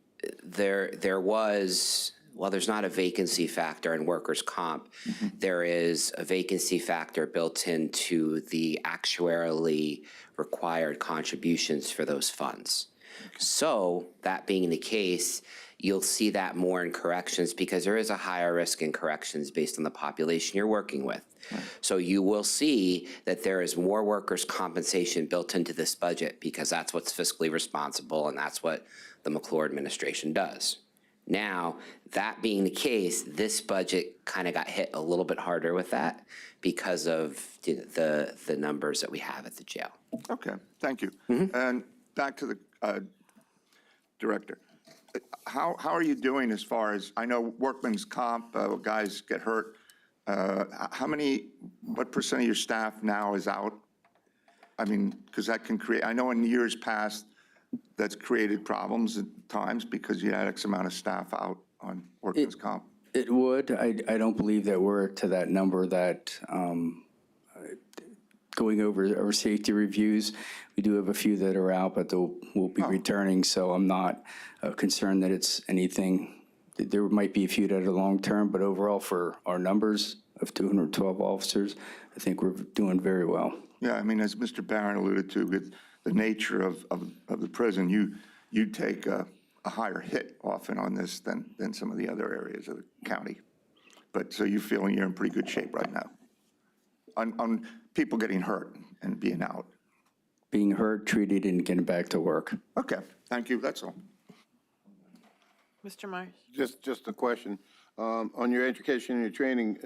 there was, well, there's not a vacancy factor in workers' comp. There is a vacancy factor built into the actuarially required contributions for those funds. So that being the case, you'll see that more in corrections, because there is a higher risk in corrections based on the population you're working with. So you will see that there is more workers' compensation built into this budget, because that's what's fiscally responsible and that's what the McClure administration does. Now, that being the case, this budget kind of got hit a little bit harder with that because of the numbers that we have at the jail. Okay, thank you. And back to the director. How are you doing as far as, I know workman's comp, guys get hurt. What percent of your staff now is out? I mean, because that can create, I know in years past, that's created problems at times because you had X amount of staff out on workman's comp. It would. I don't believe that we're to that number that, going over our safety reviews, we do have a few that are out, but they'll will be returning, so I'm not concerned that it's anything. There might be a few that are long-term, but overall for our numbers of 212 officers, I think we're doing very well. Yeah, I mean, as Mr. Barron alluded to, with the nature of the prison, you take a higher hit often on this than some of the other areas of the county. But so you feeling you're in pretty good shape right now on people getting hurt and being out? Being hurt, treated, and getting back to work. Okay, thank you, that's all. Mr. Myers? Just a question. On your education and your training,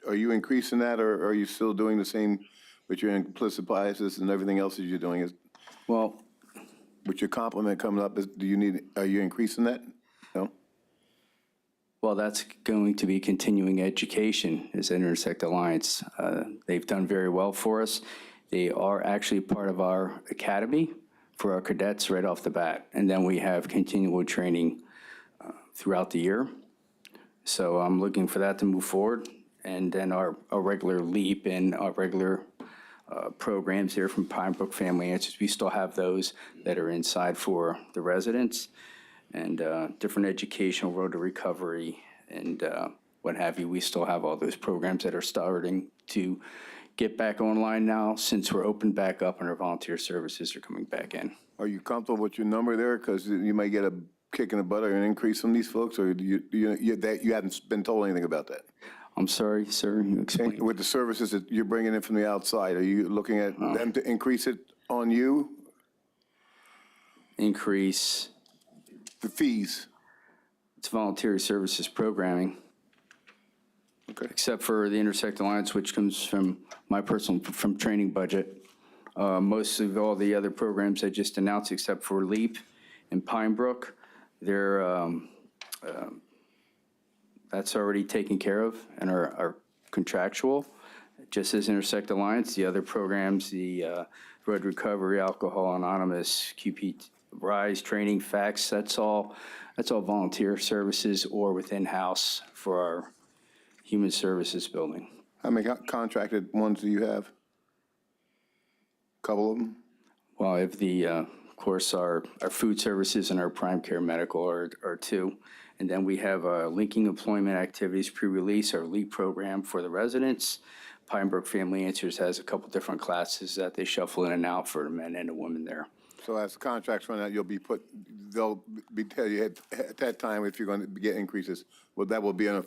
are you increasing that, or are you still doing the same with your implicit biases and everything else that you're doing? Well, with your complement coming up, are you increasing that? No? Well, that's going to be continuing education as Intersect Alliance. They've done very well for us. They are actually part of our academy for our cadets right off the bat. And then we have continual training throughout the year. So I'm looking for that to move forward. And then our regular LEAP and our regular programs here from Pine Brook Family Answers, we still have those that are inside for the residents, and different educational road to recovery and what have you. We still have all those programs that are starting to get back online now since we're opened back up and our volunteer services are coming back in. Are you comfortable with your number there? Because you might get a kick in the butt or an increase from these folks, or you haven't been told anything about that? I'm sorry, sir, you explain. With the services that you're bringing in from the outside, are you looking at them to increase it on you? Increase? The fees. It's volunteer services programming. Okay. Except for the Intersect Alliance, which comes from my personal, from training budget. Most of all the other programs I just announced, except for LEAP and Pine Brook, they're, that's already taken care of and are contractual. Just as Intersect Alliance, the other programs, the Road Recovery, Alcohol Anonymous, QP Rise, Training, Facts, that's all volunteer services or within-house for our Human Services building. How many contracted ones do you have? Couple of them? Well, if the, of course, our food services and our prime care medical are two. And then we have linking employment activities pre-release, our LEAP program for the residents. Pine Brook Family Answers has a couple different classes that they shuffle in and out for the men and the women there. So as the contracts run out, they'll be tell you at that time if you're going to get increases. Well, that will be in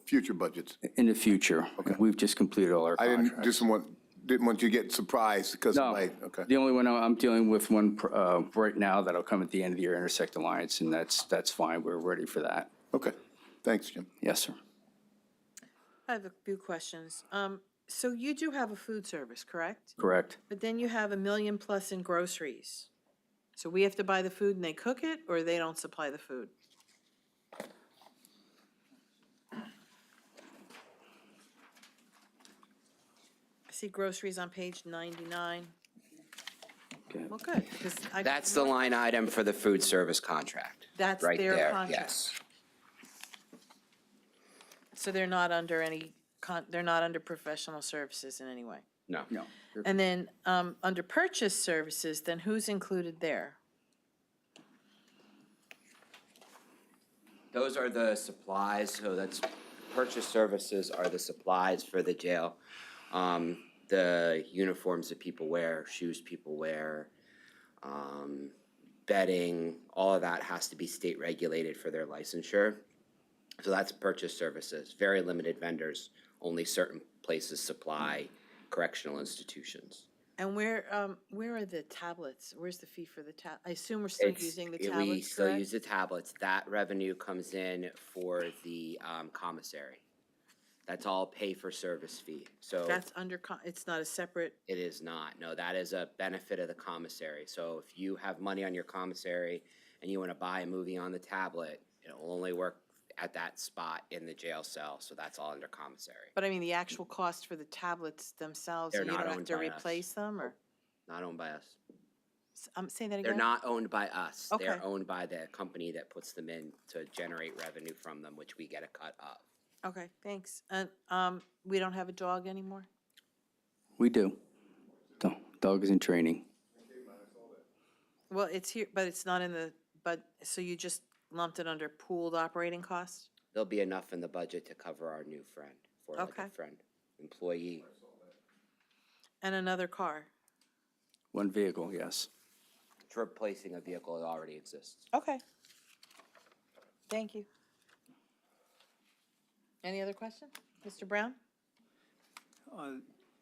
future budgets. In the future. Okay. We've just completed all our contracts. I just didn't want you to get surprised because of No, light, okay. the only one I'm dealing with one right now that'll come at the end of the year, Intersect Alliance, and that's fine. We're ready for that. Okay, thanks, Jim. Yes, sir. I have a few questions. So you do have a food service, correct? Correct. But then you have $1 million plus in groceries. So we have to buy the food and they cook it, or they don't supply the food? I see groceries on page 99. Okay. Well, good, because I. That's the line item for the food service contract. That's Right their there, contract. yes. So they're not under any, they're not under professional services in any way? No. No. And then, under purchase services, then who's included there? Those are the supplies, so that's, purchase services are the supplies for the jail. The uniforms that people wear, shoes people wear, bedding, all of that has to be state regulated for their licensure. So that's purchase services, very limited vendors, only certain places supply correctional institutions. And where are the tablets? Where's the fee for the I assume we're still using the tablets, We still correct? use the tablets. That revenue comes in for the commissary. That's all pay-for-service fee, so. That's under, it's not a separate, It is not. No, that is a benefit of the commissary. So if you have money on your commissary and you want to buy a movie on the tablet, it will only work at that spot in the jail cell, so that's all under commissary. but I mean, the actual cost for the tablets themselves, They're and you not don't have owned to by us. replace them, or? Not owned by us. I'm saying that again? They're not owned by us. They're Okay. owned by the company that puts them in to generate revenue from them, which we get a cut of. Okay, thanks. And, we don't have a dog anymore? We do. Dog is in training. Well, it's here, but it's not in the, so you just lumped it under pooled operating costs? There'll be enough in the budget to cover our new friend, for like a Okay. friend, employee. And another car? One vehicle, yes. It's replacing a vehicle that already exists. Okay. Thank you. Any other questions? Mr. Brown?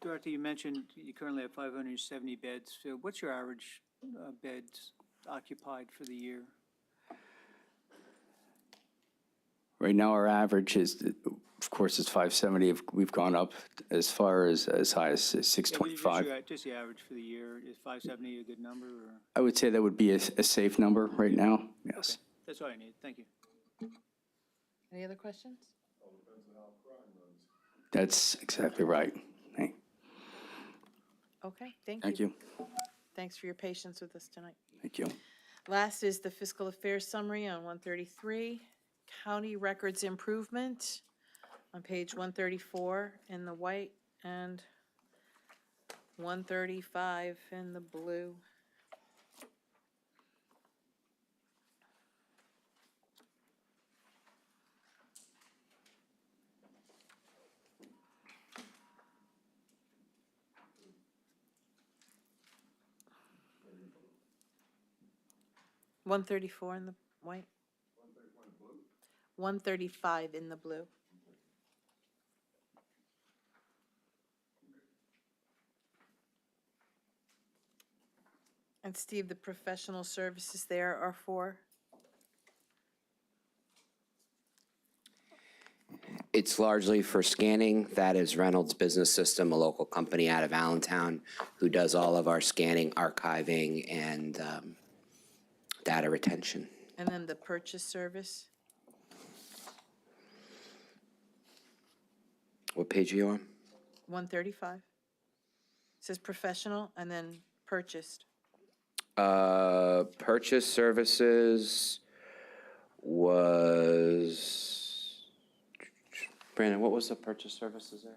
Director, you mentioned you currently have 570 beds. So what's your average beds occupied for the year? Right now, our average is, of course, it's 570. We've gone up as far as high as Yeah, but 625. Just the average for the year. Is 570 a good number, or? I would say that would be a safe number right now, yes. That's all I need. Thank you. Any other questions? That's exactly right. Hey, Okay, thank you. thank you. Thanks for your patience with us tonight. Thank you. Last is the fiscal affairs summary on 133, county records improvement on page 134 in the white and 135 in the blue. One 134 in the white. 135 in the blue. And Steve, the professional services there are for? It's largely for scanning. That is Reynolds Business System, a local company out of Allentown who does all of our scanning, archiving, and data retention. And then the purchase service? What page are you on? 135. Says professional and then purchased. Purchase services was, Brandon, what was the purchase services there?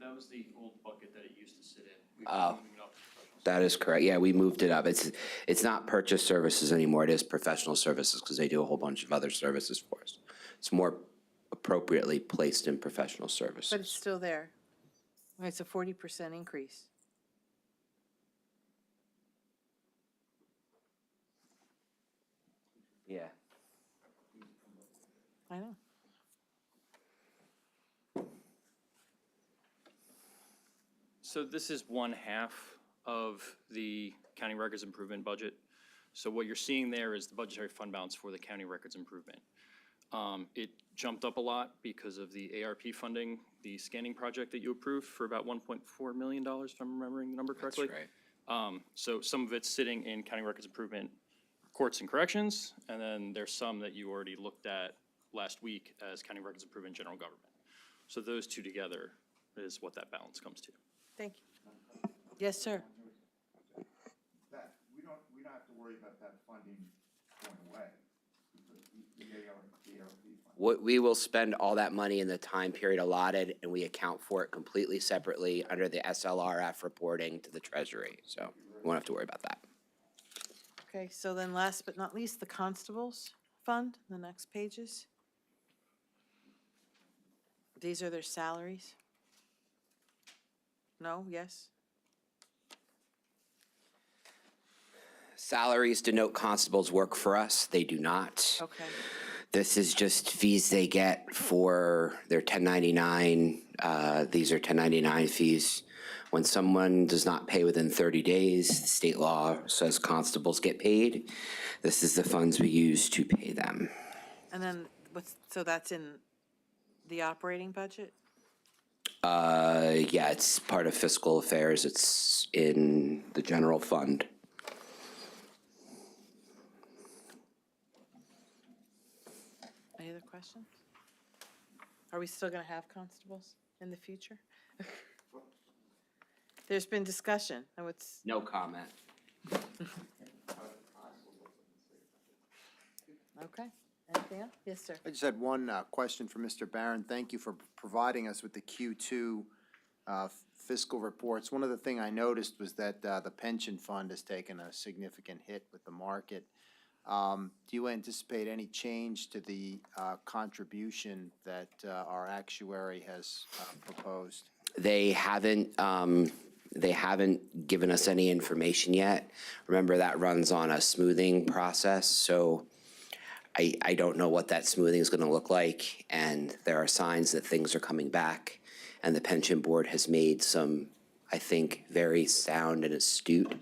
That was the old bucket that it used to sit in. Oh, that is correct. Yeah, we moved it up. It's not purchase services anymore. It is professional services because they do a whole bunch of other services for us. It's more appropriately placed in professional services. But it's still there. It's a 40% increase. Yeah. I know. So this is one half of the county records improvement budget. So what you're seeing there is the budgetary fund balance for the county records improvement. It jumped up a lot because of the ARP funding, the scanning project that you approved for about $1.4 million, if I'm remembering the number correctly. That's right. So some of it's sitting in county records improvement courts and corrections, and then there's some that you already looked at last week as county records improvement general government. So those two together is what that balance comes to. Thank you. Yes, sir. That, we don't have to worry about that funding going away, because the ARP fund. We will spend all that money in the time period allotted, and we account for it completely separately under the SLRF reporting to the Treasury. So we won't have to worry about that. Okay, so then last but not least, the constables fund, the next pages. These are their salaries? No, yes? Salaries denote constables work for us. They do not. Okay. This is just fees they get for their 1099. These are 1099 fees. When someone does not pay within 30 days, state law says constables get paid. This is the funds we use to pay them. And then so that's in the operating budget? Yeah, it's part of fiscal affairs. It's in the general fund. Any other questions? Are we still going to have constables in the future? There's been discussion. Oh, it's, No comment. okay. Anything else? Yes, sir. I just had one question for Mr. Barron. Thank you for providing us with the Q2 fiscal reports. One of the things I noticed was that the pension fund has taken a significant hit with the market. Do you anticipate any change to the contribution that our actuary has proposed? They haven't given us any information yet. Remember, that runs on a smoothing process, so I don't know what that smoothing is going to look like, and there are signs that things are coming back, and the pension board has made some, I think, very sound and astute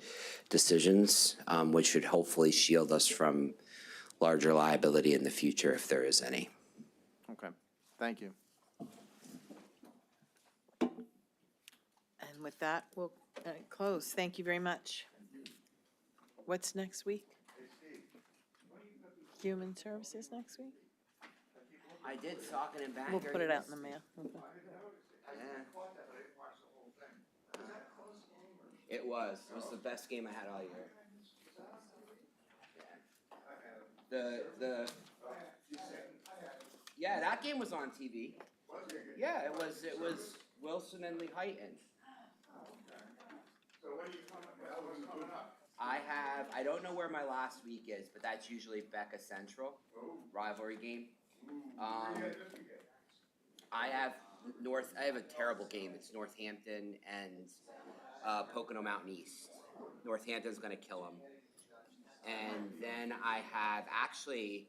decisions, which should hopefully shield us from larger liability in the future if there is any. Okay, thank you. And with that, we'll close. Thank you very much. What's next week? Human Services next week? I did Saucon and Banger. We'll put it out in the mail. Okay. It was the best game I had all year. Yeah, that game was on TV. Yeah, it was Wilson and Lehighton. I don't know where my last week is, but that's usually Becca Central, rivalry game. I have a terrible game. It's Northampton and Pocono Mountain East. Northampton's gonna kill them. And then I have actually